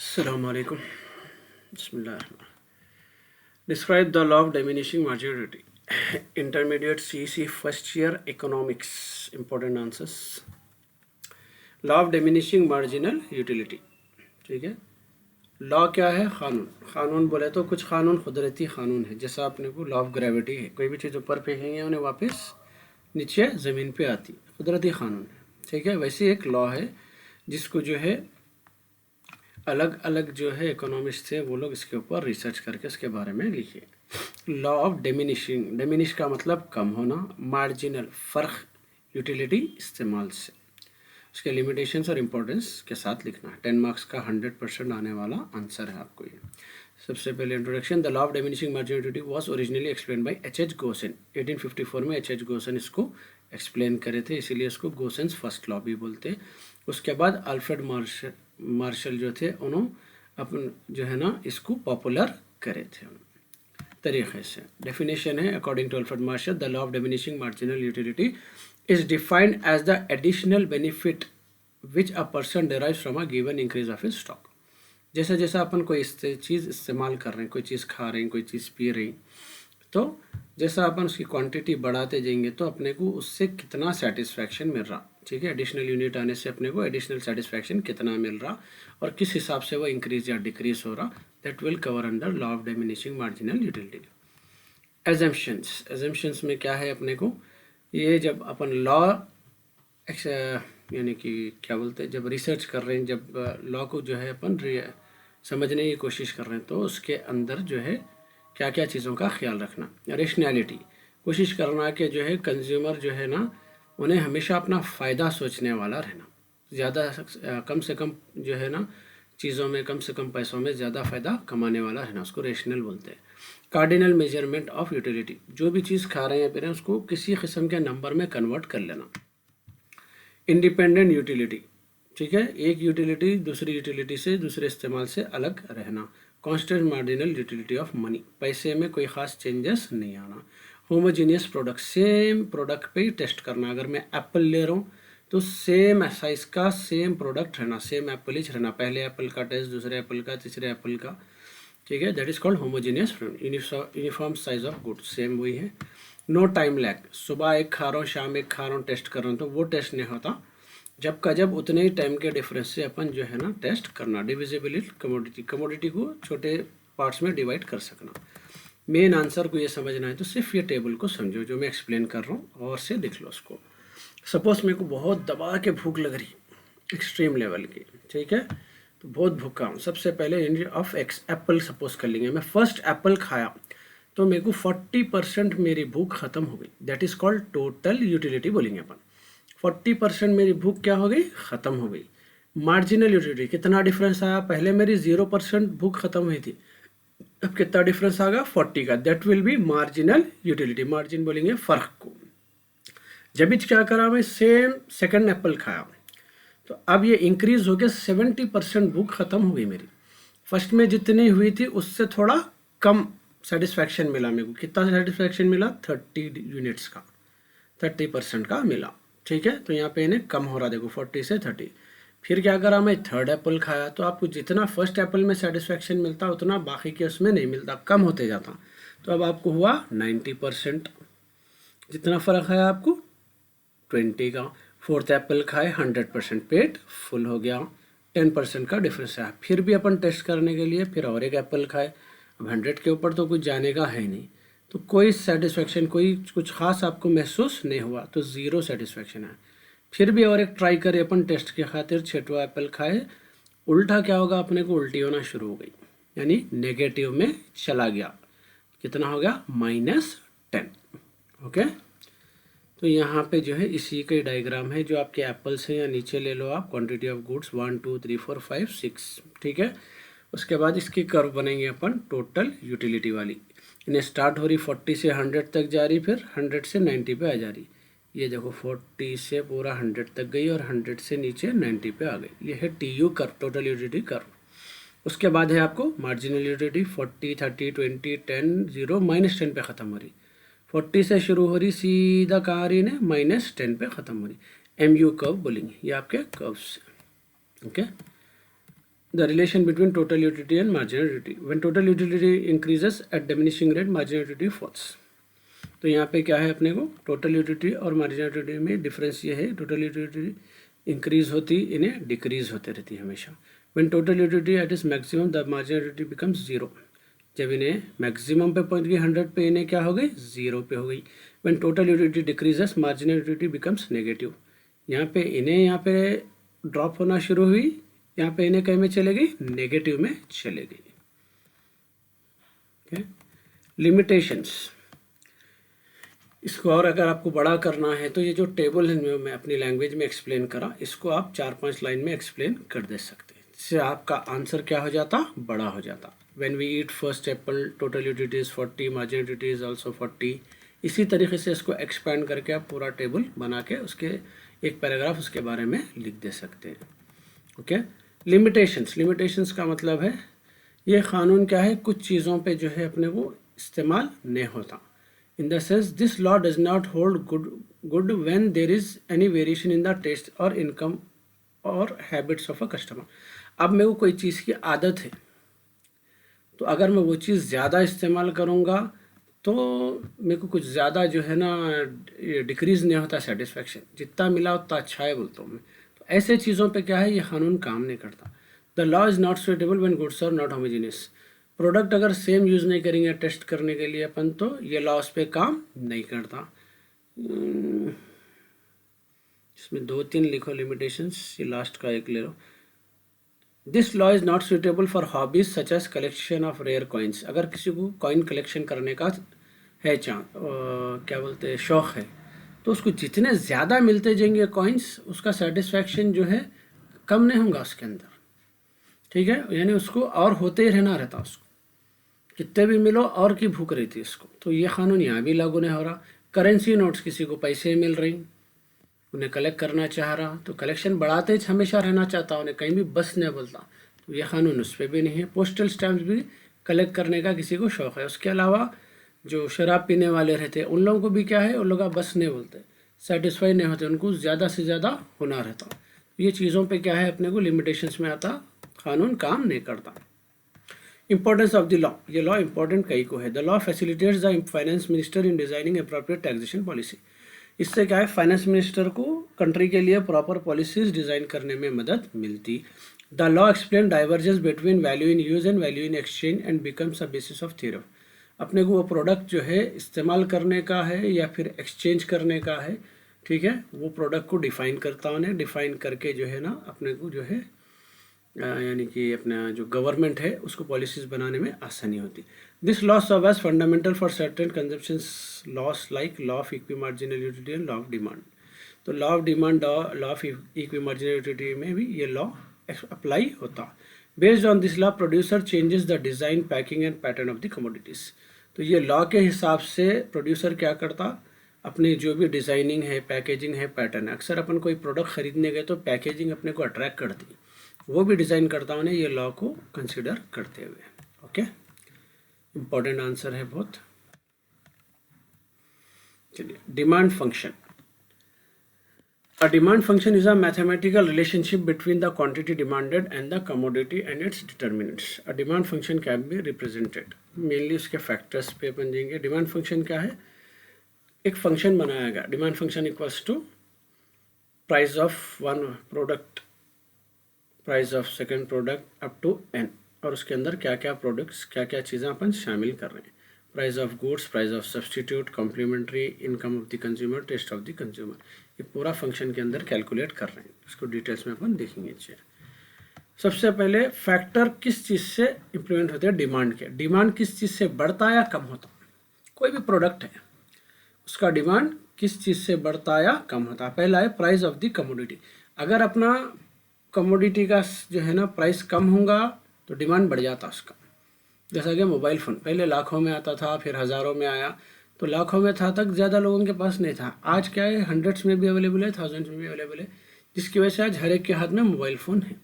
Assalamu alaikum. Bismillah. Describe the law of diminishing marginality. Intermediate CEC first year economics. Important answers. Law of diminishing marginal utility. ठीक है. Law क्या है? कानून. कानून बोले तो कुछ कानून कुदरती कानून है, जैसा अपने को लॉ ऑफ ग्रेविटी है, कोई भी चीज़ ऊपर फेंकेंगे उन्हें वापस नीचे ज़मीन पे आती, कुदरती कानून है. ठीक है. वैसे एक लॉ है जिसको जो है अलग अलग जो है इकोनॉमिस्ट थे वो लोग इसके ऊपर रिसर्च करके इसके बारे में लिखे. Law of diminishing. डिमिनिश का मतलब कम होना, मार्जिनल फ़र्क यूटिलिटी इस्तेमाल से, उसके लिमिटेशंस और इम्पोर्टेंस के साथ लिखना है. 10 मार्क्स का 100% आने वाला आंसर है आपको ये. सबसे पहले introduction. The law of diminishing marginality was originally explain by H.H. Gossen. 1854 में H.H. गोसेन इसको एक्सप्लेन करे थे, इसीलिए इसको गोसेंस फर्स्ट लॉ भी बोलते. उसके बाद अल्फ्रेड मार्शल जो थे उन्होंने अपन जो है ना इसको पॉपुलर करे थे तरीक़े से. डेफिनेशन है according to Alfred Marshall, the law of diminishing marginal utility is defined as the additional benefit which a person derives from a given increase of his stock. जैसा जैसा अपन कोई चीज़ इस्तेमाल कर रहे हैं, कोई चीज़ खा रहे हैं, कोई चीज़ पी रहे हैं, तो जैसा अपन उसकी क्वांटिटी बढ़ाते जाएंगे तो अपने को उससे कितना सेटिस्फैक्शन मिल रहा. ठीक है. एडिशनल यूनिट आने से अपने को एडिशनल सेटिस्फैक्शन कितना मिल रहा और किस हिसाब से वो इंक्रीज या डिक्रीज हो रहा, that will cover under law of diminishing marginal utility. Assumptions. Assumptions में क्या है अपने को, ये जब अपन लॉ यानी कि क्या बोलते हैं, जब रिसर्च कर रहे हैं, जब लॉ को जो है अपन समझने की कोशिश कर रहे हैं, तो उसके अंदर जो है क्या क्या चीज़ों का ख्याल रखना. रेशनैलिटी. कोशिश करना कि जो है कंज्यूमर जो है ना उन्हें हमेशा अपना फ़ायदा सोचने वाला रहना, ज़्यादा कम से कम जो है ना चीज़ों में कम से कम पैसों में ज़्यादा फ़ायदा कमाने वाला रहना, उसको रेशनल बोलते हैं. Cardinal measurement of utility. जो भी चीज़ खा रहे हैं पी रहे हैं उसको किसी किस्म के नंबर में कन्वर्ट कर लेना. Independent utility. ठीक है. एक यूटिलिटी दूसरी यूटिलिटी से दूसरे इस्तेमाल से अलग रहना. Constant marginal utility of money. पैसे में कोई ख़ास चेंजेस नहीं आना. Homogeneous product. सेम प्रोडक्ट पे ही टेस्ट करना. अगर मैं एप्पल ले रहा हूँ तो सेम साइज़ का सेम प्रोडक्ट रहना, सेम एप्पल ही रहना. पहले एप्पल का टेस्ट, दूसरे एप्पल का, तीसरे एप्पल का. ठीक है. That is called homogeneous. Uniform size of good, same वही है. No time lag. सुबह एक खा रहा हूँ, शाम एक खा रहा हूँ, टेस्ट कर रहा हूँ, तो वो टेस्ट नहीं होता. जब का जब उतने ही टाइम के डिफरेंस से अपन जो है ना टेस्ट करना. डिविजिबिलिटी. कमोडिटी. कमोडिटी को छोटे पार्ट्स में डिवाइड कर सकना. मेन आंसर को ये समझना है तो सिर्फ ये टेबल को समझो जो मैं एक्सप्लेन कर रहा हूँ और से लिख लो उसको. सपोज मेरे को बहुत दबा के भूख लग रही, एक्सट्रीम लेवल की. ठीक है. तो बहुत भूखा हूँ. सबसे पहले यूनिट ऑफ एप्पल सपोज कर लेंगे. मैं फर्स्ट एप्पल खाया तो मेरे को 40% मेरी भूख ख़त्म हो गई. That is called total utility बोलेंगे अपन. 40% मेरी भूख क्या हो गई, ख़त्म हो गई. Marginal utility. कितना डिफरेंस आया, पहले मेरी 0% भूख ख़त्म हुई थी, अब कितना डिफरेंस आ गया, 40 का. That will B marginal utility. Margin बोलेंगे फ़र्क को. जब भी क्या करा, मैं सेम सेकंड एप्पल खाया तो अब ये इंक्रीज हो गया, 70% भूख ख़त्म हो गई मेरी. फर्स्ट में जितनी हुई थी उससे थोड़ा कम सेटिस्फैक्शन मिला मेरे को. कितना सेटिस्फैक्शन मिला, 30 यूनिट्स का, 30% का मिला. ठीक है. तो यहाँ पे इन्हें कम हो रहा, देखो 40 से 30. फिर क्या करा, मैं थर्ड एप्पल खाया तो आपको जितना फर्स्ट एप्पल में सेटिस्फैक्शन मिलता उतना बाकी के उसमें नहीं मिलता, कम होते जाता. तो अब आपको हुआ 90%. जितना फ़र्क है आपको 20 का. फोर्थ एप्पल खाए, 100% पेट फुल हो गया, 10% का डिफरेंस है. फिर भी अपन टेस्ट करने के लिए फिर और एक एप्पल खाए. अब 100 के ऊपर तो कुछ जाने का है नहीं, तो कोई सेटिस्फैक्शन, कोई कुछ खास आपको महसूस नहीं हुआ, तो ज़ीरो सेटिस्फैक्शन है. फिर भी और एक ट्राई करें अपन टेस्ट के खातिर, छठवा एप्पल खाए, उल्टा क्या होगा, अपने को उल्टी होना शुरू हो गई, यानी नेगेटिव में चला गया. कितना हो गया, -10. ओके. तो यहाँ पे जो है इसी का डायग्राम है जो आपके एप्पल्स हैं, या नीचे ले लो आप, क्वांटिटी ऑफ गुड्स 1 2 3 4 5 6. ठीक है. उसके बाद इसकी कर्व बनेंगे अपन टोटल यूटिलिटी वाली. इन्हें स्टार्ट हो रही 40 से 100 तक जा रही, फिर 100 से 90 पे आ जा रही. ये देखो 40 से पूरा 100 तक गई और 100 से नीचे 90 पे आ गई. ये है TU curve, total utility curve. उसके बाद है आपको मार्जिनल यूटिलिटी. 40 30 20 10 0 -10 पे ख़त्म हो रही. 40 से शुरू हो रही, सीधा कहाँ आ रही है, -10 पे ख़त्म हो रही. MU कर्व बोलेंगे, ये आपके curves. Okay. the relation between total utility and marginal utility. When total utility increases at diminishing rate, marginal utility falls. तो यहाँ पे क्या है अपने को टोटल यूटिलिटी और मार्जिनल यूटिलिटी में डिफरेंस ये है, टोटल यूटिलिटी इंक्रीज होती इन्हें डिक्रीज होते रहती है हमेशा. When total utility at is maximum the marginal utility becomes zero. जब इन्हें मैक्सिमम पे पहुंच गई 100 पे, इन्हें क्या हो गई जीरो पे हो गई. When total utility decreases marginal utility becomes negative. यहाँ पे इन्हें यहाँ पे ड्रॉप होना शुरू हुई, यहाँ पे इन्हें कहीं में चले गई नेगेटिव में चले गई. Okay, limitations. इसको और अगर आपको बड़ा करना है तो ये जो टेबल है मैं अपनी लैंग्वेज में एक्सप्लेन करा, इसको आप 4-5 लाइन में एक्सप्लेन कर दे सकते हैं, इससे आपका आंसर क्या हो जाता, बड़ा हो जाता. When we eat first apple total utility is 40, marginal utility is also 40. इसी तरीके से इसको एक्सपैंड करके आप पूरा टेबल बना के उसके एक पैराग्राफ उसके बारे में लिख दे सकते हैं. Okay, limitations. लिमिटेशंस का मतलब है ये कानून क्या है, कुछ चीज़ों पे जो है अपने को इस्तेमाल नहीं होता. In the sense this law does not hold good when there is any variation in the taste और इनकम और हैबिट्स ऑफ अ कस्टमर. अब मेरे को कोई चीज़ की आदत है, तो अगर मैं वो चीज़ ज़्यादा इस्तेमाल करूँगा तो मेरे को कुछ ज़्यादा जो है ना डिक्रीज़ नहीं होता सेटिस्फेक्शन, जितना मिला उतना अच्छा है बोलता हूँ मैं. तो ऐसे चीज़ों पे क्या है, ये कानून काम नहीं करता. The law is not suitable when goods are not homogeneous. Product अगर सेम यूज़ नहीं करेंगे टेस्ट करने के लिए अपन, तो ये लॉ उस पर काम नहीं करता. इसमें 2-3 लिखो लिमिटेशंस, ये लास्ट का एक ले लो. This law is not suitable for hobbies such as collection of rare coins. अगर किसी को कॉइन कलेक्शन करने का है क्या बोलते हैं शौक़ है, तो उसको जितने ज़्यादा मिलते जाएंगे कॉइन्स, उसका सेटिस्फैक्शन जो है कम नहीं होगा उसके अंदर. ठीक है, यानी उसको और होते ही रहना रहता, उसको कितने भी मिलो और की भूख रहती है इसको. तो ये कानून यहाँ भी लागू नहीं हो रहा. करेंसी नोट्स, किसी को पैसे मिल रही, उन्हें कलेक्ट करना चाह रहा, तो कलेक्शन बढ़ाते ही हमेशा रहना चाहता, उन्हें कहीं भी बस नहीं बोलता, तो ये कानून उस पर भी नहीं है. पोस्टल स्टैम्प्स भी कलेक्ट करने का किसी को शौक़ है. उसके अलावा जो शराब पीने वाले रहते हैं, उन लोगों को भी क्या है, उन लोग बस नहीं बोलते, सेटिस्फाई नहीं होते, उनको ज़्यादा से ज़्यादा होना रहता. ये चीज़ों पे क्या है अपने को लिमिटेशंस में आता, कानून काम नहीं करता. Importance of the law. ये लॉ इंपॉर्टेंट कई को है. The law facilitates the finance minister in designing appropriate taxation policy. इससे क्या है, फाइनेंस मिनिस्टर को कंट्री के लिए प्रॉपर पॉलिसीज डिज़ाइन करने में मदद मिलती. The law explain divergence between value in use and value in exchange and becomes a basis of theorem. अपने को वो प्रोडक्ट जो है इस्तेमाल करने का है या फिर एक्सचेंज करने का है, ठीक है, वो प्रोडक्ट को डिफ़ाइन करता, उन्हें डिफ़ाइन करके जो है ना अपने को जो है यानी कि अपना जो गवर्नमेंट है उसको पॉलिसीज़ बनाने में आसानी होती. This law serve as fundamental for certain consumptions laws like law of equi marginal utility and law of demand. तो law of demand, law of equi marginal utility में भी ये लॉ अप्लाई होता. Based on this law producer changes the design, packing and pattern of the commodities. तो ये law के हिसाब से प्रोड्यूसर क्या करता, अपनी जो भी डिज़ाइनिंग है, पैकेजिंग है, पैटर्न. अक्सर अपन कोई प्रोडक्ट खरीदने गए तो पैकेजिंग अपने को अट्रैक्ट करती, वो भी डिज़ाइन करता उन्हें ये लॉ को कंसिडर करते हुए. ओके, इम्पॉर्टेंट आंसर है बहुत. चलिए, demand function. A demand function is a mathematical relationship between the quantity demanded and the commodity and its determinants. A demand function can be represented. Mainly उसके factors पे बन जाएंगे. Demand function क्या है, एक function बनाया गया. Demand function equals to price of one product, price of second product up to n. और उसके अंदर क्या क्या प्रोडक्ट्स, क्या क्या चीज़ें अपन शामिल कर रहे हैं. Price of goods, price of substitute, complementary, income of the consumer, taste of the consumer. ये पूरा फंक्शन के अंदर कैलकुलेट कर रहे हैं. इसको डिटेल्स में अपन देखेंगे. सबसे पहले फैक्टर किस चीज़ से इम्प्लीमेंट होते हैं, डिमांड के. डिमांड किस चीज़ से बढ़ता या कम होता, कोई भी प्रोडक्ट है उसका डिमांड किस चीज़ से बढ़ता या कम होता. पहला है प्राइस ऑफ द कमोडिटी. अगर अपना कमोडिटी का जो है ना प्राइस कम होगा तो डिमांड बढ़ जाता उसका. जैसा कि मोबाइल फ़ोन पहले लाखों में आता था, फिर हज़ारों में आया, तो लाखों में था तक ज़्यादा लोगों के पास नहीं था. आज क्या है, हंड्रेड्स में भी अवेलेबल है, थाउजेंड्स में भी अवेलेबल है, जिसकी वजह से आज हर एक के हाथ में मोबाइल फ़ोन है.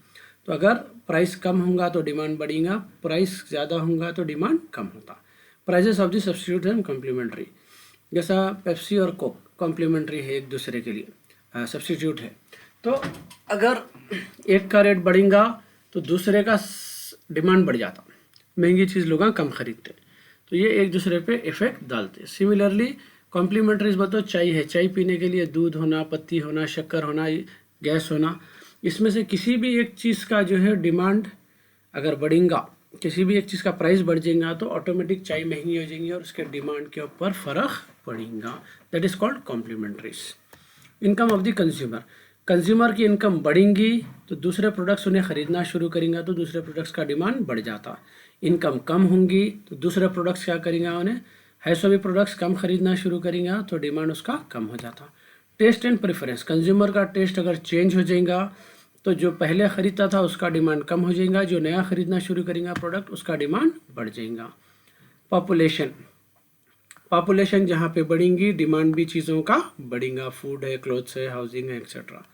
तो अगर प्राइस कम होगा तो डिमांड बढ़ेगा, प्राइस ज़्यादा होगा तो डिमांड कम होता. Prices of the substitute and complementary. जैसा पेप्सी और कोक कॉम्प्लीमेंट्री है एक दूसरे के लिए, सब्स्टिट्यूट है. तो अगर एक का रेट बढ़ेगा तो दूसरे का डिमांड बढ़ जाता, महंगी चीज़ लोग कम खरीदते, तो ये एक दूसरे पे इफेक्ट डालते। सिमिलरली कॉम्प्लीमेंट्रीज बताओ, चाय है, चाय पीने के लिए दूध होना, पत्ती होना, शक्कर होना, गैस होना, इसमें से किसी भी एक चीज़ का जो है डिमांड अगर बढ़ेगा, किसी भी एक चीज़ का प्राइस बढ़ जाएगा तो ऑटोमेटिक चाय महंगी हो जाएगी और उसके डिमांड के ऊपर फ़र्क पड़ेगा। That is called complementaries. Income of the consumer, consumer की इनकम बढ़ेंगी तो दूसरे प्रोडक्ट्स उन्हें ख़रीदना शुरू करेंगे तो दूसरे प्रोडक्ट्स का डिमांड बढ़ जाता। इनकम कम होंगी तो दूसरे प्रोडक्ट्स क्या करेंगे, उन्हें है सभी प्रोडक्ट्स कम खरीदना शुरू करेंगे तो डिमांड उसका कम हो जाता। टेस्ट एंड प्रेफरेंस, कंज्यूमर का टेस्ट अगर चेंज हो जाएगा तो जो पहले ख़रीदता था उसका डिमांड कम हो जाएगा, जो नया ख़रीदना शुरू करेगा प्रोडक्ट उसका डिमांड बढ़ जाएगा। पॉपुलेशन, पॉपुलेशन जहाँ पे बढ़ेंगी डिमांड भी चीज़ों का बढ़ेगा, फूड है, क्लोथ्स है, हाउसिंग है, etcetera.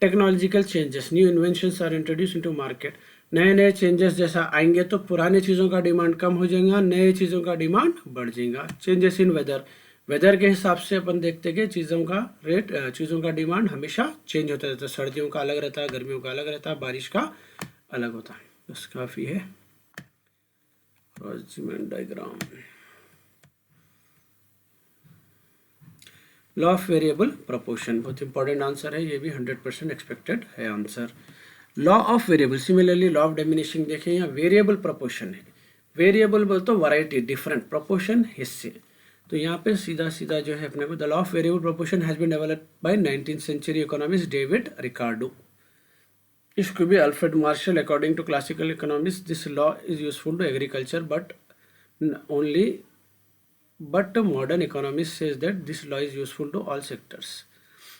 Technological changes, new inventions are introduce into market, नए नए चेंजेस जैसा आएंगे तो पुराने चीज़ों का डिमांड कम हो जाएगा, नए चीज़ों का डिमांड बढ़ जाएगा। चेंजेस इन वेदर, वेदर के हिसाब से अपन देखते हैं कि चीज़ों का रेट, चीज़ों का डिमांड हमेशा चेंज होता रहता है, सर्दियों का अलग रहता है, गर्मियों का अलग रहता है, बारिश का अलग होता है। बस काफ़ी है। Diagram, law of variable proportion, बहुत इंपॉर्टेंट आंसर है, ये भी 100% एक्सपेक्टेड है answer. Law of variable, similarly law of diminishing देखें, यहाँ वेरिएबल प्रोपोर्शन है, वेरिएबल बोल तो वैरायटी, डिफरेंट, प्रोपोर्शन हिस्से, तो यहाँ पे सीधा सीधा जो है अपने को the law of variable proportion has been developed by 19th century economist David Ricardo. This could be Alfred Marshall. According to classical economists, this law is useful to agriculture, but modern economists says that this law is useful to all sectors.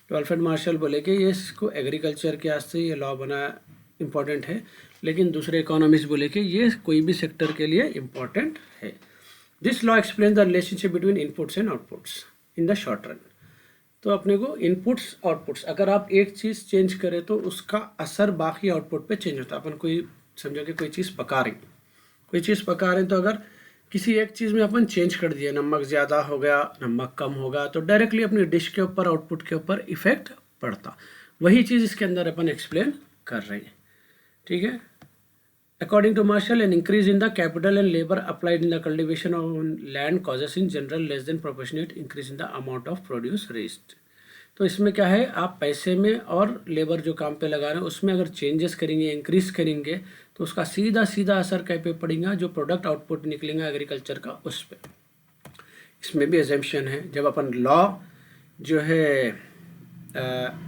तो Alfred Marshall बोले कि ये इसको agriculture के वास्ते ये law बना important है, लेकिन दूसरे इकोनॉमिस्ट बोले कि ये कोई भी सेक्टर के लिए इम्पॉर्टेंट है। This law explain the relationship between inputs and outputs in the short run. तो अपने को इनपुट्स आउटपुट्स, अगर आप एक चीज़ चेंज करें तो उसका असर बाकी आउटपुट पे चेंज होता है। अपन कोई समझो कि कोई चीज़ पका रहे तो अगर किसी एक चीज़ में अपन चेंज कर दिया, नमक ज़्यादा हो गया, नमक कम होगा, तो डायरेक्टली अपनी डिश के ऊपर, आउटपुट के ऊपर इफेक्ट पड़ता। वही चीज़ इसके अंदर अपन एक्सप्लेन कर रहे हैं, ठीक है। According to Marshall, an increase in the capital and labor applied in the cultivation of land causes in general less than proportionate increase in the amount of produce raised. तो इसमें क्या है, आप पैसे में और लेबर जो काम पे लगा रहे हैं उसमें अगर चेंजेस करेंगे, इंक्रीज करेंगे, तो उसका सीधा सीधा असर कहीं पे पड़ेगा, जो प्रोडक्ट आउटपुट निकलेगा एग्रीकल्चर का उस पर। इसमें भी एजम्पशन है, जब अपन लॉ जो है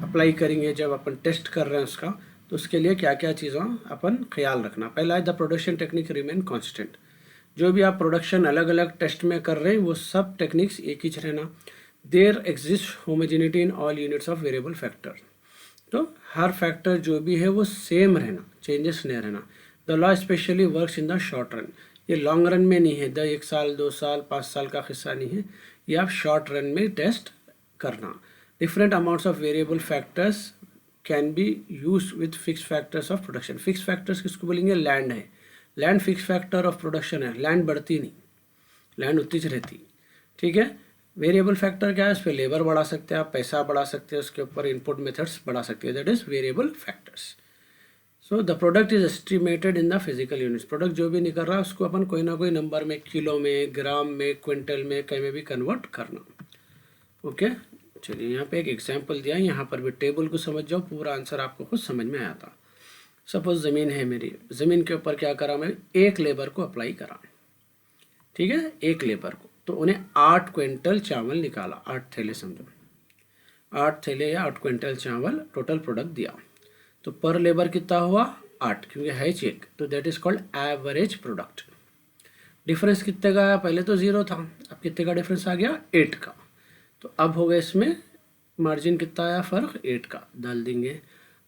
अप्लाई करेंगे, जब अपन टेस्ट कर रहे हैं उसका, तो उसके लिए क्या क्या चीज़ों अपन ख्याल रखना। पहला है the production technique remain constant, जो भी आप प्रोडक्शन अलग अलग टेस्ट में कर रहे हैं वो सब टेक्निक्स एक ही रहना। There exist homogeneity in all units of variable factor, तो हर फैक्टर जो भी है वो सेम रहना, चेंजेस नहीं रहना। The law specially works in the short run, ये लॉन्ग रन में नहीं है, 1 साल 2 साल 5 साल का किस्सा नहीं है, ये आप शॉर्ट रन में टेस्ट करना। Different amounts of variable factors can be use with fix factors of production. Fix factors किसको बोलेंगे, लैंड है, land fix factor of production है, लैंड बढ़ती नहीं, लैंड उतनी ही रहती, ठीक है। वेरिएबल फैक्टर क्या है, उस पर लेबर बढ़ा सकते हैं आप, पैसा बढ़ा सकते हैं, उसके ऊपर इनपुट मेथड्स बढ़ा सकते हैं, that is variable factors. So the product is estimated in the physical units, product जो भी निकल रहा है उसको अपन कोई ना कोई नंबर में, किलो में, ग्राम में, क्विंटल में, कहीं में भी कन्वर्ट करना, ओके। चलिए यहाँ पे एक एग्जांपल दिया है, यहाँ पर भी टेबल को समझ जाओ, पूरा आंसर आपको खुद समझ में आया था। सपोज ज़मीन है मेरी, ज़मीन के ऊपर क्या करा मैं, एक लेबर को अप्लाई करा, ठीक है, एक लेबर को, तो उन्हें 8 क्विंटल चावल निकाला, 8 थैले समझो, 8 थैले या 8 क्विंटल चावल टोटल प्रोडक्ट दिया, तो पर लेबर कितना हुआ 8, क्योंकि है चेक, तो that is called average product. Difference कितने का आया, पहले तो 0 था, अब कितने का डिफरेंस आ गया, 8 का, तो अब हो गया इसमें मार्जिन कितना आया, फ़र्क 8 का डाल देंगे।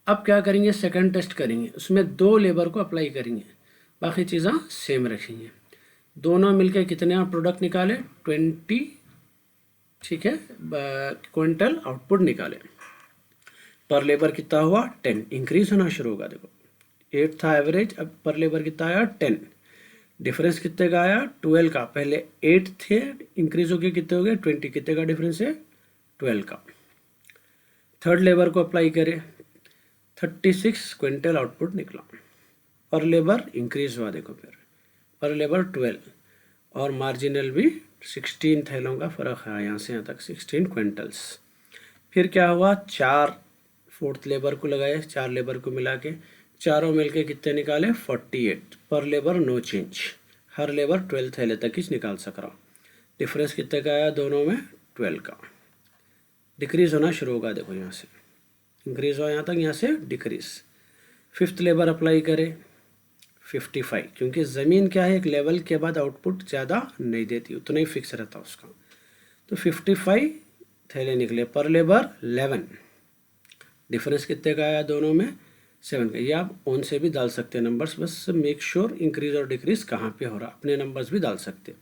अब क्या करेंगे, सेकंड टेस्ट करेंगे, उसमें 2 लेबर को अप्लाई करेंगे, बाकी चीज़ें सेम रखेंगे, दोनों मिलकर कितने प्रोडक्ट निकाले, 20, ठीक है, क्विंटल आउटपुट निकाले। पर लेबर कितना हुआ 10, इंक्रीज होना शुरू होगा, देखो 8 था एवरेज, अब पर लेबर कितना आया 10, डिफरेंस कितने का आया 12 का, पहले 8 थे, इंक्रीज हो गए कितने हो गए 20, कितने का डिफरेंस है 12 का। थर्ड लेबर को अप्लाई करें, 36 क्विंटल आउटपुट निकला, पर लेबर इंक्रीज हुआ, देखो फिर पर लेबर 12 और मार्जिनल भी 16 थैलों का फ़र्क है, यहाँ से यहाँ तक 16 क्विंटल्स। फिर क्या हुआ, 4 फोर्थ लेबर को लगाए, 4 लेबर को मिला के चारों मिलके कितने निकाले 48, पर लेबर नो चेंज, हर लेबर 12 थैले तक ही निकाल सक रहा। डिफरेंस कितने का आया दोनों में 12 का। डिक्रीज होना शुरू होगा, देखो यहाँ से इंक्रीज हुआ यहाँ तक, यहाँ से डिक्रीज। फिफ्थ लेबर अप्लाई करे 55, क्योंकि ज़मीन क्या है एक लेवल के बाद आउटपुट ज़्यादा नहीं देती, उतना ही फिक्स रहता उसका। तो 55 थैले निकले, पर लेबर 11। डिफरेंस कितने का आया दोनों में 7 का। ये आप ऑन से भी डाल सकते हैं नंबर्स, बस मेक श्योर इंक्रीज और डिक्रीज कहाँ पे हो रहा, अपने नंबर्स भी डाल सकते।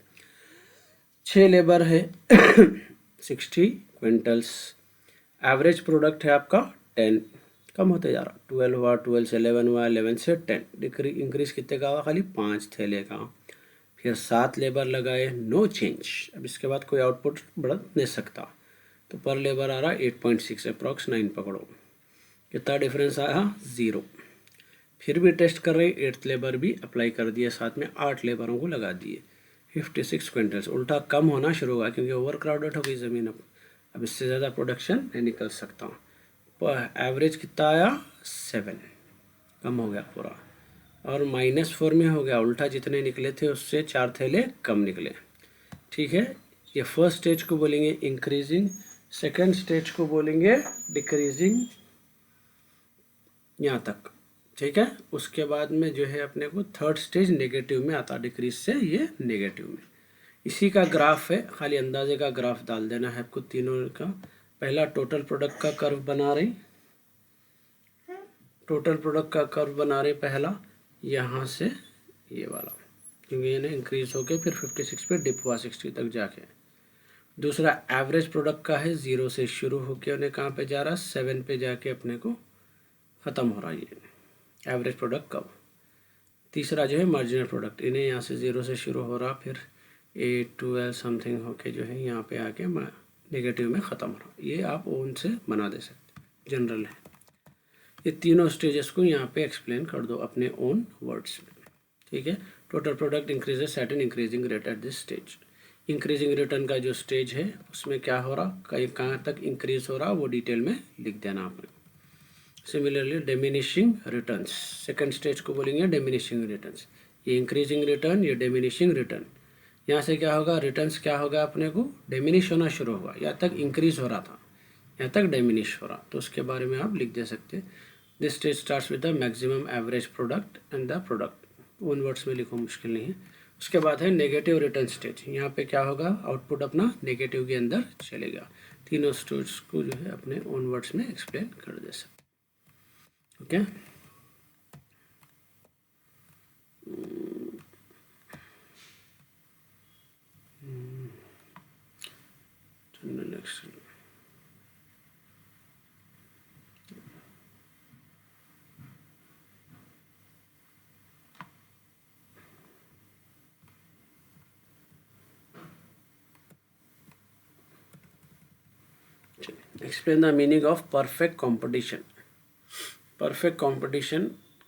6 लेबर है 60 क्विंटल्स। एवरेज प्रोडक्ट है आपका 10, कम होते जा रहा, 12 हुआ, 12 से 11 हुआ, 11 से 10। इंक्रीज कितने का हुआ, खाली 5 थैले का। फिर 7 लेबर लगाए, नो चेंज। अब इसके बाद कोई आउटपुट बढ़ नहीं सकता, तो पर लेबर आ रहा 8.6, अप्रॉक्स 9 पकड़ो। कितना डिफरेंस आया 0। फिर भी टेस्ट कर रहे, 8th लेबर भी अप्लाई कर दिए, साथ में 8 लेबरों को लगा दिए, 56 क्विंटल्स। उल्टा कम होना शुरू हुआ क्योंकि ओवर क्राउडेड हो गई ज़मीन। अब इससे ज़्यादा प्रोडक्शन नहीं निकल सकता। पर एवरेज कितना आया 7, कम हो गया पूरा, और -4 में हो गया, उल्टा जितने निकले थे उससे 4 थैले कम निकले। ठीक है, ये फर्स्ट स्टेज को बोलेंगे इंक्रीजिंग, सेकेंड स्टेज को बोलेंगे डिक्रीजिंग, यहाँ तक। ठीक है, उसके बाद में जो है अपने को थर्ड स्टेज नेगेटिव में आता, डिक्रीज से ये नेगेटिव में। इसी का ग्राफ है, खाली अंदाजे का ग्राफ डाल देना है आपको तीनों का। पहला टोटल प्रोडक्ट का कर्व बना रही, टोटल प्रोडक्ट का कर्व बना रहे पहला, यहाँ से ये वाला, क्योंकि ये इंक्रीज होके फिर 56 पे डिप हुआ 60 तक जाके। दूसरा एवरेज प्रोडक्ट का है, 0 से शुरू होके उन्हें कहाँ पे जा रहा, 7 पे जाके अपने को ख़त्म हो रहा है ये एवरेज प्रोडक्ट कब। तीसरा जो है मार्जिनल प्रोडक्ट, इन्हें यहाँ से 0 से शुरू हो रहा, फिर 8, 12 समथिंग होके जो है यहाँ पे आके नेगेटिव में ख़त्म हो रहा। ये आप ओन से बना दे सकते, जनरल है। ये तीनों स्टेजेस को यहाँ पे एक्सप्लेन कर दो अपने ओन वर्ड्स में। ठीक है, total product increases eight an increasing rate at this stage. Increasing return का जो स्टेज है उसमें क्या हो रहा, कहीं कहाँ तक इंक्रीज हो रहा, वो डिटेल में लिख देना आपने। Similarly diminishing returns, second stage को बोलेंगे डिमिनिशिंग रिटर्न्स। ये इंक्रीजिंग रिटर्न, ये डिमिनिशिंग रिटर्न। यहाँ से क्या होगा, रिटर्न्स क्या होगा अपने को डिमिनिश होना शुरू होगा, यहाँ तक इंक्रीज हो रहा था, यहाँ तक डिमिनिश हो रहा, तो उसके बारे में आप लिख दे सकते। This stage starts with the maximum average product and the product, one words में लिखो, मुश्किल नहीं है। उसके बाद है नेगेटिव रिटर्न स्टेज, यहाँ पे क्या होगा, आउटपुट अपना नेगेटिव के अंदर चलेगा। तीनों स्टेज को जो है अपने ओन वर्ड्स में एक्सप्लेन कर दे सकते। Okay, next explain the meaning of perfect competition. Perfect competition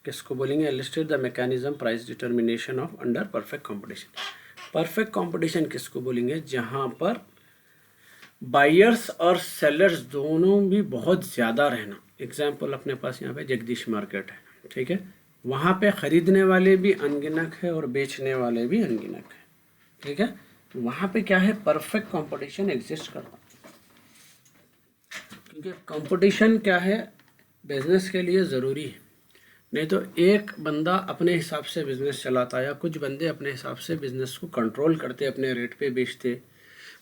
किसको बोलेंगे, illustrate the mechanism price determination of under perfect competition. Perfect competition किसको बोलेंगे, जहाँ पर बायर्स और सेलर्स दोनों भी बहुत ज़्यादा रहना। एग्जाम्पल अपने पास यहाँ पे जगदीश मार्केट है, ठीक है, वहाँ पे ख़रीदने वाले भी अनगिनत है और बेचने वाले भी अनगिनत है। ठीक है, वहाँ पे क्या है, परफेक्ट कंपटीशन एग्जिस्ट करता, क्योंकि कंपटीशन क्या है बिजनेस के लिए ज़रूरी है। नहीं तो एक बंदा अपने हिसाब से बिज़नेस चलाता, या कुछ बंदे अपने हिसाब से बिज़नेस को कंट्रोल करते, अपने रेट पे बेचते,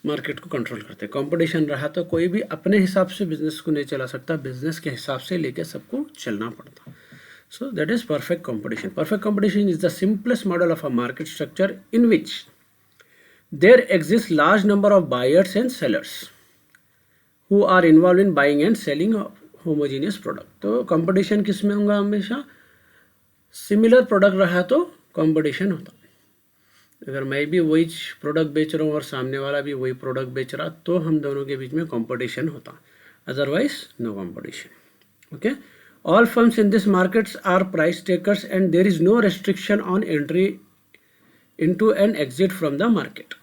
मार्केट को कंट्रोल करते। कंपटीशन रहा तो कोई भी अपने हिसाब से बिज़नेस को नहीं चला सकता, बिज़नेस के हिसाब से लेके सबको चलना पड़ता। So that is perfect competition. Perfect competition is the simplest model of a market structure in which there exist large number of buyers and sellers who are involved in buying and selling homogeneous product। तो competition किस में होगा, हमेशा similar product रहा तो competition होता। अगर मैं भी वही प्रोडक्ट बेच रहा हूँ और सामने वाला भी वही प्रोडक्ट बेच रहा, तो हम दोनों के बीच में कंपटीशन होता, otherwise no competition. Okay, all firms in this markets are price takers and there is no restriction on entry into and exit from the market.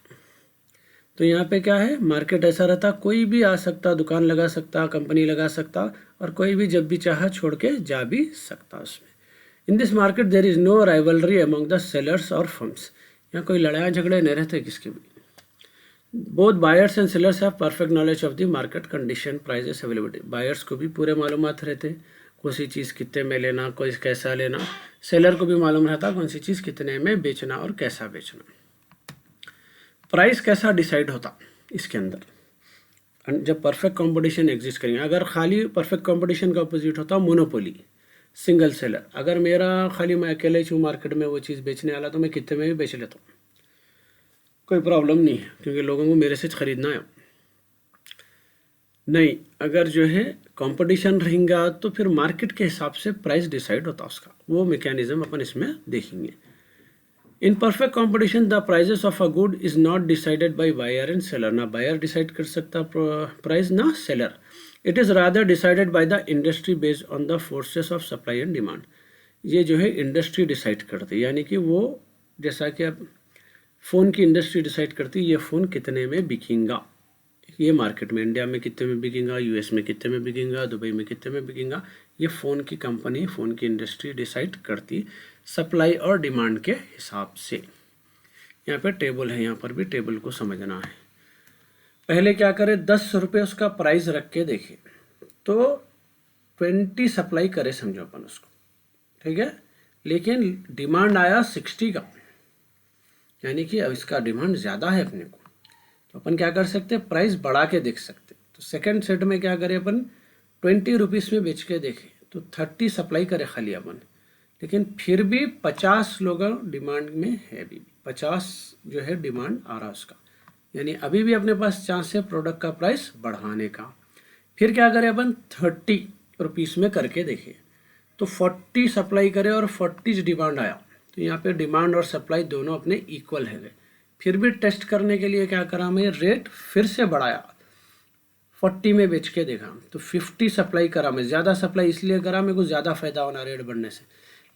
तो यहाँ पे क्या है, मार्केट ऐसा रहता कोई भी आ सकता, दुकान लगा सकता, कंपनी लगा सकता, और कोई भी जब भी चाहा छोड़ के जा भी सकता उसमें। In this market there is no rivalry among the sellers और फर्म्स। यहाँ कोई लड़ाई झगड़े नहीं रहते किसके भी। Both buyers and sellers have perfect knowledge of the market condition, prices, availability. Buyers को भी पूरे मालूमात रहते कौन सी चीज़ कितने में लेना, कोई कैसा लेना। सेलर को भी मालूम रहता कौन सी चीज़ कितने में बेचना और कैसा बेचना। प्राइस कैसा डिसाइड होता इसके अंदर, जब परफेक्ट कंपटीशन एग्जिस्ट करेंगे। अगर खाली परफेक्ट कंपटीशन का अपोजिट होता मोनोपोली, सिंगल सेलर। अगर मेरा खाली मैं अकेले हूँ मार्केट में वो चीज़ बेचने वाला, तो मैं कितने में भी बेच लेता हूँ, कोई प्रॉब्लम नहीं है, क्योंकि लोगों को मेरे से खरीदना है। नहीं, अगर जो है कंपटीशन रहेगा तो फिर मार्केट के हिसाब से प्राइस डिसाइड होता उसका, वो मैकेनिज्म अपन इसमें देखेंगे। In perfect competition the prices of a good is not decided by buyer and seller. ना बायर डिसाइड कर सकता प्राइस, ना seller. It is rather decided by the industry based on the forces of supply and demand. ये जो है industry decide करती है, यानी कि वो जैसा कि अब फ़ोन की इंडस्ट्री डिसाइड करती है ये फ़ोन कितने में बिकेगा, ये मार्केट में इंडिया में कितने में बिकेगा, यूएस में कितने में बिकेगा, दुबई में कितने में बिकेगा, ये फ़ोन की कंपनी, फ़ोन की इंडस्ट्री डिसाइड करती सप्लाई और डिमांड के हिसाब से। यहाँ पे टेबल है, यहाँ पर भी टेबल को समझना है। पहले क्या करें, 10 रुपये उसका प्राइस रख के देखें, तो 20 सप्लाई करे समझो अपन उसको, ठीक है। लेकिन डिमांड आया 60 का, यानी कि अब इसका डिमांड ज़्यादा है अपने को, तो अपन क्या कर सकते हैं, प्राइस बढ़ा के देख सकते। तो सेकंड सेट में क्या करें अपन, 20 रुपीज़ में बेच के देखें, तो 30 सप्लाई करे खाली अपन, लेकिन फिर भी 50 लोग डिमांड में है, अभी 50 जो है डिमांड आ रहा उसका, यानी अभी भी अपने पास चांस है प्रोडक्ट का प्राइस बढ़ाने का। फिर क्या करें अपन, 30 रुपीज़ में करके देखें, तो 40 सप्लाई करे और 40 डिमांड आया, तो यहाँ पे डिमांड और सप्लाई दोनों अपने इक्वल है गए। फिर भी टेस्ट करने के लिए क्या करा, मैं रेट फिर से बढ़ाया, 40 में बेच के देखा, तो 50 सप्लाई करा। मैं ज़्यादा सप्लाई इसलिए करा, मेरे को ज़्यादा फायदा होना रेट बढ़ने से,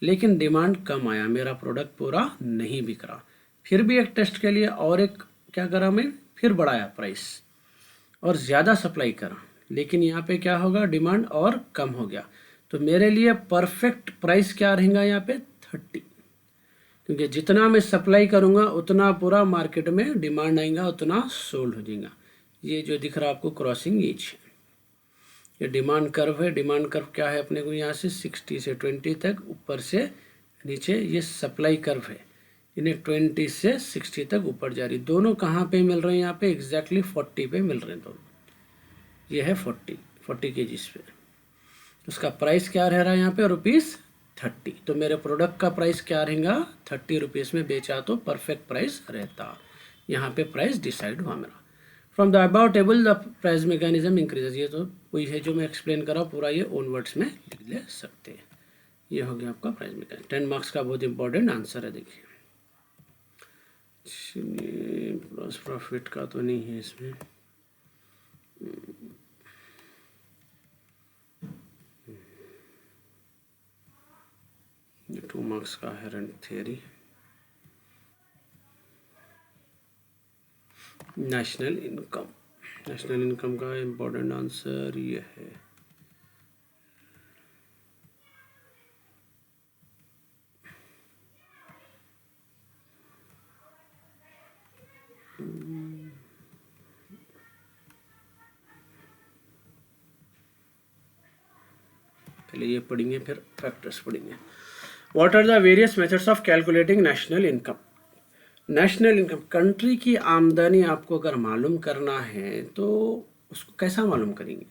लेकिन डिमांड कम आया, मेरा प्रोडक्ट पूरा नहीं बिक रहा। फिर भी एक टेस्ट के लिए और एक क्या करा, मैं फिर बढ़ाया प्राइस और ज़्यादा सप्लाई करा, लेकिन यहाँ पे क्या होगा, डिमांड और कम हो गया। तो मेरे लिए परफेक्ट प्राइस क्या रहेगा यहाँ पे, 30, क्योंकि जितना मैं सप्लाई करूँगा उतना पूरा मार्केट में डिमांड आएगा, उतना सोल्ड हो जाएगा। ये जो दिख रहा है आपको क्रॉसिंग एज है, ये डिमांड कर्व है। डिमांड कर्व क्या है अपने को, यहाँ से 60 से 20 तक, ऊपर से नीचे ये सप्लाई कर्व है, इन्हें 20 से 60 तक ऊपर जा रही। दोनों कहाँ पे मिल रहे हैं, यहाँ पे एग्जैक्टली 40 पे मिल रहे हैं दोनों। ये है 40 केजीज पे, उसका प्राइस क्या रह रहा है यहाँ पे, ₹30। तो मेरे प्रोडक्ट का प्राइस क्या रहेगा, 30 रुपीज़ में बेचा तो परफेक्ट प्राइस रहता। यहाँ पे प्राइस डिसाइड हुआ मेरा। From the about table the price mechanism increases. ये तो वही है जो मैं एक्सप्लेन करा, पूरा ये ओन वर्ड्स में लिख ले सकते हैं। ये हो गया आपका प्राइस मैकेनिज्म। 10 मार्क्स का बहुत इंपॉर्टेंट आंसर है। देखिए प्लस प्रॉफिट का तो नहीं है इसमें, ये 2 मार्क्स का है rent theory. National income, national income का इम्पोर्टेंट आंसर ये है। पहले ये पढ़ेंगे फिर फैक्टर्स पढ़ेंगे। What are the various methods of calculating national income. National income, country की आमदनी आपको अगर मालूम करना है तो उसको कैसा मालूम करेंगे,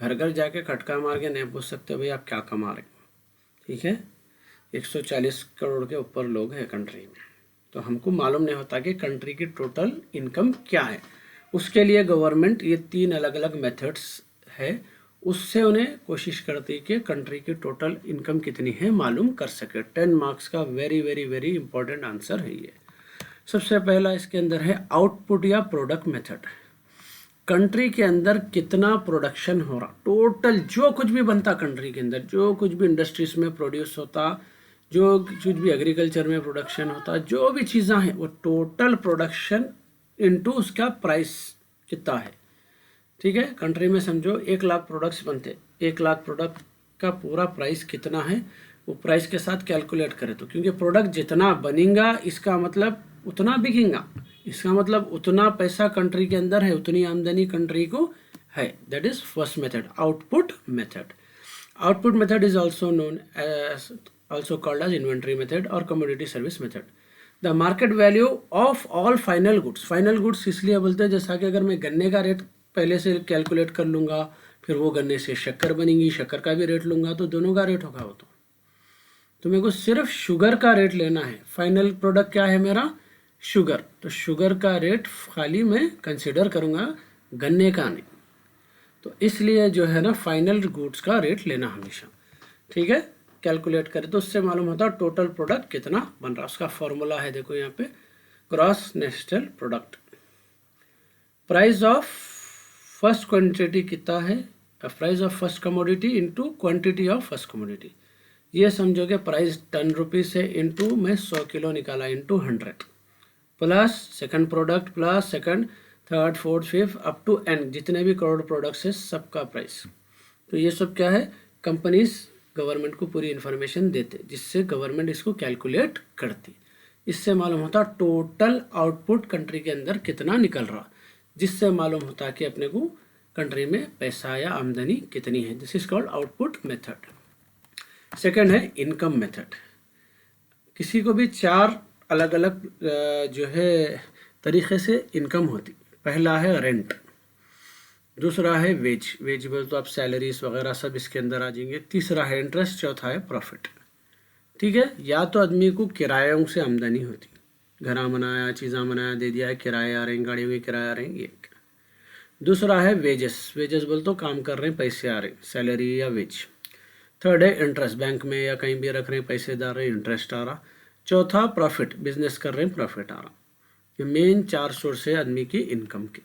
घर घर जाके खटका मार के नहीं पूछ सकते भाई आप क्या कमा रहे हो, ठीक है। 140 करोड़ के ऊपर लोग हैं कंट्री में, तो हमको मालूम नहीं होता कि कंट्री की टोटल इनकम क्या है। उसके लिए गवर्नमेंट ये 3 अलग अलग मेथड्स है, उससे उन्हें कोशिश करती है कि कंट्री की टोटल इनकम कितनी है मालूम कर सके। 10 मार्क्स का very very very important answer है ये। सबसे पहला इसके अंदर है आउटपुट या प्रोडक्ट मेथड। कंट्री के अंदर कितना प्रोडक्शन हो रहा, टोटल जो कुछ भी बनता कंट्री के अंदर, जो कुछ भी इंडस्ट्रीज में प्रोड्यूस होता, जो कुछ भी एग्रीकल्चर में प्रोडक्शन होता, जो भी चीज़ें हैं वो टोटल प्रोडक्शन इनटू उसका प्राइस कितना है। ठीक है, कंट्री में समझो 1 लाख प्रोडक्ट्स बनते, 1 लाख प्रोडक्ट का पूरा प्राइस कितना है वो प्राइस के साथ कैलकुलेट करें। तो क्योंकि प्रोडक्ट जितना बनेगा इसका मतलब उतना बिकेगा, इसका मतलब उतना पैसा कंट्री के अंदर है, उतनी आमदनी कंट्री को है। That is first method, output method. Output method is also known as also called as inventory method or commodity service method. The market value of all final goods, final goods इसलिए बोलते हैं जैसा कि अगर मैं गन्ने का रेट पहले से कैलकुलेट कर लूँगा, फिर वो गन्ने से शक्कर बनेगी, शक्कर का भी रेट लूँगा तो दोनों का रेट होगा। वो तो मेरे को सिर्फ शुगर का रेट लेना है। फाइनल प्रोडक्ट क्या है मेरा, शुगर, तो शुगर का रेट खाली मैं कंसिडर करूँगा, गन्ने का नहीं। तो इसलिए जो है ना फाइनल गुड्स का रेट लेना हमेशा। ठीक है, कैलकुलेट करें तो उससे मालूम होता है टोटल प्रोडक्ट कितना बन रहा। उसका फॉर्मूला है, देखो यहाँ पे, gross national product. Price of first quantity कितना है, price of first commodity into quantity of first commodity. ये समझोगे प्राइस 10 रुपीज़ है इनटू मैं 100 किलो निकाला into 100 plus second product plus second third fourth fifth up to N, जितने भी crore products है सबका प्राइस। तो ये सब क्या है, कंपनीज गवर्नमेंट को पूरी इन्फॉर्मेशन देते जिससे गवर्नमेंट इसको कैलकुलेट करती। इससे मालूम होता टोटल आउटपुट कंट्री के अंदर कितना निकल रहा, जिससे मालूम होता कि अपने को कंट्री में पैसा या आमदनी कितनी है। This is called output method. Second है इनकम मेथड। किसी को भी 4 अलग अलग जो है तरीके से इनकम होती। पहला है रेंट, दूसरा है वेज, वेज बोल तो आप सैलरीज वगैरह सब इसके अंदर आ जाएंगे। तीसरा है इंटरेस्ट, चौथा है प्रॉफिट। ठीक है, या तो आदमी को किरायों से आमदनी होती, घरा बनाया, चीज़ा बनाया, दे दिया है, किराए आ रहे हैं, गाड़ियों के किराए आ रहे हैं, ये। दूसरा है वेजेस, वेजेस बोल तो काम कर रहे हैं, पैसे आ रहे हैं, सैलरी या वेज। थर्ड है इंटरेस्ट, बैंक में या कहीं भी रख रहे हैं, पैसे डाल रहे हैं, इंटरेस्ट आ रहा। चौथा प्रॉफिट, बिजनेस कर रहे हैं, प्रॉफिट आ रहा। ये मेन 4 सोर्स है आदमी की इनकम के।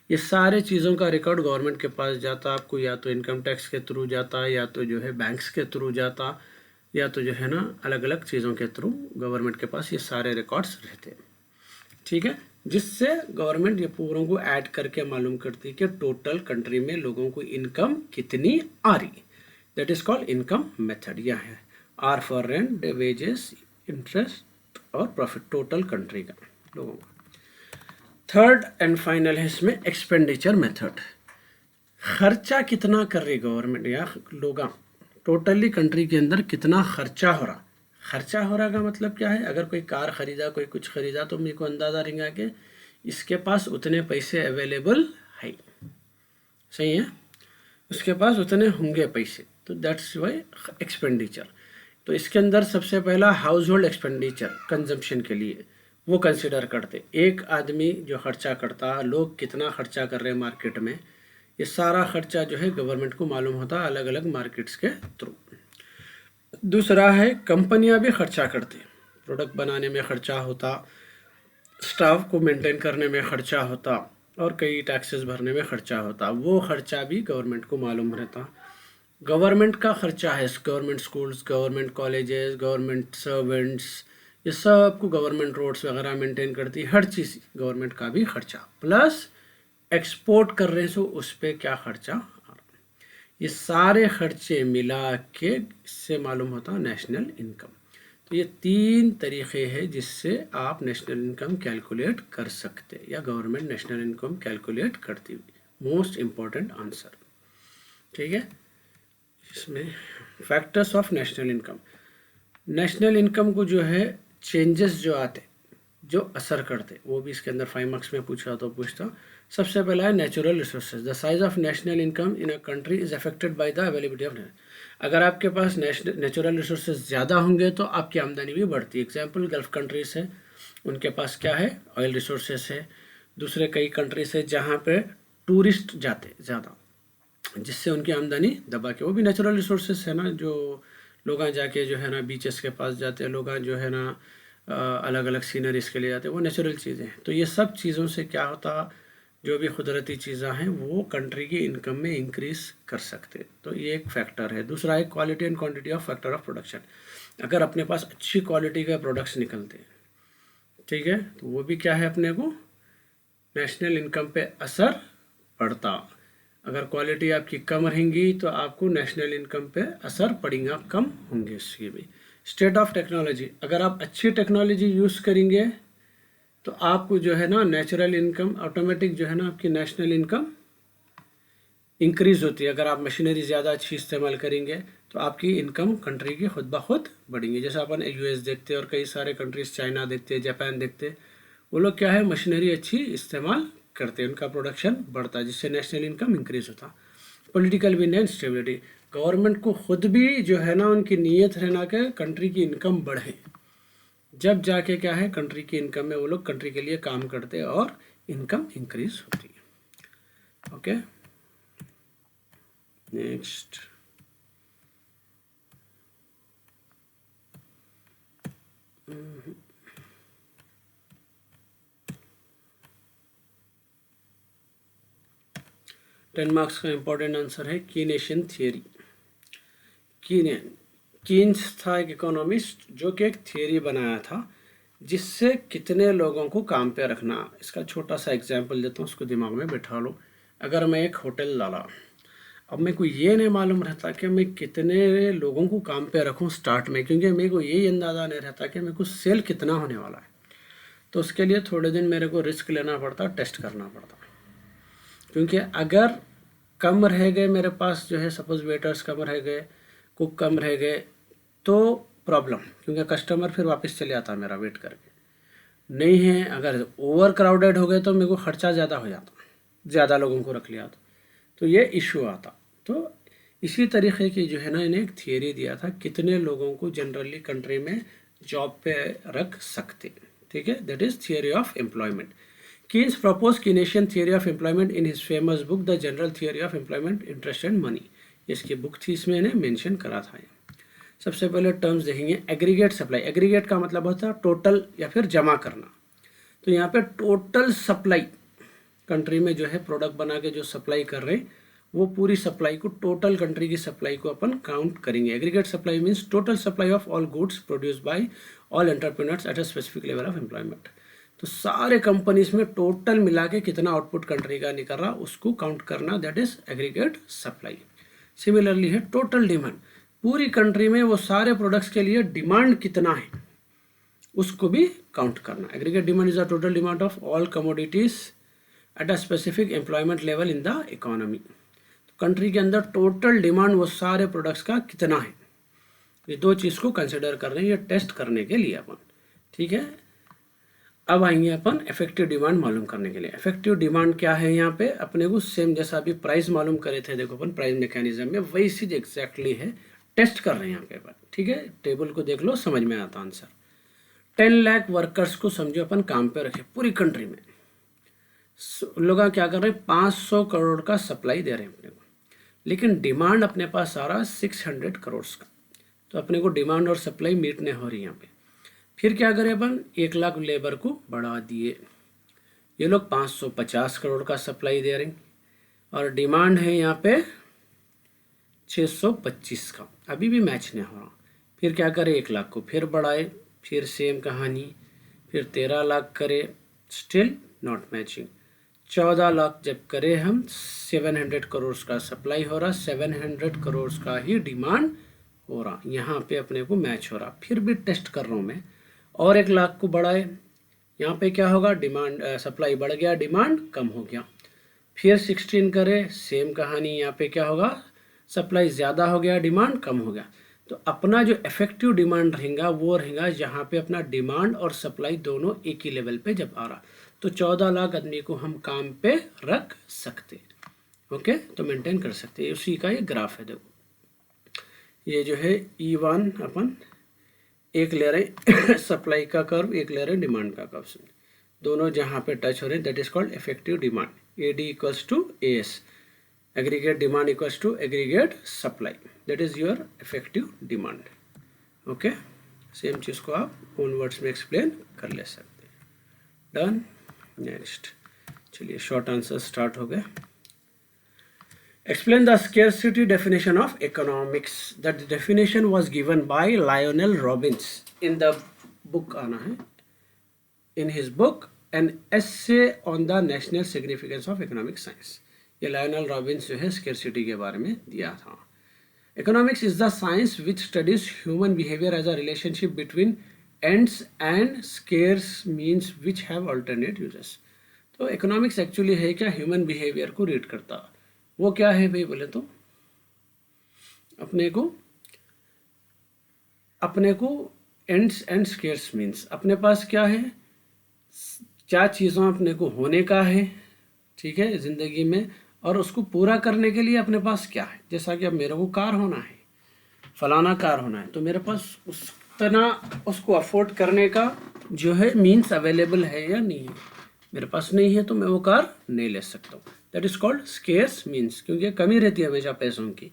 ये सारे चीज़ों का रिकॉर्ड गवर्नमेंट के पास जाता, आपको या तो इनकम टैक्स के थ्रू जाता, या तो जो है बैंक्स के थ्रू जाता, या तो जो है ना अलग अलग चीज़ों के थ्रू गवर्नमेंट के पास ये सारे रिकॉर्ड्स रहते हैं। ठीक है, जिससे गवर्नमेंट ये पूरों को ऐड करके मालूम करती है कि टोटल कंट्री में लोगों को इनकम कितनी आ रही। That is called income method. यह है R for rent, wages, interest और प्रॉफिट, टोटल कंट्री का लोगों का। थर्ड एंड फाइनल है इसमें एक्सपेंडिचर मेथड। खर्चा कितना कर रही गवर्नमेंट या लोग, टोटली कंट्री के अंदर कितना खर्चा हो रहा। खर्चा हो रहा का मतलब क्या है, अगर कोई कार खरीदा, कोई कुछ खरीदा, तो मेरे को अंदाज़ा रहेगा कि इसके पास उतने पैसे अवेलेबल है, सही है, उसके पास उतने होंगे पैसे, तो दैट्स वाई एक्सपेंडिचर। तो इसके अंदर सबसे पहला हाउस होल्ड एक्सपेंडिचर, कंजम्पशन के लिए वो कंसिडर करते। एक आदमी जो खर्चा करता, लोग कितना खर्चा कर रहे हैं मार्केट में, ये सारा खर्चा जो है गवर्नमेंट को मालूम होता अलग अलग मार्केट्स के थ्रू। दूसरा है कंपनियां भी खर्चा करती, प्रोडक्ट बनाने में खर्चा होता, स्टाफ को मेंटेन करने में खर्चा होता, और कई टैक्सेस भरने में खर्चा होता। वो खर्चा भी गवर्नमेंट को मालूम रहता। गवर्नमेंट का खर्चा है, government schools, government colleges, government servants, ये सब को गवर्नमेंट रोड्स वगैरह मेंटेन करती है, हर चीज़ गवर्नमेंट का भी खर्चा। प्लस एक्सपोर्ट कर रहे हैं सो उस पर क्या खर्चा आ रहा, ये सारे खर्चे मिला के इससे मालूम होता नेशनल इनकम। तो ये 3 तरीक़े हैं जिससे आप नेशनल इनकम कैलकुलेट कर सकते, या गवर्नमेंट नेशनल इनकम कैलकुलेट करती हुई। Most important answer. ठीक है, इसमें factors of national income. National income को जो है चेंजेस जो आते, जो असर करते, वो भी इसके अंदर 5 मार्क्स में पूछा तो पूछता। सबसे पहला है natural resources. The size of national income in a country is affected by the availability of. अगर आपके पास नेचुरल रिसोर्सेज ज़्यादा होंगे तो आपकी आमदनी भी बढ़ती है। एग्जाम्पल गल्फ़ कंट्रीज है, उनके पास क्या है, ऑयल रिसोर्सेज है। दूसरे कई कंट्रीज है जहाँ पे टूरिस्ट जाते ज़्यादा, जिससे उनकी आमदनी दबा के, वो भी नेचुरल रिसोर्सेज है ना, जो लोग जाके जो है ना बीचेस के पास जाते हैं, लोग जो है ना अलग अलग सीनरीज के लिए जाते हैं, वो नेचुरल चीज़ें हैं। तो ये सब चीज़ों से क्या होता, जो भी कुदरती चीज़ें हैं वो कंट्री की इनकम में इंक्रीज कर सकते हैं। तो ये एक फैक्टर है। दूसरा है quality and quantity of factor of production. अगर अपने पास अच्छी क्वालिटी के प्रोडक्ट्स निकलते हैं, ठीक है, तो वो भी क्या है, अपने को नेशनल इनकम पे असर पड़ता। अगर क्वालिटी आपकी कम रहेंगी तो आपको नेशनल इनकम पे असर पड़ेगा, कम होंगे इसके भी। स्टेट ऑफ टेक्नोलॉजी, अगर आप अच्छी टेक्नोलॉजी यूज़ करेंगे तो आपको जो है ना नेचुरल इनकम ऑटोमेटिक जो है ना आपकी नेशनल इनकम इंक्रीज होती है। अगर आप मशीनरी ज़्यादा अच्छी इस्तेमाल करेंगे तो आपकी इनकम कंट्री की खुद ब खुद बढ़ेंगी। जैसे अपन यूएस देखते हैं और कई सारे कंट्रीज, चाइना देखते हैं, जापान देखते हैं, वो लोग क्या है मशीनरी अच्छी इस्तेमाल करते हैं, उनका प्रोडक्शन बढ़ता है जिससे नेशनल इनकम इंक्रीज होता। Political win and stability, government को खुद भी जो है ना उनकी नीयत रहना कि कंट्री की इनकम बढ़े, जब जाके क्या है कंट्री की इनकम में वो लोग कंट्री के लिए काम करते हैं और इनकम इंक्रीज होती है। ओके, नेक्स्ट टेन मार्क्स का इंपॉर्टेंट आंसर है कीनेशियन थियरी। कीन्स था एक इकोनॉमिस्ट जो कि एक थियरी बनाया था जिससे कितने लोगों को काम पे रखना। इसका छोटा सा एग्जांपल देता हूँ, उसको दिमाग में बैठा लो। अगर मैं एक होटल डाला, अब मेरे को ये नहीं मालूम रहता कि मैं कितने लोगों को काम पे रखूँ स्टार्ट में, क्योंकि मेरे को यही अंदाज़ा नहीं रहता कि मेरे को सेल कितना होने वाला है। तो उसके लिए थोड़े दिन मेरे को रिस्क लेना पड़ता, टेस्ट करना पड़ता। क्योंकि अगर कम रह गए मेरे पास जो है, सपोज वेटर्स कम रह गए, कुक कम रह गए, तो प्रॉब्लम, क्योंकि कस्टमर फिर वापस चले आता मेरा वेट करके। नहीं है, अगर ओवर क्राउडेड हो गए तो मेरे को खर्चा ज़्यादा हो जाता, ज़्यादा लोगों को रख लिया तो ये इशू आता। तो इसी तरीके की जो है ना इन्हें एक थियरी दिया था कितने लोगों को जनरली कंट्री में जॉब पे रख सकते, ठीक है, that is theory of employment. Keynes propose Keynesian theory of employment in his famous book the general theory of employment, interest and money. इसकी बुक थी, इसमें इन्हें मेंशन करा था। सबसे पहले टर्म्स देखेंगे, एग्रीगेट सप्लाई। एग्रीगेट का मतलब होता है टोटल या फिर जमा करना। तो यहाँ पे टोटल सप्लाई कंट्री में जो है प्रोडक्ट बना के जो सप्लाई कर रहे हैं वो पूरी सप्लाई को, टोटल कंट्री की सप्लाई को अपन काउंट करेंगे। Aggregate supply means total supply of all goods produce by all entrepreneurs eight a specific level of employment. तो सारे कंपनीज में टोटल मिला के कितना आउटपुट कंट्री का निकल रहा उसको काउंट करना, that is aggregate supply. Similarly है टोटल डिमांड, पूरी कंट्री में वो सारे प्रोडक्ट्स के लिए डिमांड कितना है उसको भी काउंट करना। Aggregate demand is the total demand of all commodities at a specific employment level in the economy. तो कंट्री के अंदर टोटल डिमांड वो सारे प्रोडक्ट्स का कितना है, ये दो चीज़ को कंसिडर कर रहे हैं, ये टेस्ट करने के लिए अपन, ठीक है। अब आएंगे अपन इफेक्टिव डिमांड मालूम करने के लिए। इफेक्टिव डिमांड क्या है, यहाँ पे अपने को सेम जैसा अभी प्राइस मालूम करे थे, देखो अपन प्राइस मैकेनिज्म में वही चीज एग्जैक्टली है, टेस्ट कर रहे हैं यहाँ पे अपन, ठीक है। टेबल को देख लो, समझ में आता आंसर। 10 लाख वर्कर्स को समझो अपन काम पे रखे पूरी कंट्री में। लोग क्या कर रहे हैं, 500 करोड़ का सप्लाई दे रहे हैं अपने को, लेकिन डिमांड अपने पास आ रहा है 600 करोड़ का। तो अपने को डिमांड और सप्लाई मीट नहीं हो रही यहाँ पे। फिर क्या करें अपन, 1 लाख लेबर को बढ़ा दिए, ये लोग 550 करोड़ का सप्लाई दे रहे हैं और डिमांड है यहाँ पे 625 का, अभी भी मैच नहीं हो रहा। फिर क्या करें, 1 लाख को फिर बढ़ाए, फिर सेम कहानी, फिर 13 लाख करे, स्टिल नॉट मैचिंग। 14 लाख जब करे हम, 700 करोड़ का सप्लाई हो रहा, 700 करोड़ का ही डिमांड हो रहा, यहाँ पे अपने को मैच हो रहा। फिर भी टेस्ट कर रहा हूँ मैं, और 1 लाख को बढ़ाए, यहाँ पे क्या होगा, डिमांड सप्लाई बढ़ गया, डिमांड कम हो गया। फिर 16 करे, सेम कहानी, यहाँ पे क्या होगा, सप्लाई ज़्यादा हो गया, डिमांड कम हो गया। तो अपना जो इफेक्टिव डिमांड रहेगा वो रहेगा जहाँ पे अपना डिमांड और सप्लाई दोनों एक ही लेवल पे जब आ रहा, तो 14 लाख आदमी को हम काम पे रख सकते, ओके, तो मेंटेन कर सकते। उसी का ये ग्राफ है, देखो ये जो है E1 अपन एक ले रहे सप्लाई का कर्व, एक ले रहे डिमांड का कर्व, दोनों जहाँ पे टच हो रहे हैं that is called effective demand. AD equals to AS, aggregate demand equals to aggregate supply, that is your effective demand, okay. Same चीज़ को आप ओन वर्ड्स में एक्सप्लेन कर ले सकते हैं। डन, नेक्स्ट चलिए शॉर्ट आंसर स्टार्ट हो गए. Explain the scarcity definition of economics. That definition was given by Lionel Robbins in the book आना है. In his book An Essay on the National Significance of Economic Science. ये Lionel Robins जो है scarcity के बारे में दिया था. Economics is the science which studies human behavior as a relationship between ends and scarce means which have alternate uses. तो economics actually है क्या, ह्यूमन बिहेवियर को रीड करता. वो क्या है भाई बोले तो अपने को एंड्स एंड स्केर्स मीन्स अपने पास क्या है, क्या चीज़ों अपने को होने का है, ठीक है, ज़िंदगी में, और उसको पूरा करने के लिए अपने पास क्या है. जैसा कि अब मेरे को कार होना है, फलाना कार होना है, तो मेरे पास उस तरह उसको अफोर्ड करने का जो है मीन्स अवेलेबल है या नहीं है. मेरे पास नहीं है तो मैं वो कार नहीं ले सकता हूँ. That is called scarce means, क्योंकि कमी रहती है हमेशा पैसों की,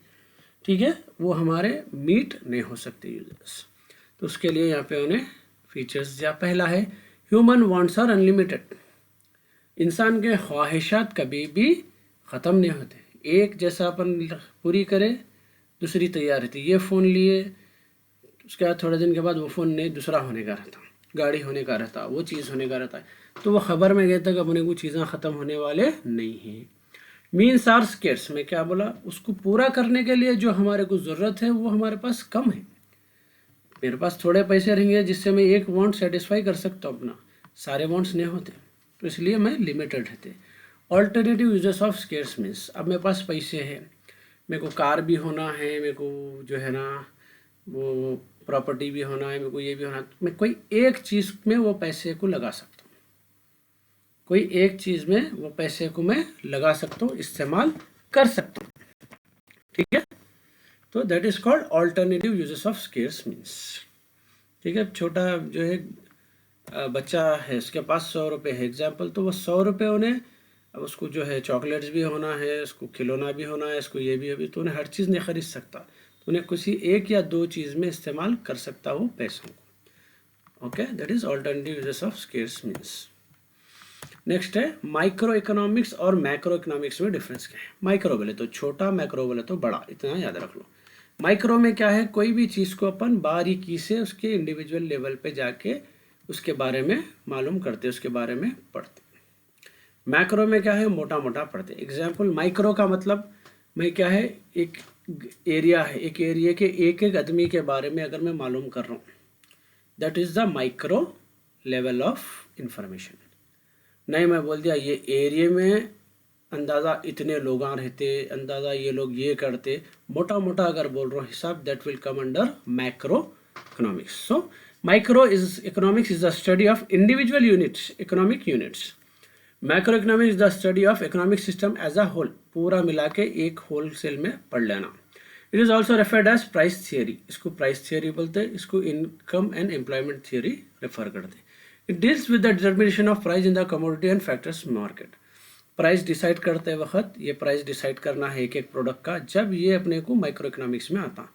ठीक है, वो हमारे मीट नहीं हो सकते यूजर्स. तो उसके लिए यहाँ पे उन्हें फीचर्स दिया. पहला है ह्यूमन वांट्स आर अनलिमिटेड. इंसान के ख्वाहिशात कभी भी ख़त्म नहीं होते. एक जैसा अपन पूरी करे दूसरी तैयार रहती. ये फ़ोन लिए उसके बाद थोड़े दिन के बाद वो फ़ोन नहीं दूसरा होने का रहता, गाड़ी होने का रहता, वो चीज़ होने का रहता है. तो वो ख़बर में गए तक अपने को चीज़ें ख़त्म होने वाले नहीं हैं. मीन्स आर स्केर्स में क्या बोला, उसको पूरा करने के लिए जो हमारे को ज़रूरत है वो हमारे पास कम है. मेरे पास थोड़े पैसे रहेंगे जिससे मैं एक वांट सेटिस्फाई कर सकता हूँ अपना, सारे वांट्स नहीं होते, तो इसलिए मैं लिमिटेड रहते. Alternative uses of scarce means, अब मेरे पास पैसे हैं, मेरे को कार भी होना है, मेरे को जो है ना वो प्रॉपर्टी भी होना है, मेरे को ये भी होना है, मैं कोई एक चीज़ में वो पैसे को लगा सकता हूँ, कोई एक चीज़ में वो पैसे को मैं लगा सकता हूँ, इस्तेमाल कर सकता हूँ, ठीक है. तो that is called alternative uses of scarce means, ठीक है. छोटा जो है बच्चा है, उसके पास 100 रुपये है एग्जाम्पल, तो वो 100 रुपये उन्हें, अब उसको जो है चॉकलेट्स भी होना है, उसको खिलौना भी होना है, इसको ये भी अभी, तो उन्हें हर चीज़ नहीं खरीद सकता, तो उन्हें किसी एक या दो चीज़ में इस्तेमाल कर सकता हो पैसों को. Okay, that is alternative uses of scarce means. Next है माइक्रो इकोनॉमिक्स और मैक्रो इकोनॉमिक्स में डिफरेंस क्या है. माइक्रो बोले तो छोटा, मैक्रो बोले तो बड़ा, इतना याद रख लो. माइक्रो में क्या है, कोई भी चीज़ को अपन बारीकी से उसके इंडिविजुअल लेवल पे जाके उसके बारे में मालूम करते, उसके बारे में पढ़ते. मैक्रो में क्या है, मोटा मोटा पढ़ते. एग्जाम्पल, माइक्रो का मतलब मैं क्या है, एक एरिया है, एक एरिया के एक एक आदमी के बारे में अगर मैं मालूम कर रहा हूँ, that is the micro level of information. नहीं मैं बोल दिया ये एरिया में अंदाज़ा इतने लोग रहते, अंदाज़ा ये लोग ये करते, मोटा मोटा अगर बोल रहा हूँ हिसाब, that will come under macro economics. So micro is economics is the study of individual units, economic units. Macro economics is the study of economic system as a whole, पूरा मिला के एक होल सेल में पढ़ लेना. It is also referred as price theory, इसको price theory बोलते हैं, इसको income and employment theory refer करते हैं. It deals with the determination of price in the commodity and factors market. Price decide करते वक्त ये प्राइस डिसाइड करना है एक एक प्रोडक्ट का, जब ये अपने को माइक्रो इकोनॉमिक्स में आता.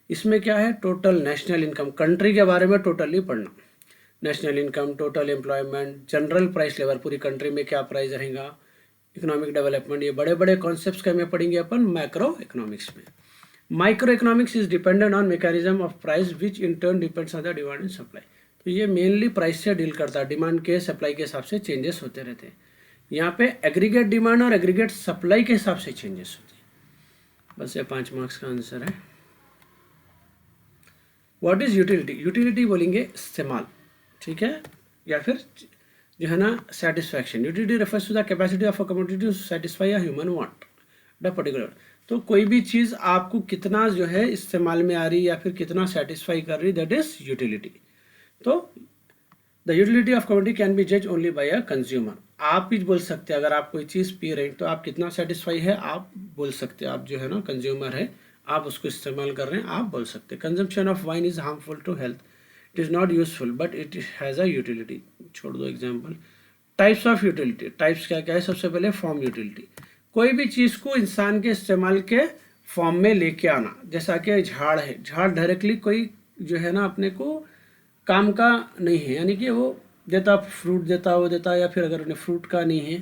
इसमें क्या है, टोटल नेशनल इनकम, कंट्री के बारे में टोटली पढ़ना, national income, total employment, general price level, पूरी कंट्री में क्या प्राइस रहेगा, इकोनॉमिक डेवलपमेंट, ये बड़े बड़े कॉन्सेप्ट्स का में पढ़ेंगे अपन मैक्रो इकोनॉमिक्स में. Micro economics is dependent on mechanism of price which in turn depends on the demand and supply. तो ये मेनली प्राइस से डील करता है, डिमांड के सप्लाई के हिसाब से चेंजेस होते रहते हैं. यहाँ पे एग्रीगेट डिमांड और एग्रीगेट सप्लाई के हिसाब से चेंजेस होते हैं. बस ये 5 मार्क्स का आंसर है. व्हाट इज यूटिलिटी, यूटिलिटी बोलेंगे इस्तेमाल, ठीक है, या फिर जो है ना satisfaction. Utility refers to the capacity of a commodity to satisfy a human want the particular. तो कोई भी चीज़ आपको कितना जो है इस्तेमाल में आ रही या फिर कितना सेटिस्फाई कर रही, दैट इज यूटिलिटी. तो the utility of commodity can be जज ओनली बाय अ कंज्यूमर. आप ही बोल सकते हैं, अगर आप कोई चीज़ पी रहे हैं तो आप कितना सेटिस्फाई है आप बोल सकते हैं. आप जो है ना कंज्यूमर है, आप उसको इस्तेमाल कर रहे हैं, आप बोल सकते हैं. Consumption of wine is harmful to health, it is not useful but it has a utility. छोड़ दो example. Types of utility, types क्या क्या है, सबसे पहले फॉर्म यूटिलिटी, कोई भी चीज़ को इंसान के इस्तेमाल के फॉर्म में लेके आना. जैसा कि झाड़ है, झाड़ डायरेक्टली कोई जो है ना अपने को काम का नहीं है, यानी कि वो देता फ्रूट देता, वो देता, या फिर अगर उन्हें फ्रूट का नहीं है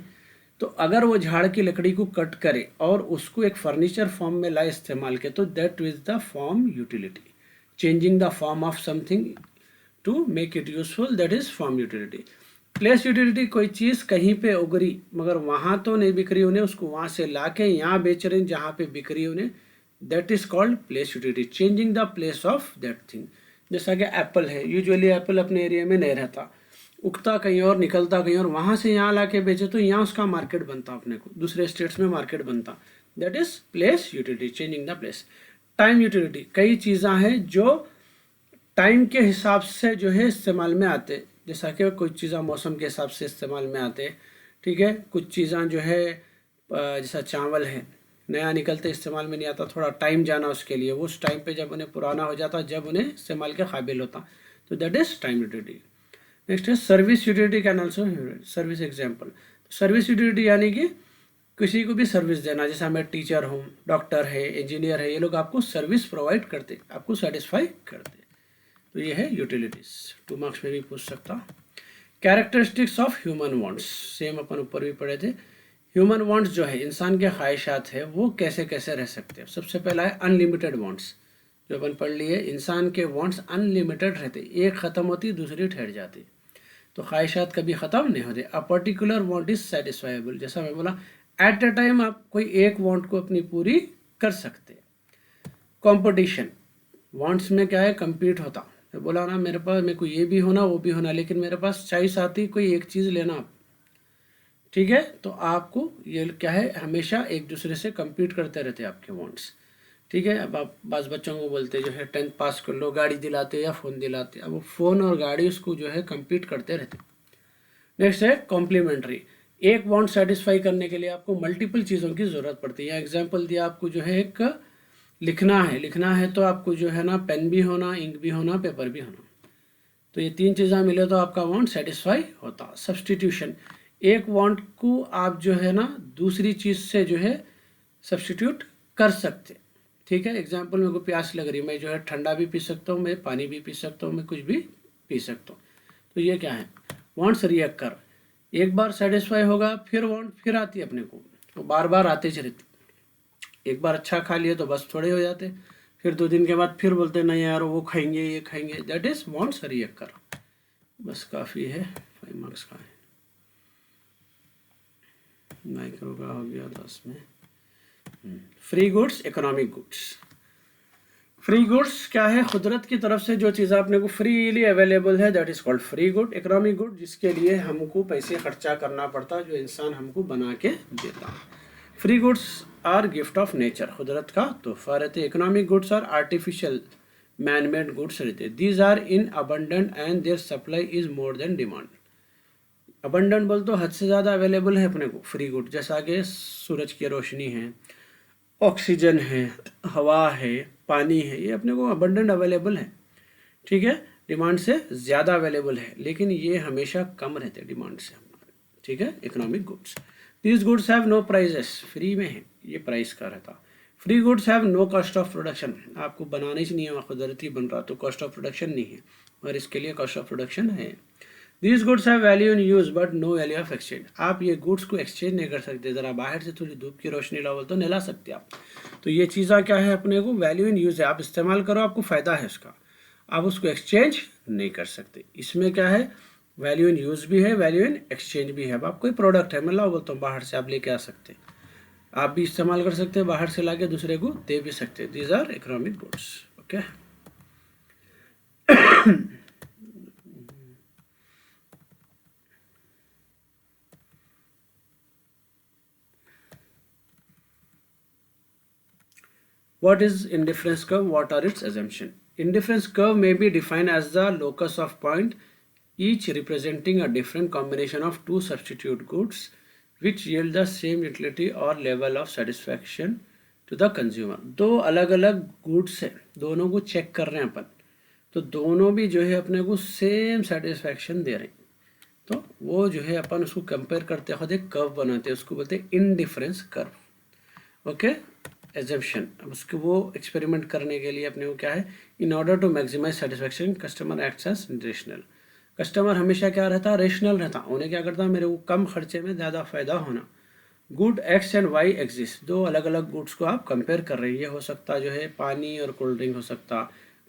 तो अगर वो झाड़ की लकड़ी को कट करे और उसको एक फर्नीचर फॉर्म में लाए इस्तेमाल के, तो that is the form utility. Changing the form of something to make it useful, that is form utility. Place utility, कोई चीज़ कहीं पे उगरी मगर वहाँ तो नहीं बिक रही उन्हें, उसको वहाँ से ला के यहाँ बेच रहे हैं जहाँ पे बिक रही उन्हें, that is called place utility. Changing the place of that thing. जैसा कि एप्पल है, यूजुअली एप्पल अपने एरिया में नहीं रहता, उगता कहीं और निकलता कहीं और, वहाँ से यहाँ ला के बेचे तो यहाँ उसका मार्केट बनता, अपने को दूसरे स्टेट्स में मार्केट बनता, that is place utility, changing the place. Time utility, कई चीज़ें हैं जो टाइम के हिसाब से जो है इस्तेमाल में आते, जैसा कि कुछ चीज़ें मौसम के हिसाब से इस्तेमाल में आते, ठीक है। कुछ चीज़ें जो है जैसा चावल है, नया निकलते इस्तेमाल में नहीं आता, थोड़ा टाइम जाना उसके लिए, वो उस टाइम पे जब उन्हें पुराना हो जाता, जब उन्हें इस्तेमाल के काबिल होता, तो that is time utility. Next है service utility, can also service example. Service utility यानी कि किसी को भी सर्विस देना, जैसे मैं टीचर हूँ, डॉक्टर है, इंजीनियर है, ये लोग आपको सर्विस प्रोवाइड करते, आपको सेटिस्फाई करते, तो ये है यूटिलिटीज। 2 मार्क्स में भी पूछ सकता। Characteristics of human wants, same अपन ऊपर भी पढ़े थे। ह्यूमन वांट्स जो है, इंसान के ख्वाहिशात है, वो कैसे कैसे रह सकते हैं। सबसे पहला है अनलिमिटेड वांट्स, जो अपन पढ़ लिए, इंसान के वांट्स अनलिमिटेड रहते, एक ख़त्म होती दूसरी ठहर जाती, तो ख्वाहिशात कभी ख़त्म नहीं होते। अ पर्टिकुलर वांट इज सेटिस्फाइबल, जैसा मैं बोला, एट अ टाइम आप कोई एक वांट को अपनी पूरी कर सकते। कंपटीशन, वांट्स में क्या है, कम्पीट होता, मैं बोला ना मेरे पास, मेरे को ये भी होना वो भी होना, लेकिन मेरे पास चॉइस आती कोई एक चीज़ लेना आप, ठीक है, तो आपको ये क्या है, हमेशा एक दूसरे से कम्पीट करते रहते आपके वांट्स, ठीक है। अब आप बास बच्चों को बोलते जो है 10th पास कर लो, गाड़ी दिलाते या फ़ोन दिलाते, अब वो फ़ोन और गाड़ी उसको जो है कम्पीट करते रहते। नेक्स्ट है कॉम्प्लीमेंट्री, एक वांट सेटिस्फाई करने के लिए आपको मल्टीपल चीज़ों की ज़रूरत पड़ती है। एग्जाम्पल दिया आपको, जो है एक लिखना है तो आपको जो है ना पेन भी होना, इंक भी होना, पेपर भी होना, तो ये 3 चीज़ें मिले तो आपका वांट सेटिस्फाई होता। सब्सटीट्यूशन, एक वांट को आप जो है ना दूसरी चीज़ से जो है सब्सटीट्यूट कर सकते, ठीक है। एग्जाम्पल, मेरे को प्यास लग रही, मैं जो है ठंडा भी पी सकता हूँ, मैं पानी भी पी सकता हूँ, मैं कुछ भी पी सकता हूँ, तो ये क्या है, वांट्स रिएक्ट कर, एक बार सेटिस्फाई होगा फिर वांट फिर आती है अपने को, तो बार बार आते रहती। एक बार अच्छा खा लिए तो बस थोड़े हो जाते, फिर 2 दिन के बाद फिर बोलते नहीं यार वो खाएंगे ये खाएंगे, दैट इज वांट्स रिएक्ट कर। बस काफ़ी है, 5 मार्क्स का है। माइक्रो का हो गया 10 में। Free goods, economic goods. Free goods क्या है, कुदरत की तरफ से जो चीज़ आपने को फ्रीली अवेलेबल है, that is called free good. Economic good, जिसके लिए हमको पैसे खर्चा करना पड़ता, जो इंसान हमको बना के देता। Free goods are gift of nature, कुदरत का तोहफा रहते। Economic goods are artificial man made goods रहते। These are in abundant and their supply is more than demand. Abundant बोल तो हद से ज़्यादा अवेलेबल है अपने को फ्री गुड, जैसा कि सूरज की रोशनी है, ऑक्सीजन है, हवा है, पानी है, ये अपने को अबंडेंट अवेलेबल है, ठीक है। डिमांड से ज़्यादा अवेलेबल है, लेकिन ये हमेशा कम रहते हैं डिमांड से हमारे, ठीक है। Economic goods, these goods have no prices, free में है, ये प्राइस का रहता। Free goods have no cost of production, आपको बनाने ही नहीं है, वहाँ कुदरती बन रहा, तो कॉस्ट ऑफ प्रोडक्शन नहीं है, और इसके लिए कॉस्ट ऑफ प्रोडक्शन है। These goods have value in use but no value of exchange, आप ये गुड्स को एक्सचेंज नहीं कर सकते, ज़रा बाहर से थोड़ी धूप की रोशनी लाओ तो नहीं ला सकते आप, तो ये चीज़ें क्या है, अपने को वैल्यू इन यूज़ है, आप इस्तेमाल करो, आपको फ़ायदा है उसका, आप उसको एक्सचेंज नहीं कर सकते। इसमें क्या है, वैल्यू इन यूज़ भी है, वैल्यू इन एक्सचेंज भी है। अब आप कोई प्रोडक्ट है, मैं लाओ बोलता हूँ बाहर से, आप लेके आ सकते, आप भी इस्तेमाल कर सकते हैं, बाहर से ला के दूसरे को दे भी सकते। These are economic goods, okay. What is indifference curve? What are its assumption? Indifference curve may be defined as the locus of point, each representing a different combination of two substitute goods which yield the same utility or level of satisfaction to the consumer. दो अलग अलग goods है, दोनों को check कर रहे हैं अपन, तो दोनों भी जो है अपने को सेम सेटिस्फैक्शन दे रहे हैं, तो वो जो है अपन उसको कंपेयर करते खुद एक कर्व बनाते हैं, उसको बोलते हैं इनडिफरेंस कर्व, ओके। एजम्पशन, अब उसको वो एक्सपेरिमेंट करने के लिए अपने को क्या है, in order to maximise satisfaction customer acts as rational. Customer हमेशा क्या रहता, रेशनल रहता, उन्हें क्या करता, मेरे को कम खर्चे में ज़्यादा फ़ायदा होना, good X and Y exist, दो अलग अलग गुड्स को आप कंपेयर कर रहे हैं। ये हो सकता जो है पानी और कोल्ड ड्रिंक हो सकता,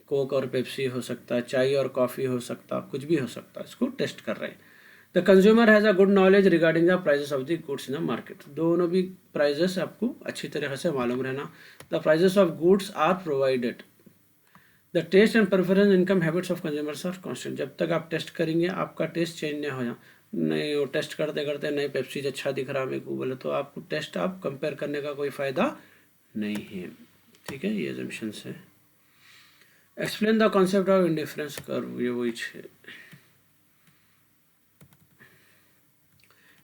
कोक और पेप्सी हो सकता, चाय और कॉफ़ी हो सकता, कुछ भी हो सकता, इसको टेस्ट कर रहे हैं। The consumer has a good knowledge regarding the prices of the goods in the market, दोनों भी प्राइजेस आपको अच्छी तरीके से मालूम रहना। The prices of goods are provided, the taste and preference income habits of consumers are constant, जब तक आप टेस्ट करेंगे आपका टेस्ट चेंज नहीं हो जाए, नहीं वो टेस्ट करते करते नहीं पेप्सी अच्छा दिख रहा मेरे को बोले तो आपको टेस्ट आप कंपेयर करने का कोई फ़ायदा नहीं है। ठीक है, ये अजम्पशंस है। Explain the concept of indifference curve, ये वही है।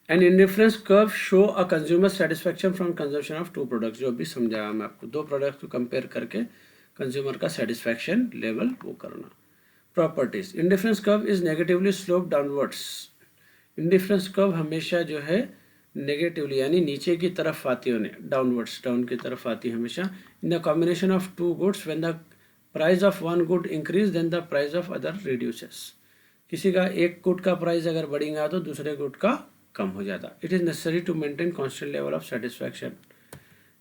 And indifference curve show a consumer satisfaction from consumption of two products, जो अभी समझाया मैं आपको, दो प्रोडक्ट को कंपेयर करके कंज्यूमर का सेटिस्फैक्शन लेवल वो करना। Properties, indifference curve is negatively slope downwards, indifference curve हमेशा जो है नेगेटिवली यानी नीचे की तरफ आती है, डाउनवर्ड्स डाउन की तरफ आती है हमेशा। In the combination of two goods when the price of one good increase then the price of other reduces, किसी का एक गुड का प्राइस अगर बढ़ेगा तो दूसरे गुड का कम हो जाता। It is necessary to maintain constant level of satisfaction.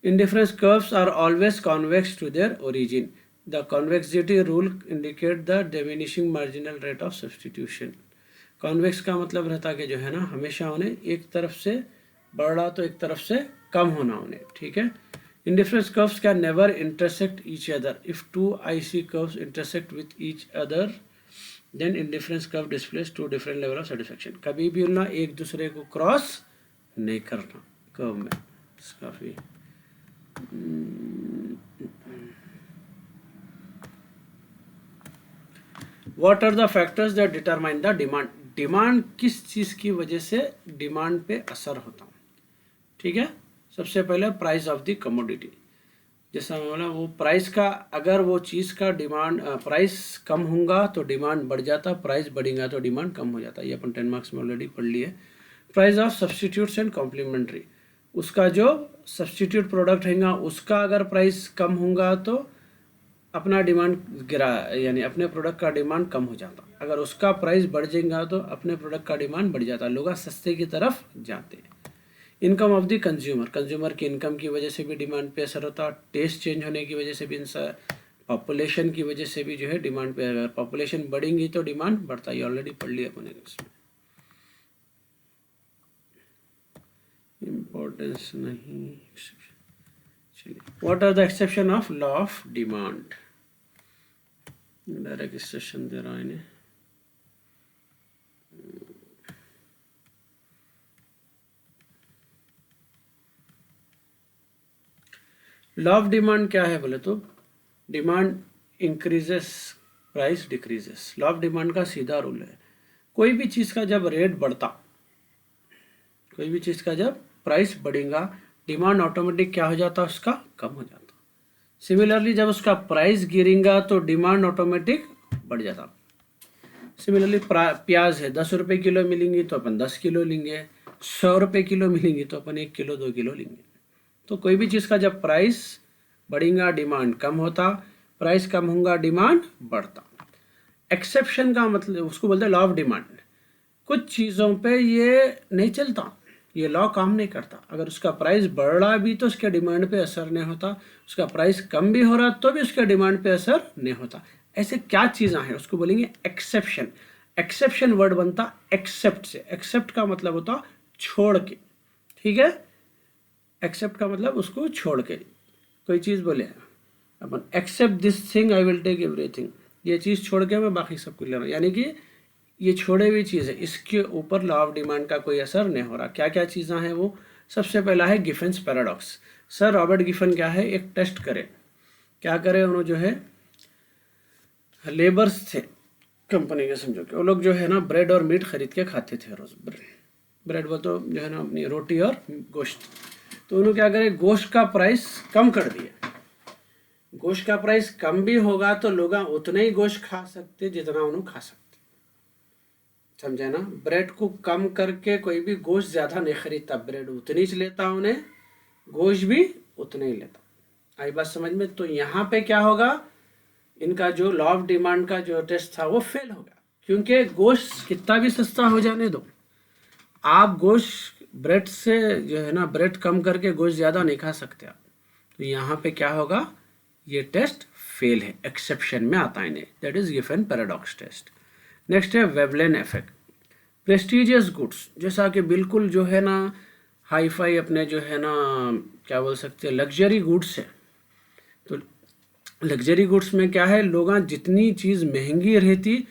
Indifference curves are always convex to their origin, the convexity rule indicate the diminishing marginal rate of substitution. Convex का मतलब रहता कि जो है ना हमेशा उन्हें एक तरफ से बढ़ रहा तो एक तरफ से कम होना उन्हें। ठीक है, indifference curves can never intersect each other, if two IC curves intersect with each other then indifference curve displace to different level of satisfaction, कभी भी उन्हें एक दूसरे को क्रॉस नहीं करना कर्व में। काफ़ी what are the factors that determine the demand, demand किस चीज़ की वजह से डिमांड पे असर होता है। ठीक है, सबसे पहले प्राइस ऑफ द कमोडिटी, जैसा मैं बोला वो प्राइस का, अगर वो चीज़ का डिमांड प्राइस कम होगा तो डिमांड बढ़ जाता, प्राइस बढ़ेगा तो डिमांड कम हो जाता, ये अपन 10 मार्क्स में ऑलरेडी पढ़ लिए। Price of substitutes and complementary, उसका जो सब्सटीट्यूट प्रोडक्ट हैगा उसका अगर प्राइस कम होगा तो अपना डिमांड गिरा, यानी अपने प्रोडक्ट का डिमांड कम हो जाता, अगर उसका प्राइस बढ़ जाएगा तो अपने प्रोडक्ट का डिमांड बढ़ जाता, लोग सस्ते की तरफ जाते हैं। Income of the consumer, consumer की इनकम की वजह से भी डिमांड पे असर होता, टेस्ट चेंज होने की वजह से भी, पॉपुलेशन की वजह से भी जो है डिमांड पे, अगर पॉपुलेशन बढ़ेंगी तो डिमांड बढ़ता, ये ऑलरेडी पढ़ लिया अपने इसमें, इम्पोर्टेंस नहीं। चलिए, what are the exception of law of demand, direct session दे रहा है इन्हें। लॉ ऑफ डिमांड क्या है बोले तो, demand increases price decreases, law of demand का सीधा रूल है, कोई भी चीज़ का जब रेट बढ़ता, कोई भी चीज़ का जब प्राइस बढ़ेगा डिमांड ऑटोमेटिक क्या हो जाता, उसका कम हो जाता। सिमिलरली जब उसका प्राइस गिरेगा तो डिमांड ऑटोमेटिक बढ़ जाता। सिमिलरली प्याज है 10 रुपये किलो मिलेंगी तो अपन 10 किलो लेंगे, 100 रुपये किलो मिलेंगी तो अपन 1 किलो 2 किलो लेंगे। तो कोई भी चीज़ का जब प्राइस बढ़ेगा डिमांड कम होता, प्राइस कम होगा डिमांड बढ़ता। एक्सेप्शन का मतलब उसको बोलते हैं लॉ ऑफ डिमांड, कुछ चीज़ों पे ये नहीं चलता, ये लॉ काम नहीं करता, अगर उसका प्राइस बढ़ रहा भी तो उसके डिमांड पे असर नहीं होता, उसका प्राइस कम भी हो रहा तो भी उसके डिमांड पे असर नहीं होता। ऐसे क्या चीज़ें हैं उसको बोलेंगे एक्सेप्शन। एक्सेप्शन वर्ड बनता एक्सेप्ट से, एक्सेप्ट का मतलब होता छोड़ के। ठीक है, एक्सेप्ट का मतलब उसको छोड़ के, कोई चीज़ बोले अपन except this thing I will take everything, ये चीज़ छोड़ के मैं बाकी सब कुछ ले रहा हूँ, यानी कि ये छोड़े हुई चीज़ है, इसके ऊपर लॉ ऑफ डिमांड का कोई असर नहीं हो रहा। क्या क्या चीज़ें हैं वो, सबसे पहला है गिफेंस पैराडॉक्स। सर रॉबर्ट गिफन क्या है, एक टेस्ट करे, क्या करे, उन्होंने जो है लेबर्स थे कंपनी के, समझो कि वो लोग जो है ना ब्रेड और मीट खरीद के खाते थे रोज़, ब्रेड वो तो जो है ना अपनी रोटी और गोश्त, तो उन्होंने क्या करे गोश्त का प्राइस कम कर दिया, गोश्त का प्राइस कम भी होगा तो लोग उतने ही गोश्त खा सकते जितना उन्होंने खा सकते, समझे ना। ब्रेड को कम करके कोई भी गोश्त ज़्यादा नहीं खरीदता, ब्रेड उतनी ही लेता उन्हें, गोश्त भी उतने ही लेता। आई बात समझ में। तो यहाँ पे क्या होगा, इनका जो लॉ ऑफ डिमांड का जो टेस्ट था वो फेल होगा, क्योंकि गोश्त कितना भी सस्ता हो जाने दो, आप गोश्त ब्रेड से जो है ना, ब्रेड कम करके गोश्त ज़्यादा नहीं खा सकते आप। तो यहाँ पे क्या होगा, ये टेस्ट फेल है, एक्सेप्शन में आता है इन्हें, that is given paradox test. Next है वेवलेन इफेक्ट। प्रेस्टिजियस गुड्स, जैसा कि बिल्कुल जो है ना हाई फाई अपने जो है ना क्या बोल सकते हैं लग्जरी गुड्स है। तो लग्जरी गुड्स में क्या है, लोग जितनी चीज़ महंगी रहती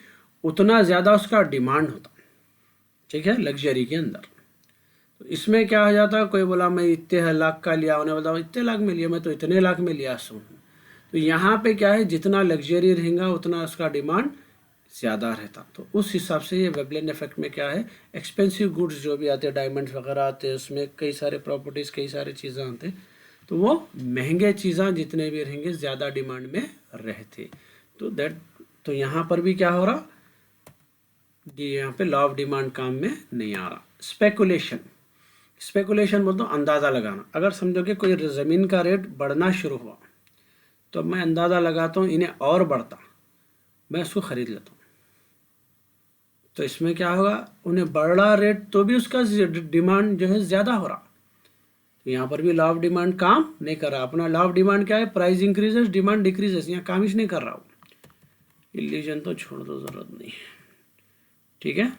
उतना ज़्यादा उसका डिमांड होता, ठीक है, लग्जरी के अंदर। तो इसमें क्या हो जाता, कोई बोला मैं इतने लाख का लिया, उन्हें बताओ इतने लाख में लिया, मैं तो इतने लाख में लिया सो। तो यहाँ पे क्या है, जितना लग्जरी रहेगा उतना उसका डिमांड ज़्यादा रहता। तो उस हिसाब से ये वेवलेन इफेक्ट में क्या है, एक्सपेंसिव गुड्स जो भी आते हैं, डायमंड्स वगैरह आते हैं, उसमें कई सारे प्रॉपर्टीज़ कई सारी चीज़ें आते हैं, तो वो महंगे चीज़ें जितने भी रहेंगे ज़्यादा डिमांड में रहते। तो यहाँ पर भी क्या हो रहा, यहाँ पे लॉ ऑफ डिमांड काम में नहीं आ रहा। स्पेकुलेशन बोलते हो अंदाज़ा लगाना। अगर समझो कि कोई ज़मीन का रेट बढ़ना शुरू हुआ तो मैं अंदाज़ा लगाता हूँ इन्हें और बढ़ता, मैं उसको ख़रीद लेता हूँ। तो इसमें क्या होगा, उन्हें बढ़ रहा रेट तो भी उसका डिमांड जो है ज़्यादा हो रहा। तो यहाँ पर भी लॉ ऑफ डिमांड काम नहीं कर रहा। अपना लॉ ऑफ डिमांड क्या है, प्राइस इंक्रीजेस डिमांड डिक्रीजेस, यहाँ काम ही नहीं कर रहा हूँ। इल्यूजन तो छोड़ दो, ज़रूरत नहीं, ठीक है।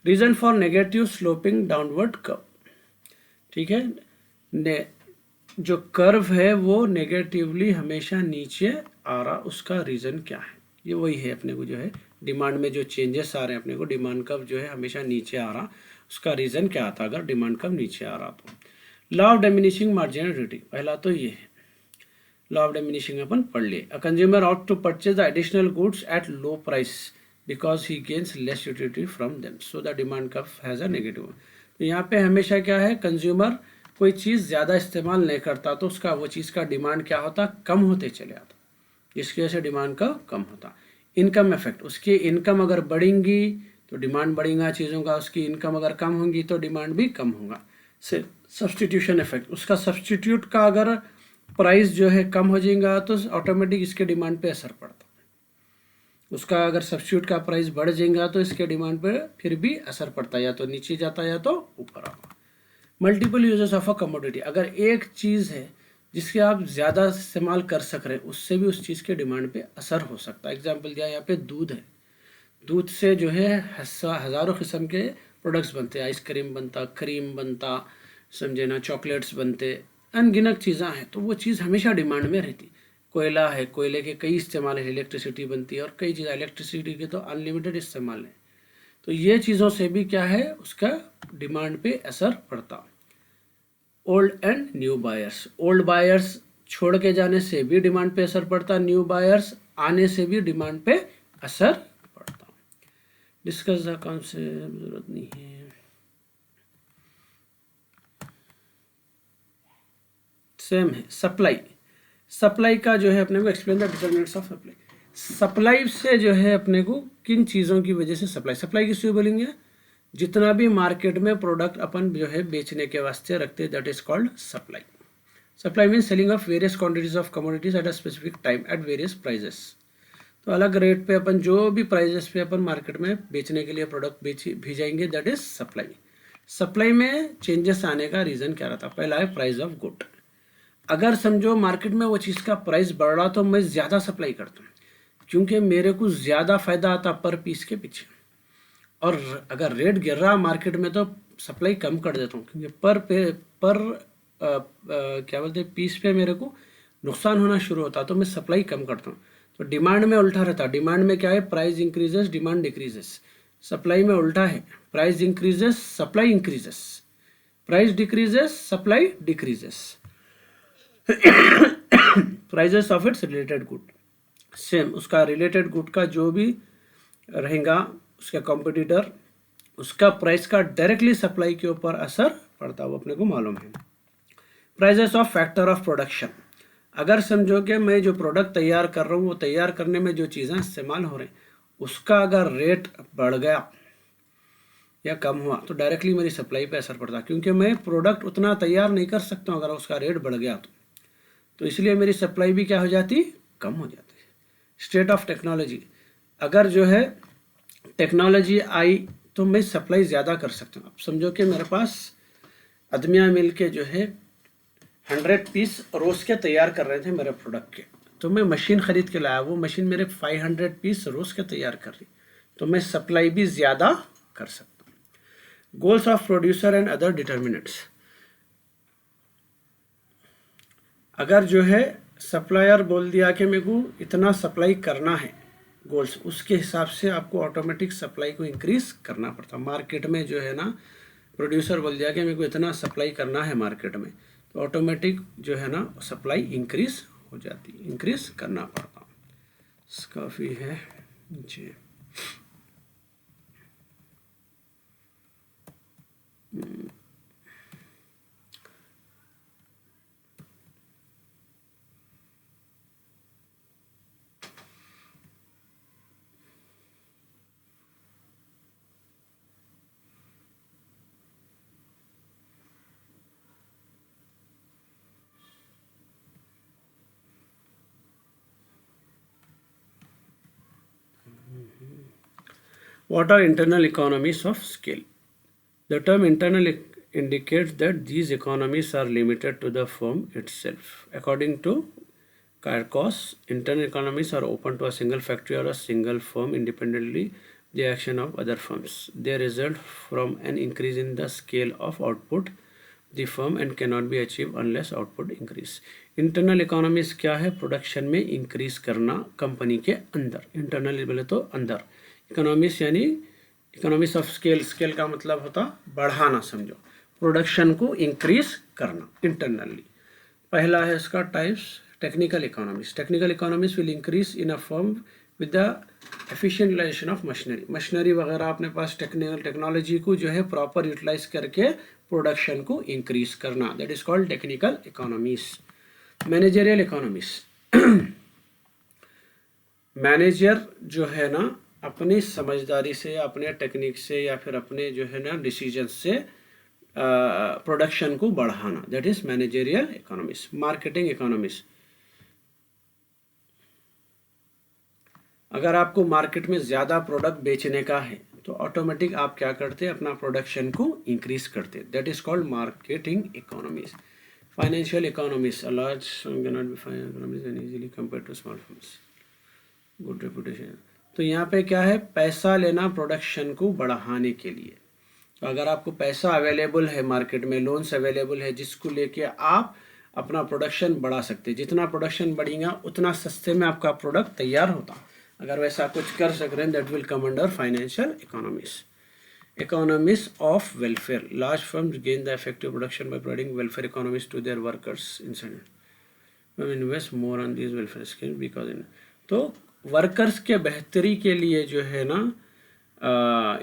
Reason for negative sloping downward curve, ठीक है, जो कर्व है वो नेगेटिवली हमेशा नीचे आ रहा, उसका रीज़न क्या है, ये वही है अपने को जो है डिमांड में जो चेंजेस आ रहे हैं अपने को, डिमांड कर्व जो है हमेशा नीचे आ रहा, उसका रीज़न क्या आता अगर डिमांड कर्व नीचे आ रहा। तो लॉ ऑफ डिमिनिशिंग मार्जिनलिटी, पहला तो ये है लॉ ऑफ डिमिनिशिंग अपन पढ़ लिए। A consumer ought to purchase the additional goods at low price because he gains less utility from them, so the demand curve has a negative. तो यहाँ पे हमेशा क्या है, कंज्यूमर कोई चीज़ ज़्यादा इस्तेमाल नहीं करता तो उसका वो चीज़ का डिमांड क्या होता, कम होते चले आता, जिसकी वजह से डिमांड का कम होता। इनकम इफेक्ट, उसकी इनकम अगर बढ़ेंगी तो डिमांड बढ़ेगा चीज़ों का, उसकी इनकम अगर कम होगी तो डिमांड भी कम होगा। सब्सटीट्यूशन इफेक्ट, उसका सब्सटीट्यूट का अगर प्राइस जो है कम हो जाएगा तो ऑटोमेटिक इसके डिमांड पे असर पड़ता। उसका अगर सब्स्टिट्यूट का प्राइस बढ़ जाएगा तो इसके डिमांड पे फिर भी असर पड़ता, या तो नीचे जाता या तो ऊपर आता। Multiple uses of a commodity, अगर एक चीज़ है जिसके आप ज़्यादा इस्तेमाल कर सक रहे हैं उससे भी उस चीज़ के डिमांड पे असर हो सकता है। एग्जांपल दिया यहाँ पे दूध है, दूध से जो है हज़ारों किस्म के प्रोडक्ट्स बनते हैं, आइसक्रीम बनता, क्रीम बनता, समझे ना, चॉकलेट्स बनते, अनगिनत चीज़ें हैं, तो वो चीज़ हमेशा डिमांड में रहती। कोयला है, कोयले के कई इस्तेमाल है, इलेक्ट्रिसिटी बनती है और कई चीज़ें, इलेक्ट्रिसिटी के तो अनलिमिटेड इस्तेमाल है। तो ये चीज़ों से भी क्या है, उसका डिमांड पे असर पड़ता। Old and new buyers, old buyers छोड़ के जाने से भी डिमांड पे असर पड़ता, न्यू बायर्स आने से भी डिमांड पे असर पड़ता। डिस्कस द कॉन्सेप्ट, जरूरत नहीं है। सेम है सप्लाई, सप्लाई का जो है अपने को explain the determinants of supply. Supply से जो है अपने को किन चीज़ों की वजह से सप्लाई किससे बोलेंगे, जितना भी मार्केट में प्रोडक्ट अपन जो है बेचने के वास्ते रखते हैं, that is called supply. Supply means selling of various quantities of commodities at a specific time at various prices. तो अलग रेट पे अपन जो भी प्राइजेस पे अपन मार्केट में बेचने के लिए प्रोडक्ट भेजाएंगे, दैट इज सप्लाई। सप्लाई में चेंजेस आने का रीज़न क्या रहता, पहला है प्राइस ऑफ गुड। अगर समझो मार्केट में वो चीज़ का प्राइस बढ़ रहा तो मैं ज़्यादा सप्लाई करता हूँ क्योंकि मेरे को ज़्यादा फ़ायदा आता पर पीस के पीछे, और अगर रेट गिर रहा मार्केट में तो सप्लाई कम कर देता हूँ क्योंकि क्या बोलते हैं पीस पे मेरे को नुकसान होना शुरू होता, तो मैं सप्लाई कम करता हूँ। तो डिमांड में उल्टा रहता, डिमांड में क्या है, price increases demand decreases. Supply में उल्टा है, price increases supply increases, price decreases supply decreases. Prices of its related good, same उसका रिलेटेड गुड का जो भी रहेगा उसका कॉम्पिटिटर, उसका प्राइस का डायरेक्टली सप्लाई के ऊपर असर पड़ता, वो अपने को मालूम है। Prices of factor of production, अगर समझो कि मैं जो प्रोडक्ट तैयार कर रहा हूँ वो तैयार करने में जो चीज़ें इस्तेमाल हो रही हैं उसका अगर रेट बढ़ गया या कम हुआ तो डायरेक्टली मेरी सप्लाई पे असर पड़ता, क्योंकि मैं प्रोडक्ट उतना तैयार नहीं कर सकता हूँ अगर उसका रेट बढ़ गया तो इसलिए मेरी सप्लाई भी क्या हो जाती, कम हो जाती है। स्टेट ऑफ टेक्नोलॉजी, अगर जो है टेक्नोलॉजी आई तो मैं सप्लाई ज़्यादा कर सकता हूँ। अब समझो कि मेरे पास अदमिया मिल के जो है 100 पीस रोज़ के तैयार कर रहे थे मेरे प्रोडक्ट के, तो मैं मशीन ख़रीद के लाया, वो मशीन मेरे 500 पीस रोज़ के तैयार कर रही, तो मैं सप्लाई भी ज़्यादा कर सकता हूँ। Goals of producer and other determinants, अगर जो है सप्लायर बोल दिया कि मेरे को इतना सप्लाई करना है गोल्स, उसके हिसाब से आपको ऑटोमेटिक सप्लाई को इंक्रीज़ करना पड़ता। मार्केट में जो है ना प्रोड्यूसर बोल दिया कि मेरे को इतना सप्लाई करना है मार्केट में, तो ऑटोमेटिक जो है ना सप्लाई इंक्रीज़ हो जाती, इंक्रीज़ करना पड़ता। काफ़ी है जी। What are internal economies of scale? The term internal indicates that these economies are limited to the firm itself. According to Karkos, internal economies are open to a single factory or a single firm independently the action of other firms. They result from an increase in the scale of output the firm and cannot be achieved unless output increase. Internal economies क्या है? Production में increase करना company के अंदर, internal बोले तो अंदर, economics यानी इकोनॉमिक्स ऑफ स्केल, स्केल का मतलब होता बढ़ाना, समझो प्रोडक्शन को इंक्रीज करना इंटरनली। पहला है इसका types technical economics. Technical economics will increase in a firm with the efficient utilisation of machinery. Machinery वगैरह अपने पास टेक्नोलॉजी को जो है प्रॉपर यूटिलाइज करके प्रोडक्शन को इंक्रीज करना, that is called technical economics. Managerial economics, manager जो है ना अपनी समझदारी से, अपने टेक्निक से या फिर अपने जो है ना डिसीजन से प्रोडक्शन को बढ़ाना, that is managerial economics. Marketing economics, अगर आपको मार्केट में ज़्यादा प्रोडक्ट बेचने का है तो ऑटोमेटिक आप क्या करते हैं, अपना प्रोडक्शन को इंक्रीज करते हैं, that is called marketing economics. Financial economics, a large firm can not be financial economics and easily compared to small firms, good reputation. तो यहाँ पे क्या है, पैसा लेना प्रोडक्शन को बढ़ाने के लिए। तो अगर आपको पैसा अवेलेबल है मार्केट में, लोन्स अवेलेबल है जिसको लेके आप अपना प्रोडक्शन बढ़ा सकते हैं, जितना प्रोडक्शन बढ़ेगा उतना सस्ते में आपका प्रोडक्ट तैयार होता। अगर वैसा कुछ कर सक रहे हैं, that will come under financial economics. Economies of welfare, large firms gain the effective production by providing welfare economies to their workers inside. We invest more on these welfare schemes because in, तो workers के बेहतरी के लिए जो है ना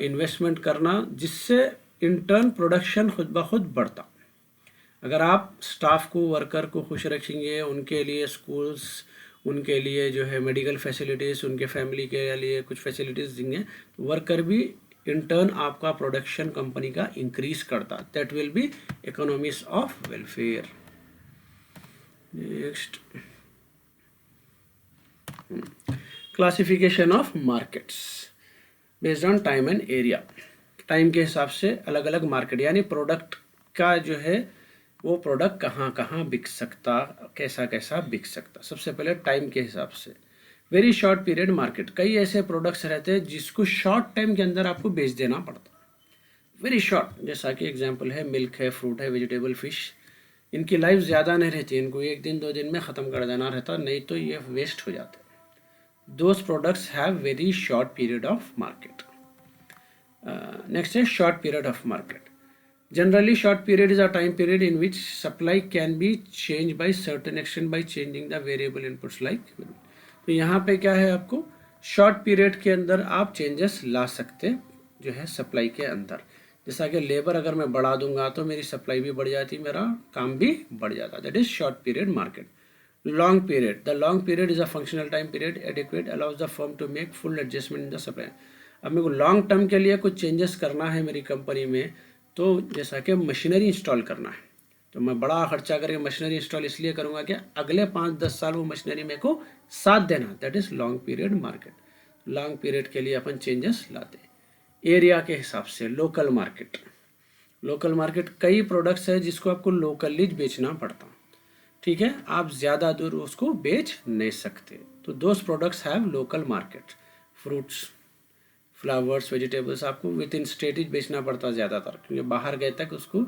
investment करना, जिससे इंटर्न प्रोडक्शन खुद ब खुद बढ़ता। अगर आप स्टाफ को, वर्कर को खुश रखेंगे, उनके लिए स्कूल्स, उनके लिए जो है मेडिकल फैसिलिटीज़, उनके फैमिली के लिए कुछ फैसिलिटीज़ देंगे, वर्कर भी इंटर्न आपका प्रोडक्शन कंपनी का इंक्रीज करता, that will B economics of welfare. Next, classification of markets based on time and area. Time के हिसाब से अलग अलग मार्केट, यानी प्रोडक्ट का जो है वो प्रोडक्ट कहाँ कहाँ बिक सकता, कैसा कैसा बिक सकता। सबसे पहले टाइम के हिसाब से, वेरी शॉर्ट पीरियड मार्केट, कई ऐसे प्रोडक्ट्स रहते हैं जिसको शॉर्ट टाइम के अंदर आपको बेच देना पड़ता, वेरी शॉर्ट। जैसा कि एग्जांपल है मिल्क है, फ्रूट है, वेजिटेबल, फिश, इनकी लाइफ ज़्यादा नहीं रहती, इनको एक दिन 2 दिन में ख़त्म कर देना रहता, नहीं तो ये वेस्ट हो जाते। Those products have very short period of market. Next है short period of market. Generally, short period is a time period in which supply can be changed by certain extent by changing the variable inputs like। तो यहाँ पे क्या है, आपको short period के अंदर आप चेंजेस ला सकते जो है सप्लाई के अंदर। जैसा कि लेबर अगर मैं बढ़ा दूंगा तो मेरी सप्लाई भी बढ़ जाती, मेरा काम भी बढ़ जाता, that is short period market. Long period, the long period is a functional time period adequate allows the firm to make full adjustment in the supply. अब मेरे को लॉन्ग टर्म के लिए कुछ चेंजेस करना है मेरी कंपनी में, तो जैसा कि मशीनरी इंस्टॉल करना है, तो मैं बड़ा खर्चा करके मशीनरी इंस्टॉल इसलिए करूंगा कि अगले 5-10 साल वो मशीनरी मेरे को साथ देना, that is long period market. Long period के लिए अपन चेंजेस लाते हैं। एरिया के हिसाब से लोकल मार्केट, लोकल मार्केट कई प्रोडक्ट्स है जिसको आपको लोकली बेचना पड़ता, ठीक है, आप ज़्यादा दूर उसको बेच नहीं सकते, तो those products have local market. Fruits, flowers, vegetables आपको विद इन स्टेट ही बेचना पड़ता ज़्यादातर, क्योंकि बाहर गए तक उसको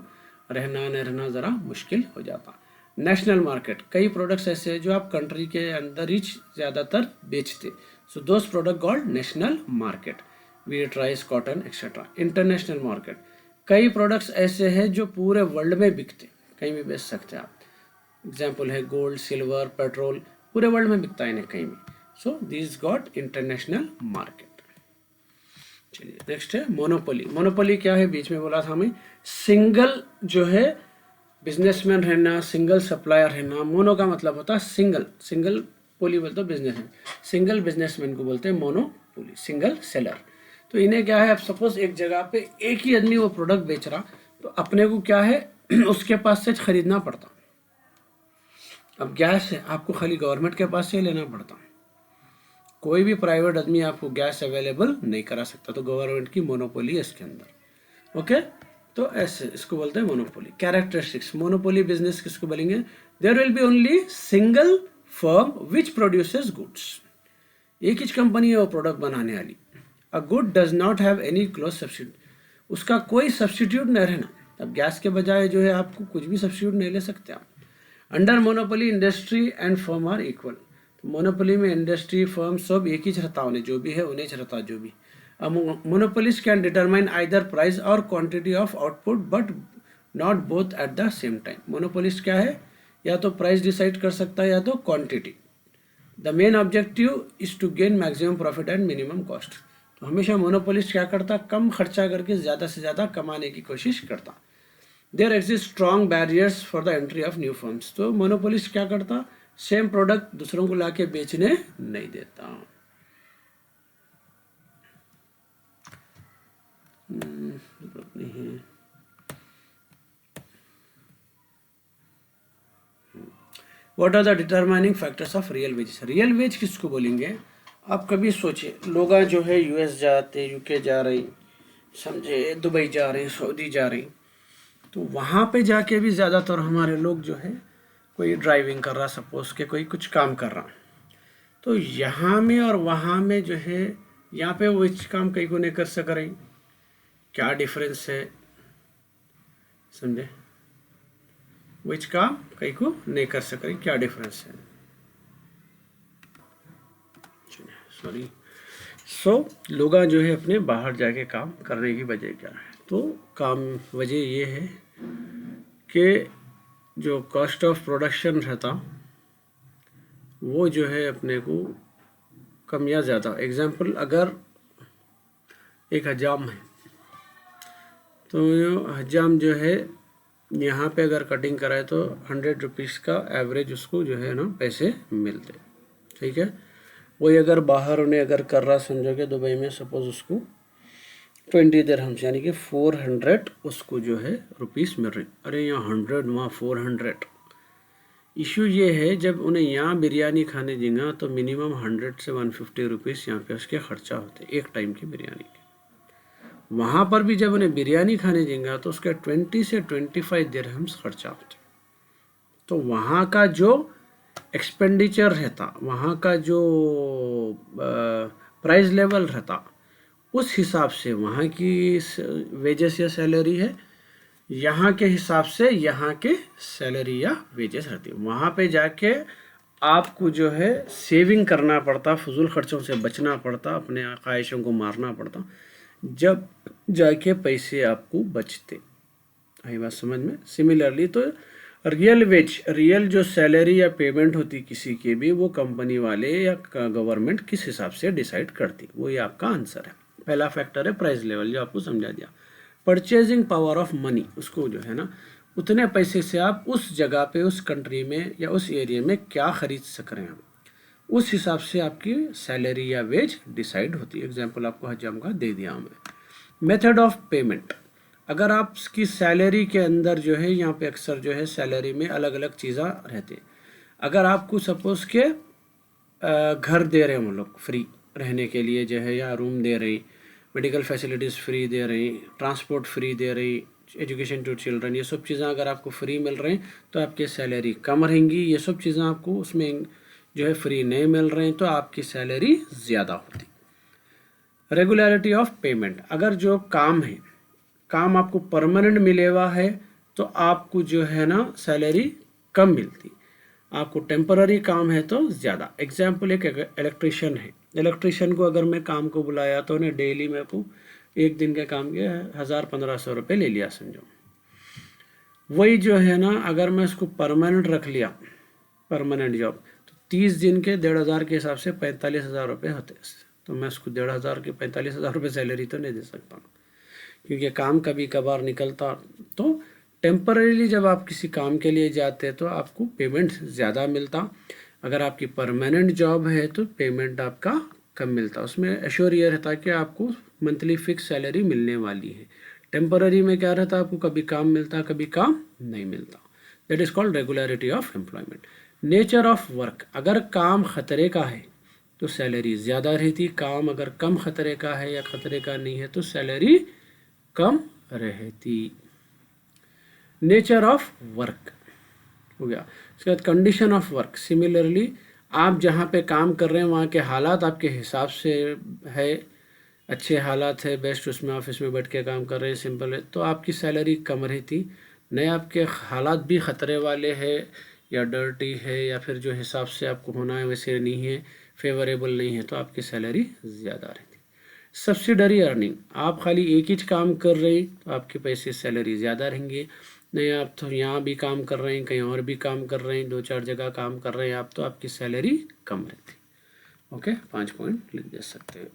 रहना न रहना ज़रा मुश्किल हो जाता। नेशनल मार्केट, कई प्रोडक्ट्स ऐसे हैं जो आप कंट्री के अंदर ही ज़्यादातर बेचते, so those product called national market, wheat, rice, cotton etcetera. International market, कई प्रोडक्ट्स ऐसे हैं जो पूरे वर्ल्ड में बिकते, कहीं भी बेच सकते हैं आप, एग्जाम्पल है गोल्ड, सिल्वर, पेट्रोल, पूरे वर्ल्ड में बिकता है इन्हें कहीं भी, so this got international market. चलिए नेक्स्ट है मोनोपोली। मोनोपोली क्या है, बीच में बोला था हमें, सिंगल जो है बिजनेसमैन रहना, सिंगल सप्लायर रहना। मोनो का मतलब होता है सिंगल, सिंगल पोली बोलते हैं बिजनेसमैन, सिंगल बिजनेसमैन को बोलते हैं मोनोपोली, सिंगल सेलर। तो इन्हें क्या है, अब सपोज एक जगह पे एक ही आदमी वो प्रोडक्ट बेच रहा, तो अपने को क्या है उसके पास से खरीदना पड़ता। अब गैस है, आपको खाली गवर्नमेंट के पास से लेना पड़ता, कोई भी प्राइवेट आदमी आपको गैस अवेलेबल नहीं करा सकता, तो गवर्नमेंट की मोनोपोली है इसके अंदर। ओके, तो ऐसे इसको बोलते हैं मोनोपोली। कैरेक्टरिस्टिक्स, मोनोपोली बिजनेस किसको बोलेंगे, there will be only single firm which produces goods, एक ही कंपनी है वो प्रोडक्ट बनाने वाली। A good does not have any close substitute, उसका कोई सब्स्टिट्यूट नहीं रहना। अब गैस के बजाय जो है आपको कुछ भी सब्स्टिट्यूट नहीं ले सकते आप। Under monopoly industry and firm are equal, तो मोनोपोली में इंडस्ट्री फर्म सब एक ही रहता, उन्हें जो भी है उन्हें रहता जो भी। Monopolist can determine either price और quantity of output but not both at the same time. Monopolist क्या है, या तो प्राइस डिसाइड कर सकता है या तो quantity. The main objective is to gain maximum profit and minimum cost, तो हमेशा मोनोपोलिस्ट क्या करता, कम खर्चा करके ज़्यादा से ज़्यादा कमाने की कोशिश करता। There exist strong barriers for the entry of new firms, तो मोनोपोलिस्ट क्या करता, सेम प्रोडक्ट दूसरों को लाके बेचने नहीं देता। नहीं है। What are the determining factors of real wage, real wage किसको बोलेंगे। आप कभी सोचिए, लोग जो है यूएस जाते, यूके जा रहे, समझे, दुबई जा रहे, सऊदी जा रहे, तो वहाँ पे जाके भी ज़्यादातर हमारे लोग जो है, कोई ड्राइविंग कर रहा, सपोज के कोई कुछ काम कर रहा, तो यहाँ में और वहाँ में जो है, यहाँ पे वो काम कहीं को नहीं कर सक रही, क्या डिफरेंस है, समझे, विच काम कहीं को नहीं कर सक रही, क्या डिफरेंस है, सॉरी। सो लोग जो है अपने बाहर जाके काम करने की वजह क्या है, तो काम वजह ये है कि जो कॉस्ट ऑफ प्रोडक्शन रहता वो जो है अपने को कम या ज़्यादा। एग्जांपल, अगर एक हजाम है, तो हजाम जो है यहाँ पे अगर कटिंग कराए तो 100 रुपीज़ का एवरेज उसको जो है ना पैसे मिलते, ठीक है। वही अगर बाहर उन्हें अगर कर रहा, समझो कि दुबई में सपोज उसको 20 दिरहम्स यानी कि 400 उसको जो है रुपीस मिल रही, अरे यहाँ 100 वहाँ 400। इशू ये है, जब उन्हें यहाँ बिरयानी खाने देंगे तो मिनिमम 100 से 150 रुपीज़ यहाँ पे उसके खर्चा होते एक टाइम की बिरयानी के। वहाँ पर भी जब उन्हें बिरयानी खाने देंगे तो उसके 20 से 25 दिरहम्स खर्चा होते। तो वहाँ का जो एक्सपेंडिचर रहता, वहाँ का जो प्राइस लेवल रहता, उस हिसाब से वहाँ की वेजेस या सैलरी है, यहाँ के हिसाब से यहाँ के सैलरी या वेजेस रहती है। वहाँ पे जाके आपको जो है सेविंग करना पड़ता, फजूल खर्चों से बचना पड़ता, अपने ख्वाहिशों को मारना पड़ता, जब जाके पैसे आपको बचते। आई बात समझ में। सिमिलरली तो रियल वेज, रियल जो सैलरी या पेमेंट होती किसी की भी, वो कंपनी वाले या गवर्नमेंट किस हिसाब से डिसाइड करती, वो ये आपका आंसर है। पहला फैक्टर है प्राइस लेवल, जो आपको समझा दिया। परचेजिंग पावर ऑफ मनी, उसको जो है ना, उतने पैसे से आप उस जगह पे, उस कंट्री में या उस एरिया में क्या खरीद सक रहे हैं, उस हिसाब से आपकी सैलरी या वेज डिसाइड होती है। एग्जाम्पल आपको हजाम का दे दिया हमें। मेथड ऑफ पेमेंट, अगर आपकी सैलरी के अंदर जो है, यहाँ पे अक्सर जो है सैलरी में अलग अलग चीज़ें रहती हैं। अगर आपको सपोज के घर दे रहे हैं वो लोग फ्री रहने के लिए जो है, या रूम दे रहे, मेडिकल फैसिलिटीज़ फ्री दे रही, ट्रांसपोर्ट फ्री दे रही, एजुकेशन टू चिल्ड्रन, ये सब चीज़ें अगर आपको फ्री मिल रही तो आपकी सैलरी कम रहेंगी। ये सब चीज़ें आपको उसमें जो है फ्री नहीं मिल रही तो आपकी सैलरी ज़्यादा होती। रेगुलरिटी ऑफ पेमेंट, अगर जो काम है, काम आपको परमानेंट मिले हुआ है तो आपको जो है ना सैलरी कम मिलती, आपको टेम्पररी काम है तो ज़्यादा। एग्जाम्पल एक इलेक्ट्रिशियन है, इलेक्ट्रिशियन को अगर मैं काम को बुलाया तो उन्हें डेली मेरे को एक दिन के काम के 1000-1500 रुपये ले लिया समझो। वही जो है ना अगर मैं उसको परमानेंट रख लिया, परमानेंट जॉब, तो 30 दिन के 1500 के हिसाब से 45,000 रुपये होते। तो मैं उसको 1500 के 45,000 रुपये सैलरी तो नहीं दे सकता, क्योंकि काम कभी कभार निकलता। तो टेम्पररीली जब आप किसी काम के लिए जाते तो आपको पेमेंट ज़्यादा मिलता, अगर आपकी परमानेंट जॉब है तो पेमेंट आपका कम मिलता। उसमें एश्योर ये रहता कि आपको मंथली फिक्स सैलरी मिलने वाली है। टेम्पररी में क्या रहता, आपको कभी काम मिलता कभी काम नहीं मिलता। That is called regularity of employment. Nature of work, अगर काम खतरे का है तो सैलरी ज़्यादा रहती, काम अगर कम खतरे का है या खतरे का नहीं है तो सैलरी कम रहती। नेचर ऑफ वर्क हो गया। उसके बाद कंडीशन ऑफ वर्क, सिमिलरली आप जहाँ पे काम कर रहे हैं वहाँ के हालात आपके हिसाब से है, अच्छे हालात है, बेस्ट उसमें ऑफिस में बैठ के काम कर रहे हैं, सिंपल है, तो आपकी सैलरी कम रहती। नए आपके हालात भी ख़तरे वाले है या डर्टी है या फिर जो हिसाब से आपको होना है वैसे नहीं है, फेवरेबल नहीं है, तो आपकी सैलरी ज़्यादा रहती। सब्सिडरी अर्निंग, आप खाली एक ही काम कर रहे तो आपके पैसे सैलरी ज़्यादा रहेंगे। नहीं आप तो यहाँ भी काम कर रहे हैं, कहीं और भी काम कर रहे हैं, 2-4 जगह काम कर रहे हैं आप, तो आपकी सैलरी कम रहती। ओके, 5 पॉइंट लिख दे सकते हैं।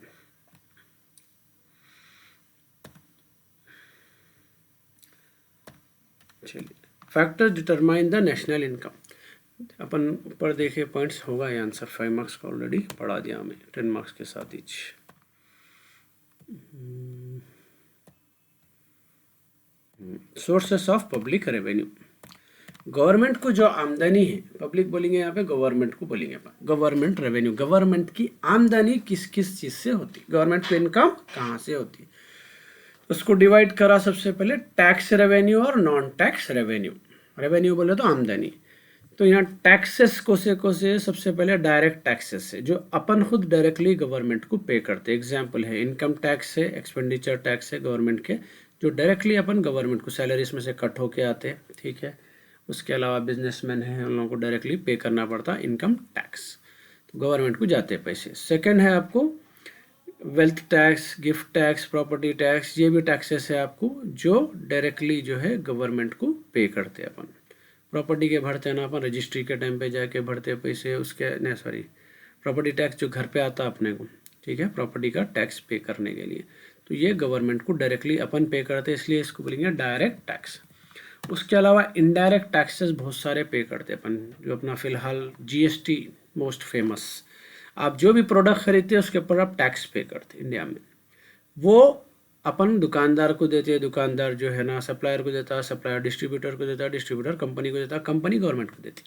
चलिए, factor determine the national income. अपन ऊपर देखे पॉइंट्स होगा, ये आंसर 5 मार्क्स का ऑलरेडी पढ़ा दिया हमें 10 मार्क्स के साथ ही। Sources of public revenue, government को जो आमदनी है, पब्लिक बोलेंगे यहाँ पे, गवर्नमेंट को बोलेंगे अपन गवर्नमेंट रेवेन्यू। गवर्नमेंट की आमदनी किस किस चीज़ से होती, गवर्नमेंट को इनकम कहाँ से होती, उसको डिवाइड करा सबसे पहले टैक्स रेवेन्यू और नॉन टैक्स रेवेन्यू। रेवेन्यू बोले तो आमदनी, तो यहाँ टैक्सेस को से सबसे पहले डायरेक्ट टैक्सेस है जो अपन खुद डायरेक्टली गवर्नमेंट को पे करते। एग्जाम्पल है इनकम टैक्स है, एक्सपेंडिचर टैक्स है गवर्नमेंट के, जो डायरेक्टली अपन गवर्नमेंट को सैलरीज में से कट होके आते हैं, ठीक है। उसके अलावा बिजनेसमैन हैं, उन लोगों को डायरेक्टली पे करना पड़ता इनकम टैक्स, तो गवर्नमेंट को जाते पैसे। सेकेंड है आपको wealth tax, gift tax, property tax, ये भी टैक्सेस है आपको जो डायरेक्टली जो है गवर्नमेंट को पे करते हैं अपन। प्रॉपर्टी के भरते हैं ना अपन, रजिस्ट्री के टाइम पे जाके भरते पैसे, उसके नहीं सॉरी प्रॉपर्टी टैक्स जो घर पे आता अपने को, ठीक है, प्रॉपर्टी का टैक्स पे करने के लिए, तो ये गवर्नमेंट को डायरेक्टली अपन पे करते हैं, इसलिए इसको बोलेंगे डायरेक्ट टैक्स। उसके अलावा इनडायरेक्ट टैक्सेस बहुत सारे पे करते हैं अपन, जो अपना फ़िलहाल जीएसटी मोस्ट फेमस, आप जो भी प्रोडक्ट खरीदते हैं उसके ऊपर आप टैक्स पे करते हैं इंडिया में, वो अपन दुकानदार को देते हैं, दुकानदार जो है ना सप्लायर को देता है, सप्लायर डिस्ट्रीब्यूटर को देता है, डिस्ट्रीब्यूटर कंपनी को देता है, कंपनी गवर्नमेंट को देती,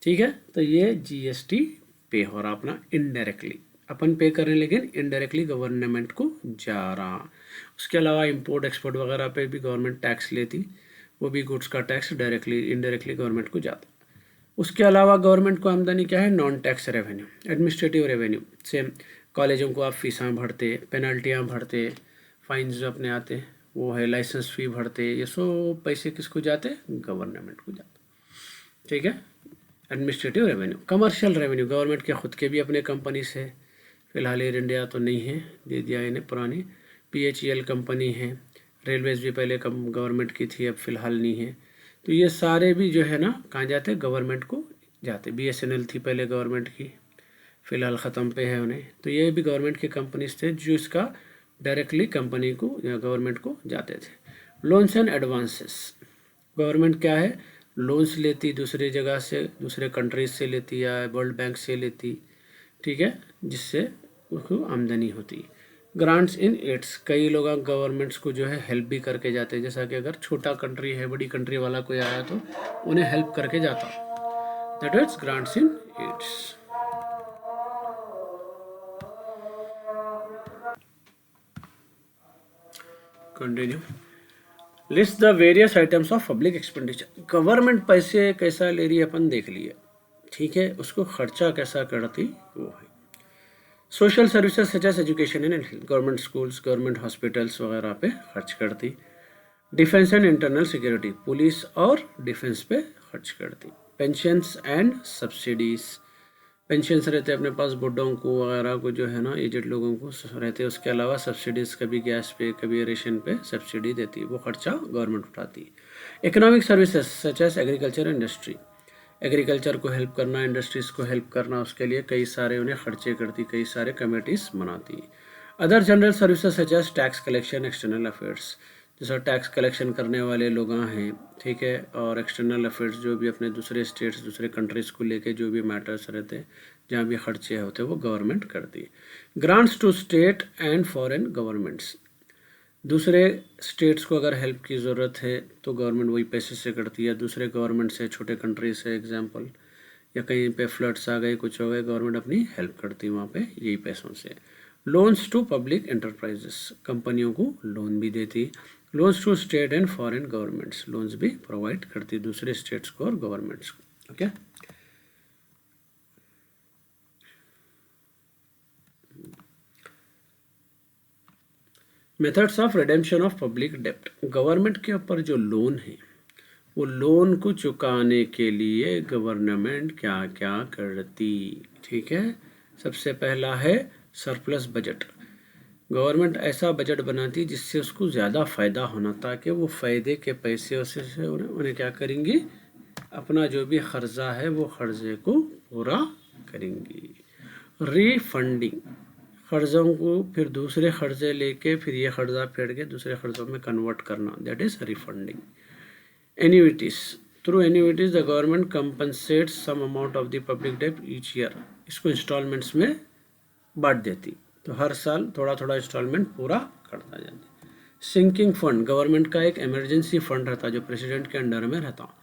ठीक है। तो ये जीएसटी पे हो रहा अपना इनडायरेक्टली, अपन पे कर रहे हैं लेकिन इनडायरेक्टली गवर्नमेंट को जा रहा। उसके अलावा इंपोर्ट एक्सपोर्ट वगैरह पे भी गवर्नमेंट टैक्स लेती, वो भी गुड्स का टैक्स डायरेक्टली इनडायरेक्टली गवर्नमेंट को जाता। उसके अलावा गवर्नमेंट को आमदनी क्या है, non tax revenue, administrative revenue, same कॉलेजों को आप फीसाँ भरते, पेनल्टियाँ भरते, फाइन्स जो अपने आते वो है, लाइसेंस फ़ी भरते, ये सब पैसे किसको जाते, गवर्नमेंट को जाते, ठीक है। Administrative revenue. Commercial revenue, government के खुद के भी अपने कंपनी से, फिलहाल एयर इंडिया तो नहीं है, दे दिया इन्हें पुरानी, PHEL कंपनी है, रेलवेज़ भी पहले गवर्नमेंट की थी, अब फिलहाल नहीं है, तो ये सारे भी जो है ना कहाँ जाते, गवर्नमेंट को जाते। BSNL थी पहले गवर्नमेंट की, फ़िलहाल ख़त्म पे है उन्हें, तो ये भी गवर्नमेंट के कंपनीज थे जो इसका डायरेक्टली कंपनी को या गवर्नमेंट को जाते थे। लोन्स एंड एडवांसेस, गवर्नमेंट क्या है, लोन्स लेती दूसरी जगह से, दूसरे कंट्रीज से लेती या वर्ल्ड बैंक से लेती, ठीक है, जिससे उसको आमदनी होती। ग्रांट्स इन एड्स, कई लोग गवर्नमेंट्स को जो है हेल्प भी करके जाते हैं, जैसा कि अगर छोटा कंट्री है, बड़ी कंट्री वाला कोई आया तो उन्हें हेल्प करके जाता, that is grants in aids. Continue. List the various items of public expenditure. Government पैसे कैसा ले रही है अपन देख लिए, ठीक है, उसको खर्चा कैसा करती वो है। Social services such as education and health, government schools, government hospitals वगैरह पे खर्च करती। Defence and internal security, police और डिफेंस पे खर्च करती। पेंशंस एंड सब्सिडीज, पेंशंस रहते अपने पास बुढ़ों को वगैरह को जो है ना, एजेड लोगों को रहते। उसके अलावा सब्सिडीज़, कभी गैस पे कभी रेशन पे सब्सिडी देती, वो खर्चा गवर्नमेंट उठाती। Economic services such as agriculture industry, agriculture को हेल्प करना, इंडस्ट्रीज़ को हेल्प करना, उसके लिए कई सारे उन्हें खर्चे करती, कई सारे कमेटीज़ बनाती। Other general services such as tax collection, external affairs, जैसा टैक्स कलेक्शन करने वाले लोग हैं, ठीक है, और एक्सटर्नल अफेयर्स जो भी अपने दूसरे स्टेट्स, दूसरे कंट्रीज़ को लेके जो भी मैटर्स रहते हैं, जहाँ भी खर्चे होते हैं, वो गवर्नमेंट करती है। Grants to state and foreign governments, दूसरे स्टेट्स को अगर हेल्प की ज़रूरत है तो गवर्नमेंट वही पैसे से करती है। दूसरे गवर्नमेंट से, छोटे कंट्री से एग्जांपल, या कहीं पे फ्लड्स आ गए, कुछ हो गए, गवर्नमेंट अपनी हेल्प करती है वहाँ पे यही पैसों से। लोन्स टू पब्लिक एंटरप्राइजेस, कंपनियों को लोन भी देती। Loans to state and foreign governments, loans भी प्रोवाइड करती दूसरे स्टेट्स को और गवर्नमेंट्स को। Okay, methods of redemption of public डेप्ट, गवर्नमेंट के ऊपर जो लोन है, वो लोन को चुकाने के लिए गवर्नमेंट क्या क्या करती, ठीक है। सबसे पहला है सरप्लस बजट। गवर्नमेंट ऐसा बजट बनाती जिससे उसको ज़्यादा फ़ायदा होना, ताकि वो फ़ायदे के पैसे से उन्हें क्या करेंगी, अपना जो भी कर्जा है वो कर्जे को पूरा करेंगी। रीफंडिंग, कर्ज़ों को फिर दूसरे कर्जे लेके फिर ये कर्जा फेड़ के दूसरे कर्जों में कन्वर्ट करना, that is refunding. Annuities, through annuities the government compensates some amount of the public debt each year, इसको इंस्टॉलमेंट्स में बांट देती, तो हर साल थोड़ा थोड़ा इंस्टॉलमेंट पूरा करता जाता। सिंकिंग फंड, गवर्नमेंट का एक इमरजेंसी फंड रहता जो प्रेसिडेंट के अंडर में रहता,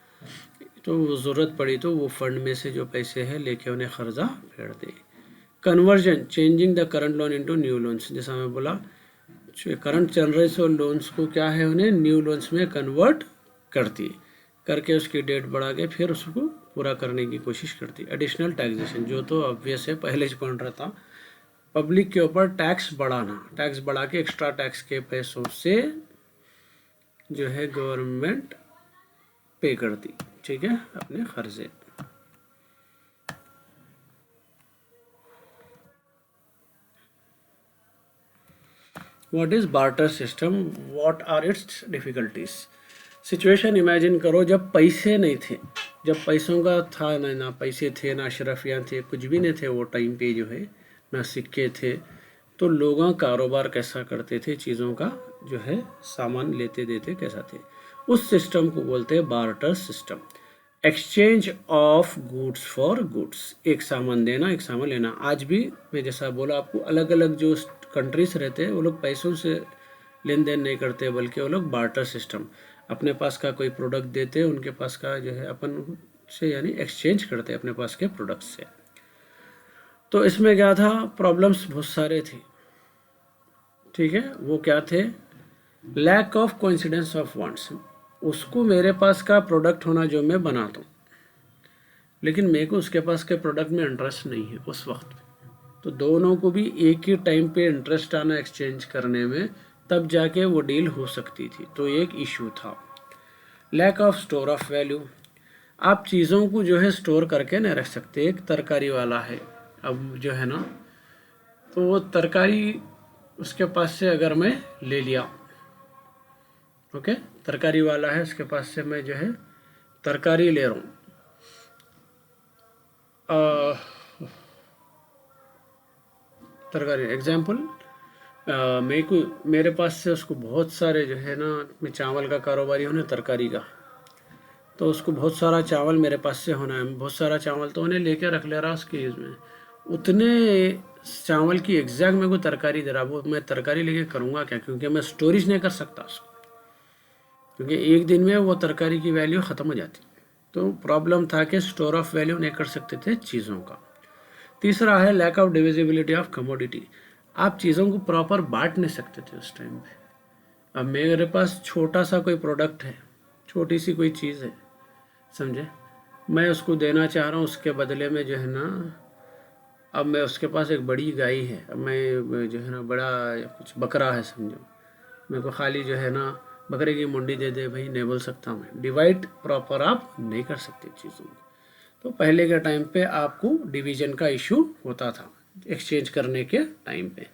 तो वो ज़रूरत पड़ी तो वो फंड में से जो पैसे हैं लेके उन्हें कर्जा फेड़ दे। Conversion, changing the current loan into new loans, जैसा मैं बोला, करंट चल रहे सो लोन्स को क्या है, उन्हें न्यू लोन्स में कन्वर्ट करती, करके उसकी डेट बढ़ा के फिर उसको पूरा करने की कोशिश करती। एडिशनल टैक्सेशन, जो तो ऑब्वियस है, पहले जो पॉइंट रहता, पब्लिक के ऊपर टैक्स बढ़ाना, टैक्स बढ़ा के एक्स्ट्रा टैक्स के पैसों से जो है गवर्नमेंट पे करती, ठीक है, अपने खर्चे। What is barter system, what are its difficulties. Situation इमेजिन करो जब पैसे नहीं थे, जब पैसों का था ना पैसे थे, ना अशरफियाँ थे, कुछ भी नहीं थे वो टाइम पे जो है, ना सिक्के थे, तो लोग कारोबार कैसा करते थे, चीज़ों का जो है सामान लेते देते कैसा थे, उस सिस्टम को बोलते हैं barter system. Exchange of goods for goods, एक सामान देना एक सामान लेना। आज भी मैं जैसा बोला आपको, अलग अलग जो कंट्रीज रहते हैं वो लोग पैसों से लेन देन नहीं करते, बल्कि वो लोग बार्टर सिस्टम, अपने पास का कोई प्रोडक्ट देते हैं, उनके पास का जो है अपन से यानी एक्सचेंज करते हैं अपने पास के प्रोडक्ट से। तो इसमें क्या था, प्रॉब्लम्स बहुत सारे थे, ठीक है। वो क्या थे, lack of coincidence of wants, उसको मेरे पास का प्रोडक्ट होना जो मैं बनाता हूँ, लेकिन मेरे को उसके पास के प्रोडक्ट में इंटरेस्ट नहीं है उस वक्त, तो दोनों को भी एक ही टाइम पे इंटरेस्ट आना एक्सचेंज करने में, तब जाके वो डील हो सकती थी, तो एक इशू था। Lack of store of value, आप चीज़ों को जो है स्टोर करके नहीं रख सकते। एक तरकारी वाला है, अब जो है ना, तो वो तरकारी उसके पास से अगर मैं ले लिया, ओके, तरकारी वाला है, उसके पास से मैं जो है तरकारी ले रहा हूँ, तरकारी एग्जाम्पल, मेरे पास से उसको बहुत सारे जो है ना, मैं चावल का कारोबारी हूँ ना, तरकारी का, तो उसको बहुत सारा चावल मेरे पास से होना है, बहुत सारा चावल तो उन्हें लेके रख ले रहा उसके यूज़ में, उतने चावल की एग्जैक्ट मेरे को तरकारी दे रहा, वो मैं तरकारी लेके करूँगा क्या, क्योंकि मैं स्टोरेज नहीं कर सकता उसको, क्योंकि एक दिन में वो तरकारी की वैल्यू ख़त्म हो जाती। तो प्रॉब्लम था कि स्टोर ऑफ वैल्यू नहीं कर सकते थे चीज़ों का। तीसरा है lack of divisibility of commodity, आप चीज़ों को प्रॉपर बांट नहीं सकते थे उस टाइम पे। अब मेरे पास छोटा सा कोई प्रोडक्ट है, छोटी सी कोई चीज़ है, समझे, मैं उसको देना चाह रहा हूँ, उसके बदले में जो है ना, अब मैं उसके पास एक बड़ी गाय है, अब मैं जो है ना बड़ा कुछ बकरा है समझो, मेरे को खाली जो है ना बकरे की मुंडी दे दे भाई, नहीं बोल सकता मैं। डिवाइड प्रॉपर आप नहीं कर सकते चीज़ों को। तो पहले के टाइम पे आपको डिवीजन का इशू होता था एक्सचेंज करने के टाइम पे।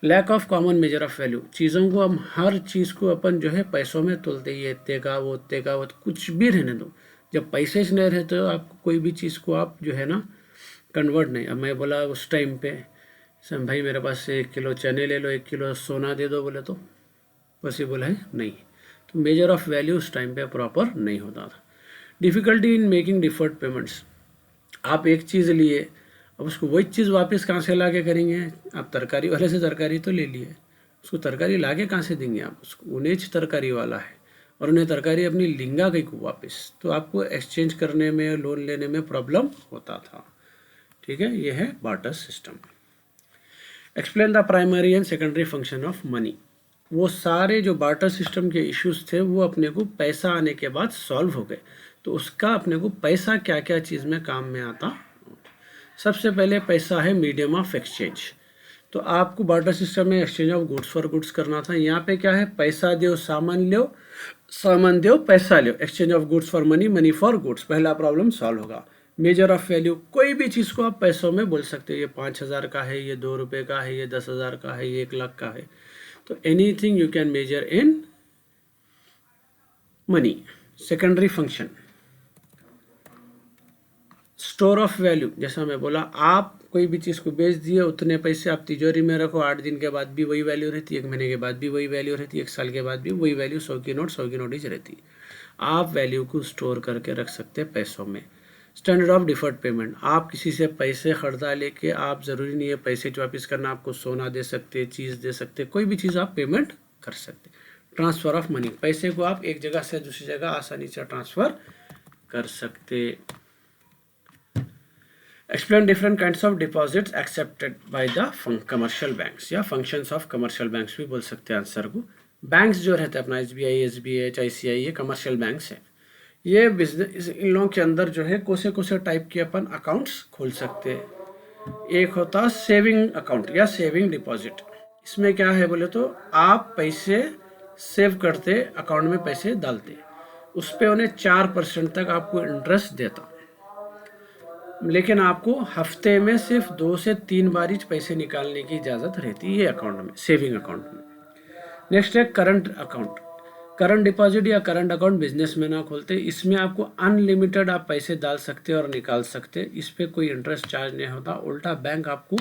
Lack of common measure of value, चीज़ों को हम हर चीज़ को अपन जो है पैसों में तोलते ही, इतने का वो उतने का वो, कुछ भी रहने दो, जब पैसे से नहीं रहते तो आप कोई भी चीज़ को आप जो है ना कन्वर्ट नहीं। अब मैं बोला उस टाइम पे सम भाई मेरे पास से 1 किलो चने ले लो, 1 किलो सोना दे दो, बोले तो पॉसिबल है नहीं। तो मेजर ऑफ वैल्यू उस टाइम पे प्रॉपर नहीं होता था। Difficulty in making deferred payments, आप एक चीज़ लिए, अब उसको वही चीज़ वापस कहाँ से ला के करेंगे? आप तरकारी वाले से तरकारी तो ले लिए, उसको तरकारी ला के कहाँ से देंगे आप उसको? उन्हें तरकारी वाला है और उन्हें तरकारी अपनी लिंगा गई को वापस, तो आपको एक्सचेंज करने में, लोन लेने में प्रॉब्लम होता था। ठीक है, ये है barter system. Explain the primary and secondary function of money, वो सारे जो बार्टर सिस्टम के इश्यूज थे वो अपने को पैसा आने के बाद सॉल्व हो गए। तो उसका अपने को पैसा क्या क्या चीज़ में काम में आता। सबसे पहले पैसा है मीडियम ऑफ एक्सचेंज। तो आपको बार्टर सिस्टम में exchange of goods for goods करना था। यहाँ पे क्या है, पैसा दो सामान लो, सामान दो पैसा लो, exchange of goods for money, money for goods, पहला प्रॉब्लम सॉल्व होगा। मेजर ऑफ वैल्यू, कोई भी चीज़ को आप पैसों में बोल सकते हैं, ये 5,000 का है, ये 2 रुपये का है, ये 10,000 का है, ये 1 लाख का है। तो anything you can measure in money. Secondary function store of value, जैसा मैं बोला, आप कोई भी चीज़ को बेच दिए, उतने पैसे आप तिजोरी में रखो, 8 दिन के बाद भी वही वैल्यू रहती है, 1 महीने के बाद भी वही वैल्यू रहती है, 1 साल के बाद भी वही वैल्यू, 100 की नोट ही रहती है। आप वैल्यू को स्टोर करके रख सकते हैं पैसों में। स्टैंडर्ड ऑफ डिफर्ड पेमेंट, आप किसी से पैसे खरीदा लेके, आप ज़रूरी नहीं है पैसे वापस करना, आपको सोना दे सकते, चीज़ दे सकते, कोई भी चीज़ आप पेमेंट कर सकते। ट्रांसफ़र ऑफ मनी, पैसे को आप एक जगह से दूसरी जगह आसानी से ट्रांसफ़र कर सकते। Explain different kinds of deposits accepted by the commercial banks, या फंक्शंस ऑफ कमर्शियल बैंक्स भी बोल सकते हैं आंसर को। बैंक्स जो रहते हैं अपना SBI, SBH, ICI, ये कमर्शियल बैंक्स है। ये बिजनेस, इन लोगों के अंदर जो है कोसे कोसे टाइप के अपन अकाउंट्स खोल सकते हैं। एक होता सेविंग अकाउंट या सेविंग डिपॉजिट। इसमें क्या है बोले तो आप पैसे सेव करते, अकाउंट में पैसे डालते, उस पर उन्हें 4% तक आपको इंटरेस्ट देता, लेकिन आपको हफ्ते में सिर्फ 2 से 3 बार ही पैसे निकालने की इजाज़त रहती है अकाउंट में, सेविंग अकाउंट में। नेक्स्ट है करंट अकाउंट। करंट डिपॉजिट या करंट अकाउंट बिजनेस में ना खोलते, इसमें आपको अनलिमिटेड आप पैसे डाल सकते और निकाल सकते, इस पर कोई इंटरेस्ट चार्ज नहीं होता, उल्टा बैंक आपको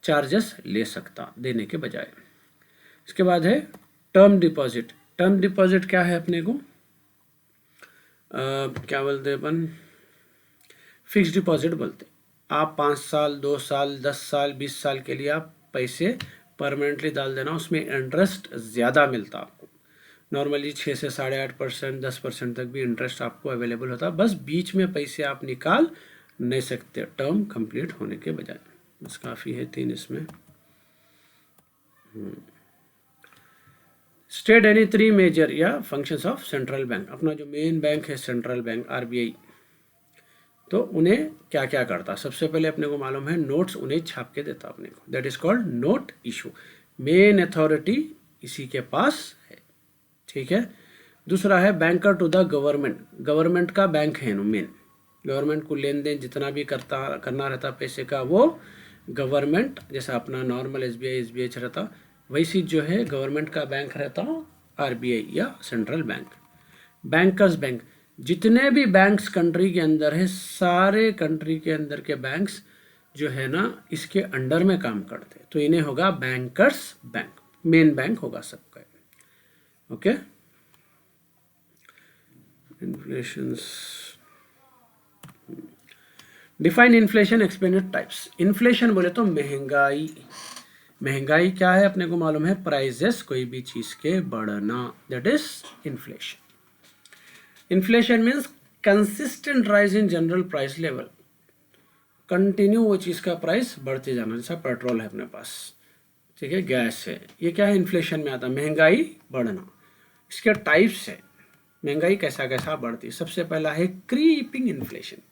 चार्जेस ले सकता देने के बजाय। इसके बाद है टर्म डिपॉजिट। टर्म डिपॉजिट क्या है अपने को, क्या बोलते हैं अपन, फिक्स डिपॉजिट बोलते। आप 5 साल, 2 साल, 10 साल, 20 साल के लिए आप पैसे परमानेंटली डाल देना, उसमें इंटरेस्ट ज़्यादा मिलता आपको। नॉर्मली 6 से 8.5%, 10% तक भी इंटरेस्ट आपको अवेलेबल होता, बस बीच में पैसे आप निकाल नहीं सकते टर्म कंप्लीट होने के बजाय। बस काफ़ी है 3 इसमें। स्टेट एनी 3 मेजर या फंक्शंस ऑफ सेंट्रल बैंक, अपना जो मेन बैंक है सेंट्रल बैंक RBI, तो उन्हें क्या क्या करता। सबसे पहले अपने को मालूम है नोट्स उन्हें छाप के देता अपने को, that is called note issue. Main authority इसी के पास है, ठीक है। दूसरा है banker to the government, government का बैंक है मेन, गवर्नमेंट को लेन देन जितना भी करना रहता पैसे का, वो गवर्नमेंट, जैसा अपना नॉर्मल SBI SBH रहता, वैसी जो है गवर्नमेंट का बैंक रहता RBI या सेंट्रल बैंक। बैंकर्स बैंक, जितने भी बैंक्स कंट्री के अंदर है, सारे कंट्री के अंदर के बैंक्स जो है ना इसके अंडर में काम करते, तो इन्हें होगा बैंकर्स बैंक, मेन बैंक होगा सबका। Okay, inflation, define inflation, explain it types. Inflation बोले तो महंगाई, महंगाई क्या है अपने को मालूम है, प्राइजेस, कोई भी चीज के बढ़ना, that is inflation. Inflation means consistent rise in general price level, continue वो चीज़ का प्राइस बढ़ते जाना, जैसा पेट्रोल है अपने पास ठीक है, गैस है। ये क्या है, इन्फ्लेशन में आता है, महंगाई बढ़ना। इसके टाइप्स है, महंगाई कैसा कैसा बढ़ती है। सबसे पहला है क्रीपिंग इन्फ्लेशन।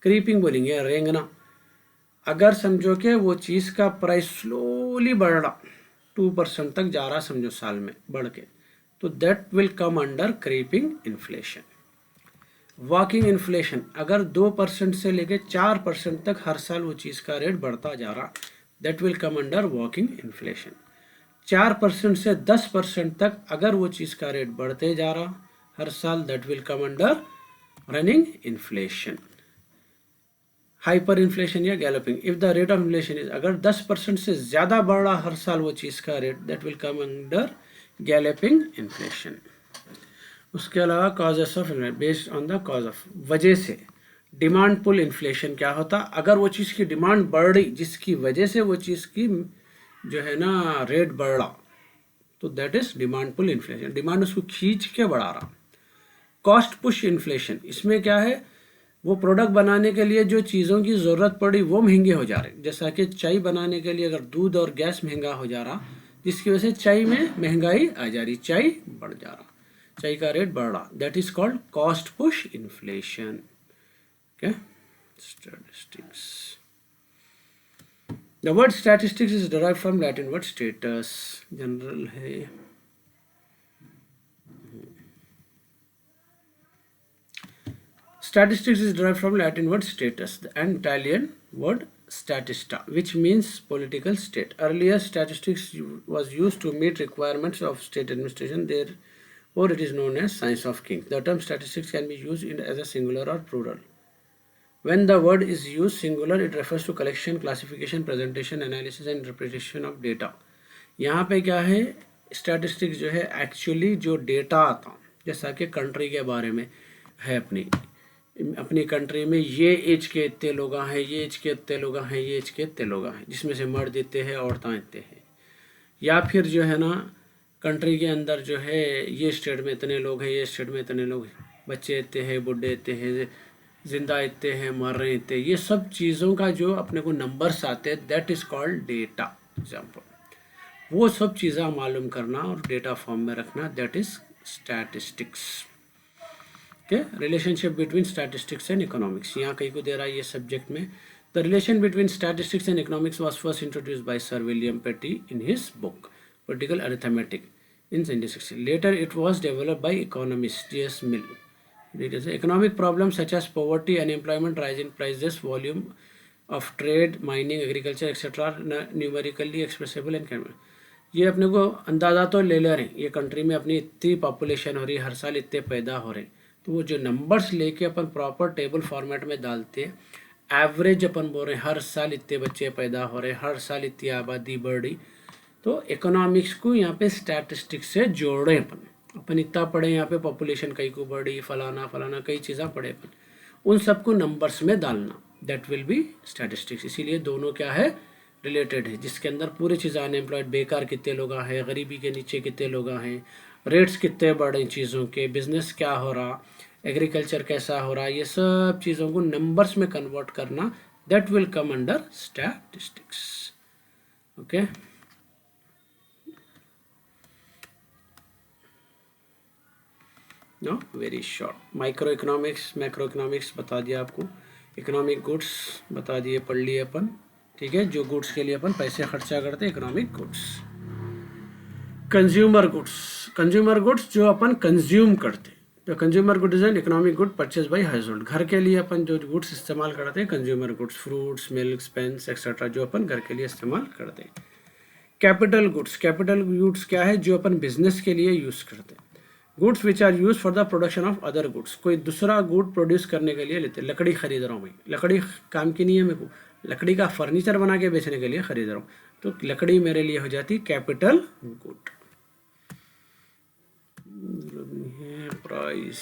क्रीपिंग बोलेंगे रेंगना। अगर समझो कि वो चीज़ का प्राइस स्लोली बढ़ रहा, 2% तक जा रहा समझो साल में बढ़ के, तो that will come under creeping inflation. Walking inflation, अगर 2% से लेके 4% तक हर साल वो चीज़ का रेट बढ़ता जा रहा, that will come under walking inflation. 4% से 10% तक अगर वो चीज़ का रेट बढ़ते जा रहा हर साल, that will come under running inflation. Hyper inflation या galloping, if the rate of inflation is, अगर 10% से ज़्यादा बढ़ रहा हर साल वो चीज़ का rate, that will come under galloping inflation. उसके अलावा causes of inflation, based on the cause of, वजह से। डिमांड पुल इन्फ्लेशन क्या होता, अगर वो चीज़ की डिमांड बढ़ रही जिसकी वजह से वो चीज़ की जो है ना रेट बढ़ रहा, तो that is demand pull inflation, demand उसको खींच के बढ़ा रहा। कॉस्ट पुश इन्फ्लेशन, इसमें क्या है, वो प्रोडक्ट बनाने के लिए जो चीज़ों की ज़रूरत पड़ी वो महंगे हो जा रहे, जैसा कि चाय बनाने के लिए अगर दूध और गैस महंगा हो जा रहा, जिसकी वजह से चाय में महंगाई आ जा रही, चाय बढ़ जा रहा, चाय का रेट बढ़ रहा, that is called cost push inflation. Okay, statistics. The word statistics is derived from Latin word status, general है। Statistics is derived from Latin word status and Italian word statista, which means political state. Earlier, statistics was used to meet requirements of state administration. Therefore, it is known as science of kings. The term statistics can be used as a singular or plural. When the word is used singular, it refers to collection, classification, presentation, analysis and interpretation of data. यहाँ पे क्या है, statistics जो है actually जो data आता, जैसा कि कंट्री के बारे में है, अपनी कंट्री में ये एज के इतने लोग हैं, ये एज के इतने लोग हैं, ये एज के इतने लोग हैं, जिसमें से मर्द इतने हैं, औरतें इतने हैं। या फिर जो है ना कंट्री के अंदर जो है ये स्टेट में इतने लोग हैं, ये स्टेट में इतने लोग हैं, बच्चे इतने हैं, बुढ़े इतने हैं, जिंदा इतने हैं, मर रहे इतने, ये सब चीज़ों का जो अपने को नंबर्स आते हैं, that is called data. Example, वो सब चीज़ें मालूम करना और डेटा फॉर्म में रखना, दैट इज़ स्टैटिस्टिक्स। के relationship between statistics and economics, यहाँ कहीं को दे रहा है ये सब्जेक्ट में। The relation between statistics and economics was first introduced by sir William Petty in his book political arithmetic in 1960. Later, it was developed by economist J.S. Mill. It is economic problems such as poverty, unemployment, rising prices, volume of trade, mining, agriculture, etc. numerically expressible and can. ये अपने को अंदाज़ा तो ले रहे हैं, ये country में अपनी इतनी पॉपुलेशन हो रही है, हर साल इतने पैदा हो रहे हैं, तो वो जो नंबर्स लेके अपन प्रॉपर टेबल फॉर्मेट में डालते हैं, एवरेज अपन बोल रहे हैं हर साल इतने बच्चे पैदा हो रहे हैं, हर साल इतनी आबादी बढ़ रही, तो इकोनॉमिक्स को यहाँ पे स्टैटिस्टिक्स से जोड़े अपन इतना पढ़े, यहाँ पे पॉपुलेशन कई को बढ़ी, फलाना फलाना कई चीज़ें पढ़े अपन, उन सबको नंबर्स में डालना, दैट विल बी स्टैटिस्टिक्स। इसीलिए दोनों क्या है, रिलेटेड है, जिसके अंदर पूरी चीज़ें, अनएम्प्लॉयड बेकार कितने लोग हैं, गरीबी के नीचे कितने लोग हैं, रेट्स कितने बढ़े चीज़ों के, बिजनेस क्या हो रहा, एग्रीकल्चर कैसा हो रहा, ये सब चीज़ों को नंबर्स में कन्वर्ट करना, that will come under statistics. Okay, know very short. Micro economics, macro economics बता दिया आपको, इकोनॉमिक गुड्स बता दिए, पढ़ लिए अपन, ठीक है, जो गुड्स के लिए अपन पैसे खर्चा करते हैं, economic goods. Consumer goods, consumer goods जो अपन कंज्यूम करते हैं, तो consumer good is an economic good purchase by household, घर के लिए अपन जो गुड्स इस्तेमाल करते हैं, consumer goods, fruits, milk, pens etcetera, जो अपन घर के लिए इस्तेमाल करते हैं। कैपिटल गुड्स, कैपिटल गुड्स क्या है, जो अपन बिजनेस के लिए यूज़ करते हैं। Goods which are use for the production of other goods, कोई दूसरा गुड प्रोड्यूस करने के लिए लेते हैं, लकड़ी खरीद रहा हूँ भाई, लकड़ी काम की नहीं है मेरे को, लकड़ी का फर्नीचर बना के बेचने के लिए खरीद रहा हूँ, तो लकड़ी मेरे लिए हो जाती capital good. Price,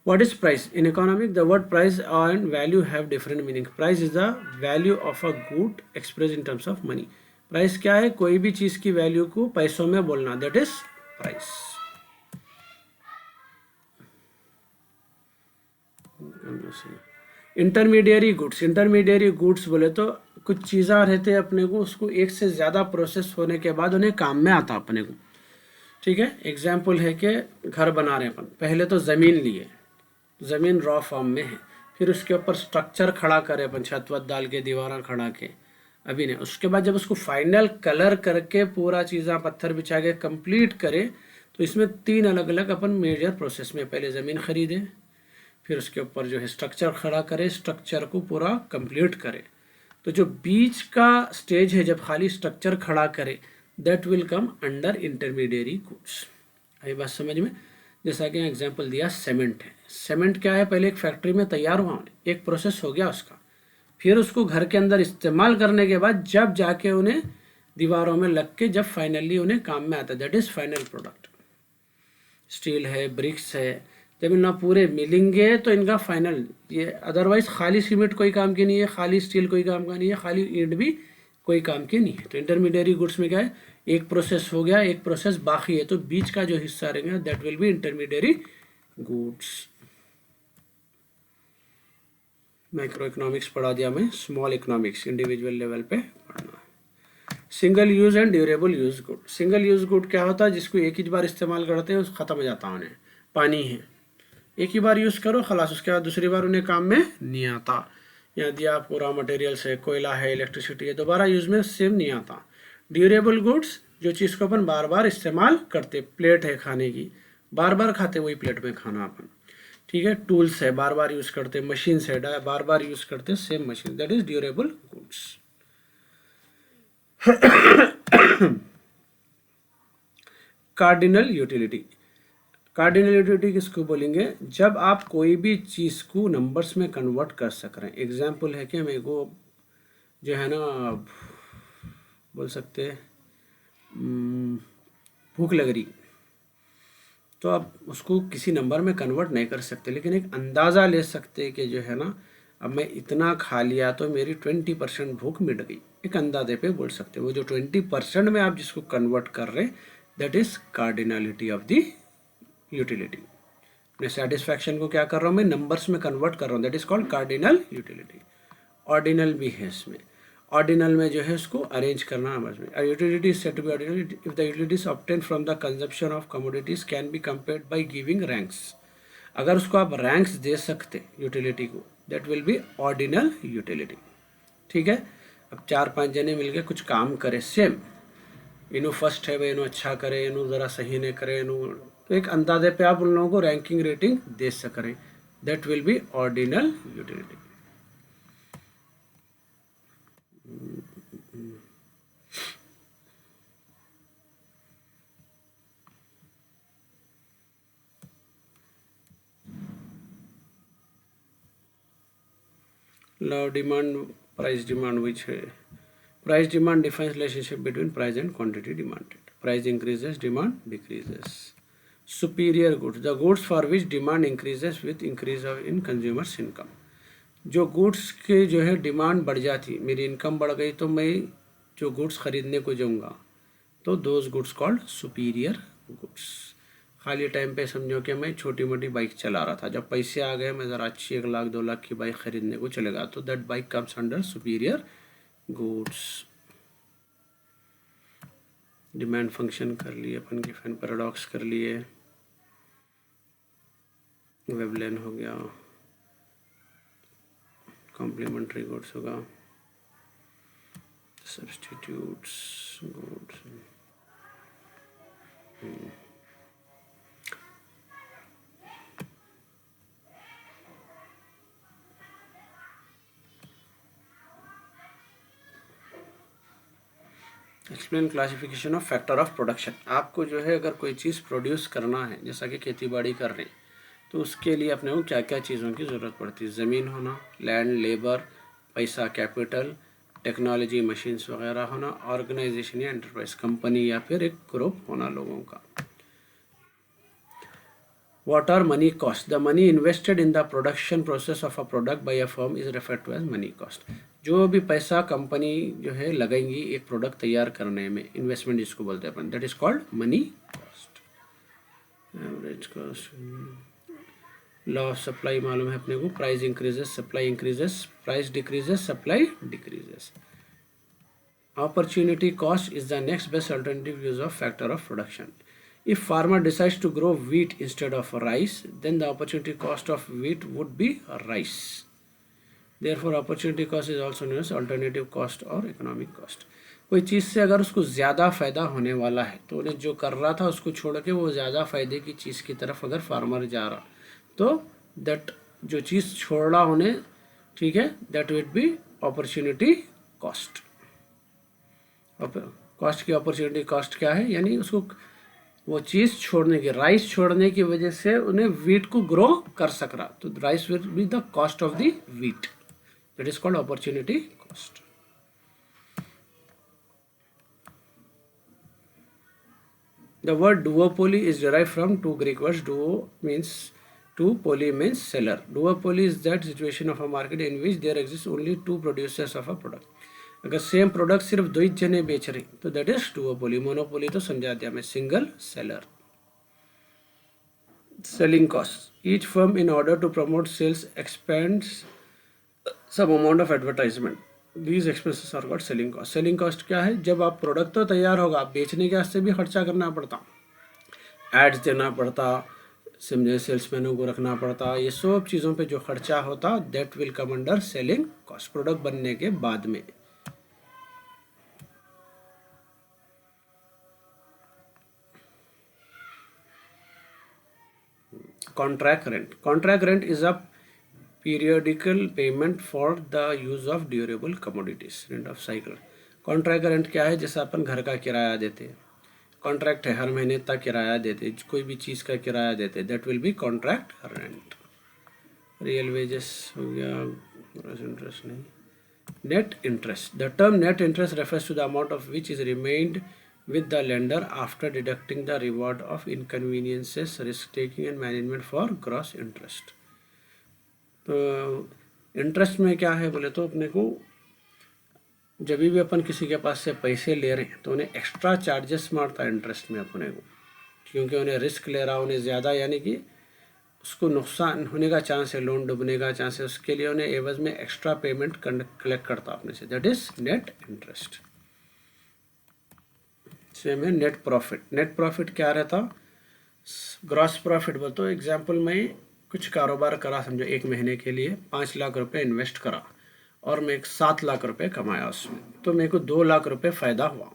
what is price? In economics, the word price and value have different meaning. Price is the value of a good expressed in terms of money. Price क्या है, कोई भी चीज़ की वैल्यू को पैसों में बोलना, that is price. Intermediary goods बोले तो कुछ चीज़ें रहते हैं अपने को, उसको एक से ज़्यादा प्रोसेस होने के बाद उन्हें काम में आता अपने को। ठीक है, एग्जाम्पल है कि घर बना रहे हैं अपन, पहले तो ज़मीन लिए, ज़मीन रॉ फॉर्म में है, फिर उसके ऊपर स्ट्रक्चर खड़ा करे अपन, छत वत डाल के दीवार खड़ा के, अभी नहीं, उसके बाद जब उसको फाइनल कलर करके पूरा चीज़ें पत्थर बिछा के कंप्लीट करे, तो इसमें 3 अलग अलग अपन मेजर प्रोसेस में, पहले ज़मीन खरीदे, फिर उसके ऊपर जो है स्ट्रक्चर खड़ा करे, स्ट्रक्चर को पूरा कंप्लीट करे। तो जो बीच का स्टेज है, जब खाली स्ट्रक्चर खड़ा करे, that will come under intermediary goods. आई बात समझ में? जैसा कि एग्जांपल दिया, सीमेंट है। सीमेंट क्या है, पहले एक फैक्ट्री में तैयार हुआ, एक प्रोसेस हो गया उसका, फिर उसको घर के अंदर इस्तेमाल करने के बाद जब जाके उन्हें दीवारों में लग के जब फाइनली उन्हें काम में आता है, that is final product. Steel है, ब्रिक्स है, जब ना पूरे मिलेंगे तो इनका फाइनल ये, अदरवाइज खाली सीमेंट कोई काम की नहीं है, खाली स्टील कोई काम का नहीं है, खाली ईंट भी कोई काम की नहीं है। तो इंटरमीडियरी गुड्स में क्या है, एक प्रोसेस हो गया, एक प्रोसेस बाकी है, तो बीच का जो हिस्सा रहेगा that will B intermediary goods. Micro economics पढ़ा दिया मैं, स्मॉल इकोनॉमिक्स इंडिविजुअल लेवल पे पढ़ना है। Single use and durable use good. Single use good क्या होता है, जिसको एक ही बार इस्तेमाल करते हैं, उस खत्म हो जाता है उन्हें। पानी है, एक ही बार यूज़ करो खलास, उसके बाद दूसरी बार उन्हें काम में नहीं आता। यहाँ दिया आपको रॉ मटेरियल्स है, कोयला है, इलेक्ट्रिसिटी है, दोबारा यूज़ में सेम नहीं आता। ड्यूरेबल गुड्स, जो चीज़ को अपन बार बार इस्तेमाल करते, प्लेट है खाने की, बार बार खाते वही प्लेट में खाना अपन। ठीक है, टूल्स है, बार बार यूज़ करते, मशीन्स है, बार बार यूज़ करते same machine, that is durable goods. Cardinal utility. Cardinal utility किसको बोलेंगे, जब आप कोई भी चीज़ को नंबर्स में कन्वर्ट कर सक रहे हैं। एग्जाम्पल है कि मेरे को जो है ना, बोल सकते हैं भूख लग रही, तो आप उसको किसी नंबर में कन्वर्ट नहीं कर सकते, लेकिन एक अंदाज़ा ले सकते कि जो है ना, अब मैं इतना खा लिया तो मेरी 20% भूख मिट गई, एक अंदाजे पे बोल सकते। वो जो 20% में आप जिसको कन्वर्ट कर रहे, that is cardinality of the utility. मैं सेटिस्फैक्शन को क्या कर रहा हूँ, मैं नंबर्स में कन्वर्ट कर रहा हूँ, that is called cardinal utility. Ordinal भी है इसमें, ऑर्डिनल में जो है उसको अरेंज करना समझ में। Utility is said to be ordinal if the utilities obtain from the consumption of commodities can be compared by giving ranks. अगर उसको आप रैंक्स दे सकते यूटिलिटी को, that will be ordinal utility. ठीक है, अब 4-5 जने मिलके कुछ काम करे सेम, इन्हू फर्स्ट है भाई, इन्हू अच्छा करे, इन्हू ज़रा सही नहीं करे, इन्हू, तो एक अंदाजे पे आप उन लोगों को रैंकिंग रेटिंग दे सकें, that will be ordinal utility. Law demand price demand which है, price demand defines relationship between price and quantity demanded. Price increases, demand decreases. Superior goods, the goods for which demand increases with increase of in consumers income. जो goods के जो है demand बढ़ जाती, मेरी income बढ़ गई, तो मैं जो गुड्स खरीदने को जाऊँगा, तो those goods called superior goods. खाली टाइम पे समझो कि मैं छोटी मोटी बाइक चला रहा था, जब पैसे आ गए मैं ज़रा अच्छी 1 लाख 2 लाख की बाइक खरीदने को चलेगा, तो that bike comes under superior goods. Demand function कर लिए अपन, गिवन पैराडॉक्स कर लिए, वेवलेन हो गया, कॉम्प्लीमेंट्री गुड्स होगा, substitutes goods. Explain classification of factor of production. आपको जो है अगर कोई चीज़ प्रोड्यूस करना है, जैसा कि खेती बाड़ी कर रहे हैं, तो उसके लिए अपने को क्या क्या चीज़ों की ज़रूरत पड़ती है। ज़मीन होना, लैंड, लेबर, पैसा, कैपिटल, टेक्नोलॉजी, मशीन्स वगैरह होना, ऑर्गेनाइजेशन या एंटरप्राइज, कंपनी या फिर एक ग्रुप होना लोगों का। What are money cost? The money invested in the production process of a product by a firm is referred to as money cost. जो भी पैसा कंपनी जो है लगाएंगी एक प्रोडक्ट तैयार करने में, इन्वेस्टमेंट जिसको बोलते हैं अपन, that is called money cost. Average cost, law of supply मालूम है अपने को, price increases supply increases, price decreases supply decreases. Opportunity cost is the next best alternative use of factor of production. If farmer decides to grow wheat instead of rice, then the opportunity cost of wheat would be rice. Therefore, opportunity cost is also known as alternative cost or economic cost. कोई चीज़ से अगर उसको ज़्यादा फ़ायदा होने वाला है तो उन्हें जो कर रहा था उसको छोड़ के वो ज़्यादा फ़ायदे की चीज़ की तरफ अगर फार्मर जा रहा तो दैट जो चीज़ छोड़ रहा उन्हें, ठीक है, that would be opportunity cost. Cost की अपॉर्चुनिटी कॉस्ट क्या है, यानी उसको वो चीज़ छोड़ने की, राइस छोड़ने की वजह से उन्हें वीट को ग्रो कर सक रहा, तो rice will be the cost of the wheat, that is called opportunity cost. The word duopoly is derived from two Greek words. Duo means two, poly means seller. Duopoly is that situation of a market in which there exists only two producers of a product. अगर same product सिर्फ दो ही जने बेच रहे तो that is duopoly. Monopoly तो समझा दिया मैं, single seller. Selling cost, each firm in order to promote sales expends some amount of advertisement, these expenses are called selling cost. Selling cost क्या है, जब आप प्रोडक्ट तो तैयार होगा, आप बेचने के वास्ते भी खर्चा करना पड़ता, एड्स देना पड़ता, समझे सेल्समैनों को रखना पड़ता, ये सब चीज़ों पे जो खर्चा होता that will come under selling cost, product बनने के बाद में। Contract rent. Contract rent is a periodical payment for the use of durable commodities. Rent of cycle. Contract rent क्या है, जैसे अपन घर का किराया देते हैं, कॉन्ट्रैक्ट है, हर महीने तक किराया देते, कोई भी चीज़ का किराया देते, that will be contract rent. Real wages हो गया, इंटरेस्ट नहीं। Net interest, the term net interest refers to the amount of which is remained with the lender after deducting the reward of inconveniences, risk taking and management for gross interest। तो interest में क्या है बोले तो अपने को जब भी अपन किसी के पास से पैसे ले रहे हैं तो उन्हें एक्स्ट्रा चार्जेस मारता है इंटरेस्ट में अपने को, क्योंकि उन्हें रिस्क ले रहा, उन्हें ज़्यादा यानी कि उसको नुकसान होने का चांस है, लोन डूबने का चांस है, उसके लिए उन्हें एवज में एक्स्ट्रा पेमेंट कलेक्ट करता अपने से, that is net interest. Same है नेट प्रॉफिट। नेट प्रॉफिट क्या रहता, ग्रॉस प्रॉफिट बोल तो एग्जांपल में कुछ कारोबार करा, समझो एक महीने के लिए 5 लाख रुपए इन्वेस्ट करा और मैं 7 लाख रुपए कमाया उसमें, तो मेरे को 2 लाख रुपए फ़ायदा हुआ।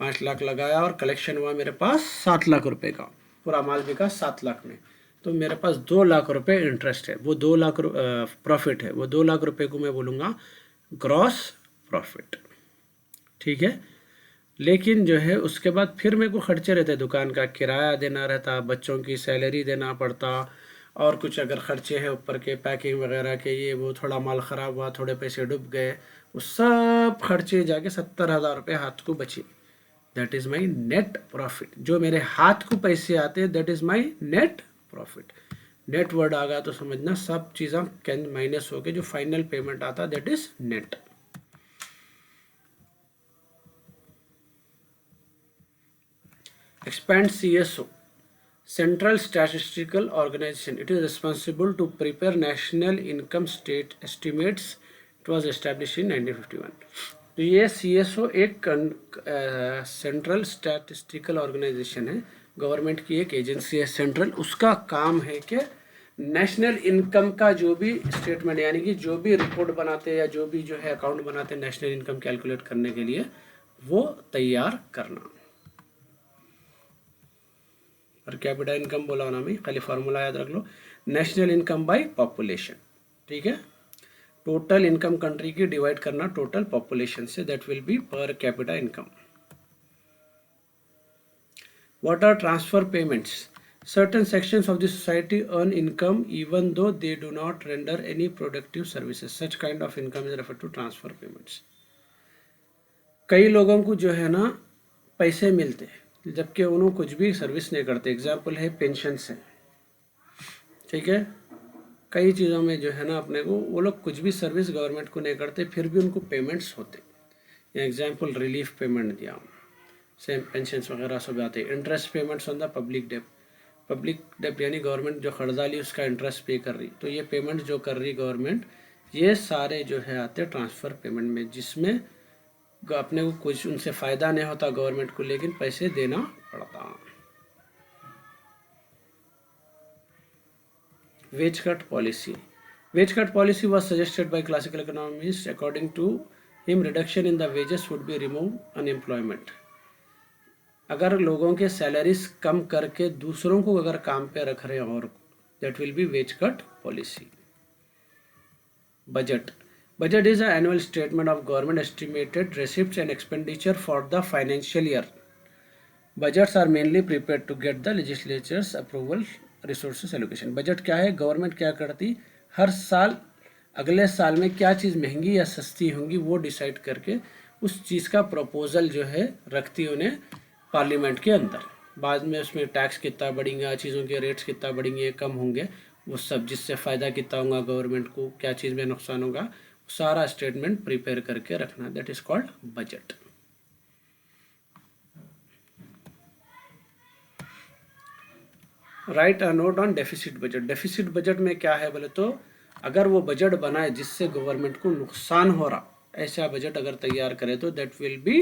5 लाख लगाया और कलेक्शन हुआ मेरे पास 7 लाख रुपए का, पूरा माल बिका 7 लाख में, तो मेरे पास 2 लाख रुपए इंटरेस्ट है, वो 2 लाख प्रॉफिट है, वो 2 लाख रुपए को मैं बोलूँगा ग्रॉस प्रॉफिट, ठीक है। लेकिन जो है उसके बाद फिर मेरे को खर्चे रहते, दुकान का किराया देना रहता, बच्चों की सैलरी देना पड़ता, और कुछ अगर खर्चे हैं ऊपर के पैकिंग वगैरह के, ये वो, थोड़ा माल ख़राब हुआ, थोड़े पैसे डूब गए, वो सब खर्चे जाके 70,000 रुपये हाथ को बचे, that is my net profit. जो मेरे हाथ को पैसे आते that is my net profit. Net word आ गया तो समझना सब चीज़ें कैन माइनस हो के जो फाइनल पेमेंट आता that is net. Expand CSO, Central Statistical Organization. It is responsible to prepare national income state estimates. It was established in 1951. तो ये CSO एक सेंट्रल स्टैटिस्टिकल ऑर्गेनाइजेशन है, गवर्नमेंट की एक एजेंसी है सेंट्रल। उसका काम है कि नेशनल इनकम का जो भी स्टेटमेंट यानी कि जो भी रिपोर्ट बनाते हैं या जो भी जो है अकाउंट बनाते हैं नेशनल इनकम कैलकुलेट करने के लिए, वो तैयार करना। पर कैपिटा इनकम बोला ना मैं, खाली फार्मूला याद रख लो, नेशनल इनकम बाय पॉपुलेशन, ठीक है। टोटल इनकम कंट्री की डिवाइड करना टोटल पॉपुलेशन से, that will be per capita income. What are transfer payments? Certain sections of the society earn income even though they do not render any productive services, such kind of income is referred to transfer payments. कई लोगों को जो है ना पैसे मिलते हैं जबकि उन्होंने कुछ भी सर्विस नहीं करते, एग्जाम्पल है पेंशन से, ठीक है। कई चीज़ों में जो है ना अपने को वो लोग कुछ भी सर्विस गवर्नमेंट को नहीं करते, फिर भी उनको पेमेंट्स होते, एग्जाम्पल रिलीफ पेमेंट दिया, सेम पेंशन वगैरह सब आते हैं। Interest payments on the public date, public डेब्ट यानी गवर्नमेंट जो कर्जा ली उसका इंटरेस्ट पे कर रही, तो ये पेमेंट जो कर रही गवर्नमेंट, ये सारे जो है आते ट्रांसफ़र पेमेंट में, जिसमें अपने को कुछ उनसे फ़ायदा नहीं होता गवर्नमेंट को, लेकिन पैसे देना पड़ता। Wage cut policy. Wage cut policy was suggested by classical economist. According to him reduction in the wages would be remove unemployment. अगर लोगों के सैलरीज कम करके दूसरों को अगर काम पे रख रहे हैं, और that will be wage cut policy. Budget. Budget is an annual statement of government estimated receipts and expenditure for the financial year. Budgets are mainly prepared to get the legislature's approval, resources allocation. Budget क्या है? Government क्या करती, हर साल अगले साल में क्या चीज़ महंगी या सस्ती होंगी वो डिसाइड करके उस चीज़ का प्रपोजल जो है रखती उन्हें पार्लियामेंट के अंदर। बाद में उसमें टैक्स कितना बढ़ेंगे, चीज़ों के रेट्स कितना बढ़ेंगे, कम होंगे, वो सब, जिससे फ़ायदा कितना होगा गवर्नमेंट को, क्या चीज़ में नुकसान होगा, सारा स्टेटमेंट प्रिपेयर करके रखना, that is called budget. Right a note on deficit budget. Deficit budget में क्या है बोले तो, अगर वो बजट बनाए जिससे गवर्नमेंट को नुकसान हो रहा, ऐसा बजट अगर तैयार करे तो that will be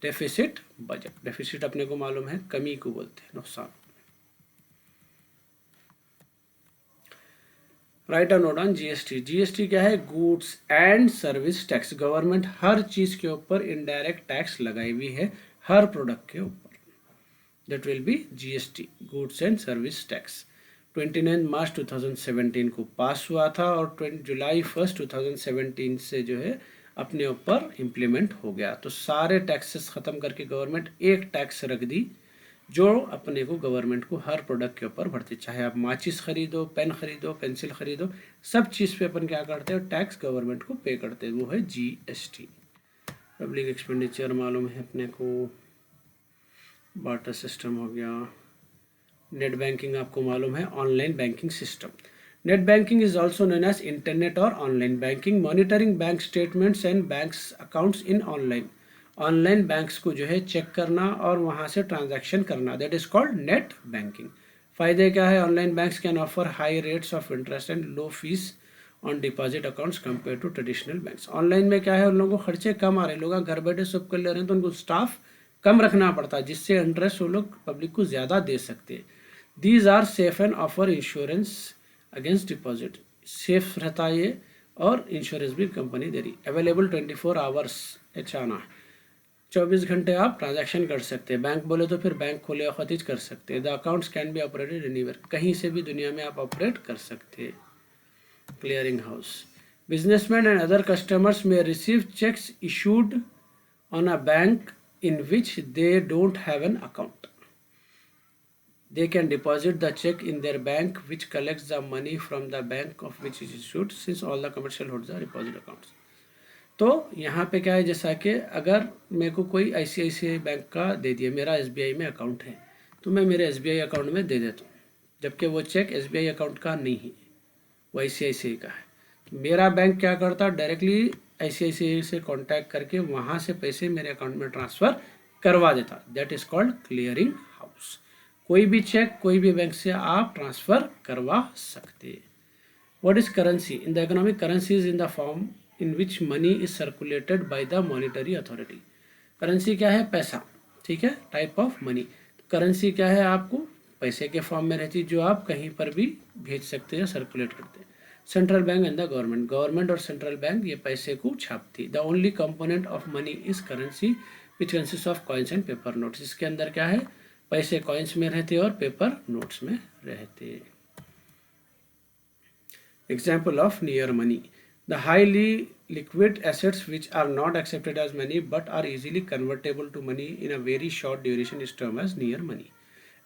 deficit budget. Deficit अपने को मालूम है कमी को बोलते हैं, नुकसान। Right a note on GST. GST क्या है? Goods and service tax. Government हर चीज़ के ऊपर इनडायरेक्ट टैक्स लगाई हुई है, हर प्रोडक्ट के ऊपर, that will B GST, goods and service tax. 29 मार्च 2017 को पास हुआ था और जुलाई 1 2017 से जो है अपने ऊपर इम्प्लीमेंट हो गया। तो सारे टैक्सेस ख़त्म करके गवर्नमेंट एक टैक्स रख दी जो अपने को गवर्नमेंट को हर प्रोडक्ट के ऊपर भरती, चाहे आप माचिस खरीदो, पेन खरीदो, पेंसिल खरीदो, सब चीज़ पे अपन क्या करते हैं? टैक्स गवर्नमेंट को पे करते हैं, वो है जीएसटी। पब्लिक एक्सपेंडिचर मालूम है अपने को, बार्टर सिस्टम हो गया, नेट बैंकिंग आपको मालूम है, online banking system. Net banking is also known as internet और online banking, monitoring bank statements and banks accounts in online. Online banks को जो है चेक करना और वहाँ से ट्रांजैक्शन करना, that is called net banking. फ़ायदे क्या है? Online banks can offer high rates of interest and low fees on deposit accounts compare to traditional banks. Online में क्या है, उन लोगों को खर्चे कम आ रहे हैं, लोग घर बैठे सब कर ले रहे हैं, तो उनको स्टाफ कम रखना पड़ता है, जिससे इंटरेस्ट वो लोग पब्लिक को ज़्यादा दे सकते हैं। These are safe and offer insurance against deposit, safe रहता है ये, और इंश्योरेंस भी कंपनी दे रही। अवेलेबल 24 आवर्स, आना 24 घंटे आप ट्रांजैक्शन कर सकते हैं। बैंक बोले तो फिर बैंक खोले खतीज कर सकते हैं। The accounts can be operated anywhere, कहीं से भी दुनिया में आप ऑपरेट कर सकते हैं। Clearing house. Businessman and other customers में receive cheques issued on a bank in which they don't have an account. They can deposit the check in their bank which collects the money from the bank of which it is issued, since all the commercial holds are deposit accounts. तो यहाँ पे क्या है, जैसा कि अगर मेरे को कोई ICICI बैंक का दे दिया, मेरा SBI में अकाउंट है, तो मैं मेरे SBI अकाउंट में दे देता हूँ, जबकि वो चेक SBI अकाउंट का नहीं है, वो ICICI का है। तो मेरा बैंक क्या करता, डायरेक्टली ICICI से कांटेक्ट करके वहाँ से पैसे मेरे अकाउंट में ट्रांसफ़र करवा देता, that is called clearing house. कोई भी चेक कोई भी बैंक से आप ट्रांसफ़र करवा सकते। What is currency? In the economic, currency is in the form in which money is circulated by the monetary authority. Currency क्या है? पैसा, ठीक है, टाइप ऑफ मनी। करेंसी क्या है? आपको पैसे के फॉर्म में रहती है, जो आप कहीं पर भी भेज सकते हैं, सर्कुलेट करते हैं। Central bank and the government, government और सेंट्रल बैंक ये पैसे को छापती। The only component of money is currency which consist of coins and paper notes. इसके अंदर क्या है? पैसे कॉइन्स में रहते और पेपर नोट्स में रहते। Example of near money, the highly liquid assets which are not accepted as money but are easily convertible to money in a very short duration is termed as near money.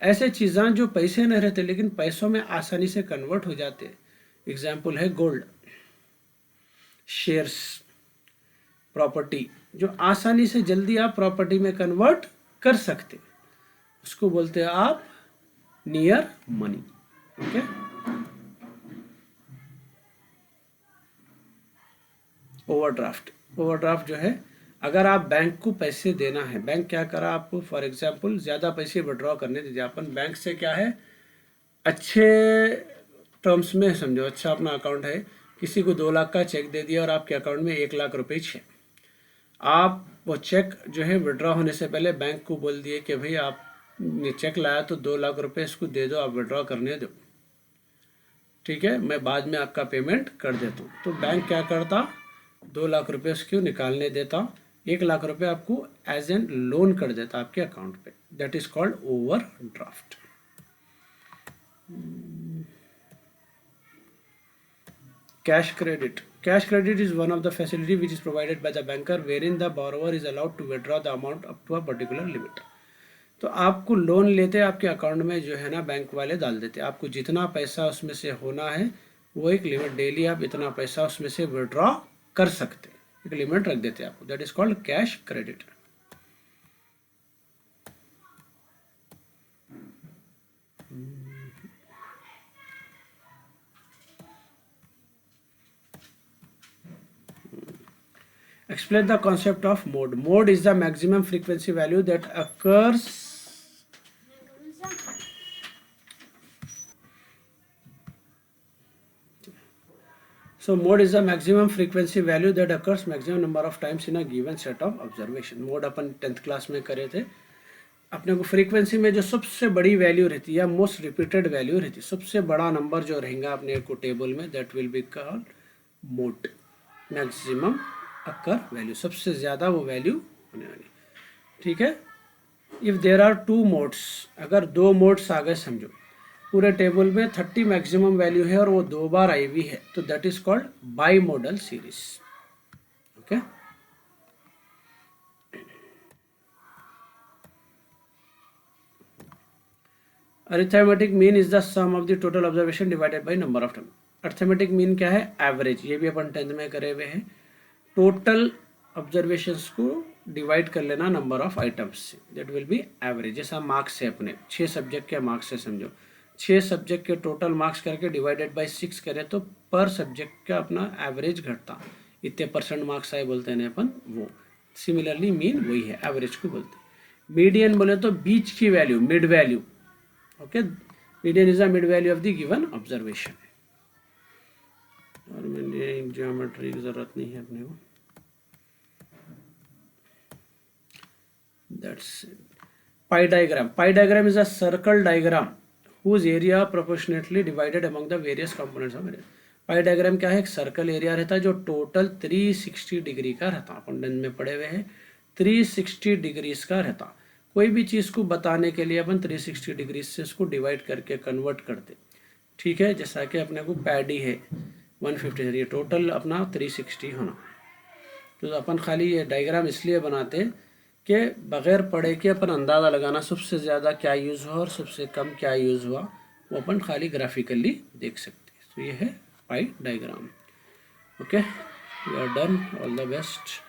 ऐसे चीज़ें जो पैसे नहीं रहते लेकिन पैसों में आसानी से कन्वर्ट हो जाते, एग्जाम्पल है गोल्ड, शेयर्स, प्रॉपर्टी, जो आसानी से जल्दी आप प्रॉपर्टी में कन्वर्ट कर सकते, उसको बोलते हैं आप near money. Okay, overdraft, overdraft जो है, अगर आप बैंक को पैसे देना है, बैंक क्या करा आपको, फॉर एग्जांपल ज़्यादा पैसे विड्रॉ करने दीजिए, अपन बैंक से क्या है अच्छे टर्म्स में समझो, अच्छा अपना अकाउंट है, किसी को 2 लाख का चेक दे दिया और आपके अकाउंट में 1 लाख रुपए छे। आप वो चेक जो है विड्रॉ होने से पहले बैंक को बोल दिए कि भाई आप चेक लाया तो 2 लाख रुपए इसको दे दो, आप विड्रॉ करने दो, ठीक है, मैं बाद में आपका पेमेंट कर देता हूँ। तो बैंक क्या करता, 2 लाख रुपए उसको निकालने देता, 1 लाख रुपए आपको एज एन लोन कर देता आपके अकाउंट पे। That is called over draft. Cash credit. Cash credit is one of the facility which is provided by the banker wherein the borrower is allowed to withdraw the amount up to a particular limit. तो आपको loan लेते आपके account में जो है ना bank वाले डाल देते, आपको जितना पैसा उसमें से होना है वो एक लिमिट, डेली आप इतना पैसा उसमें से विड्रॉ कर सकते, एक लिमिट रख देते आपको। That is called cash credit. Explain the concept of mode. Mode is the maximum frequency value that occurs. So mode is the maximum frequency value that occurs maximum number of times in a given set of observation. Mode upon 10th class में करे थे। अपने को frequency में जो सबसे बड़ी value रहती है या मोस्ट रिपीटेड वैल्यू रहती है, सबसे बड़ा नंबर जो रहेगा अपने को टेबल में, that will be called mode, maximum occur value, सबसे ज़्यादा वो वैल्यू होने वाली, ठीक है। इफ़ देर आर 2 मोड्स, अगर 2 मोड्स आ गए समझो, पूरे टेबल में 30 मैक्सिमम वैल्यू है और वो 2 बार आई हुई है, तो that is called bimodal series. Okay, arithmetic mean is the sum of the total observation divided by number of time. Arithmetic mean क्या है, एवरेज, ये भी अपन 10th में करे हुए हैं। टोटल ऑब्जर्वेशंस को डिवाइड कर लेना नंबर ऑफ आइटम्स से, दैट विल बी एवरेज। जैसा मार्क्स है अपने 6 सब्जेक्ट के मार्क्स है समझो, 6 सब्जेक्ट के टोटल मार्क्स करके डिवाइडेड बाय 6 करें तो पर सब्जेक्ट का अपना एवरेज घटता, इतने % मार्क्स आए बोलते हैं अपन वो। सिमिलरली मीन वही है, एवरेज को बोलते हैं। मीडियन बोले तो बीच की value, mid value. Okay, median is the mid value of the given observation. और मैंने ज्योमेट्री की जरूरत नहीं है अपने को। That's it. Pie diagram. Pie diagram is a circle diagram whose area proportionately divided among the various components of area. Pi diagram क्या है, एक सर्कल एरिया रहता है जो टोटल 360 डिग्री का रहता, अपन डन में पढ़े हुए हैं 360 डिग्रीज का रहता। कोई भी चीज़ को बताने के लिए अपन 360 डिग्री से उसको डिवाइड करके कन्वर्ट करते, ठीक है। जैसा कि अपने को पैडी है 150, ये टोटल अपना 360 होना। तो अपन खाली ये डायग्राम इसलिए बनाते कि बग़ैर पढ़े के अपन अंदाज़ा लगाना सबसे ज़्यादा क्या यूज़ हुआ और सबसे कम क्या यूज़ हुआ, वो अपन खाली ग्राफिकली देख सकते हैं। तो ये है pie diagram. Okay, we are done, all the best.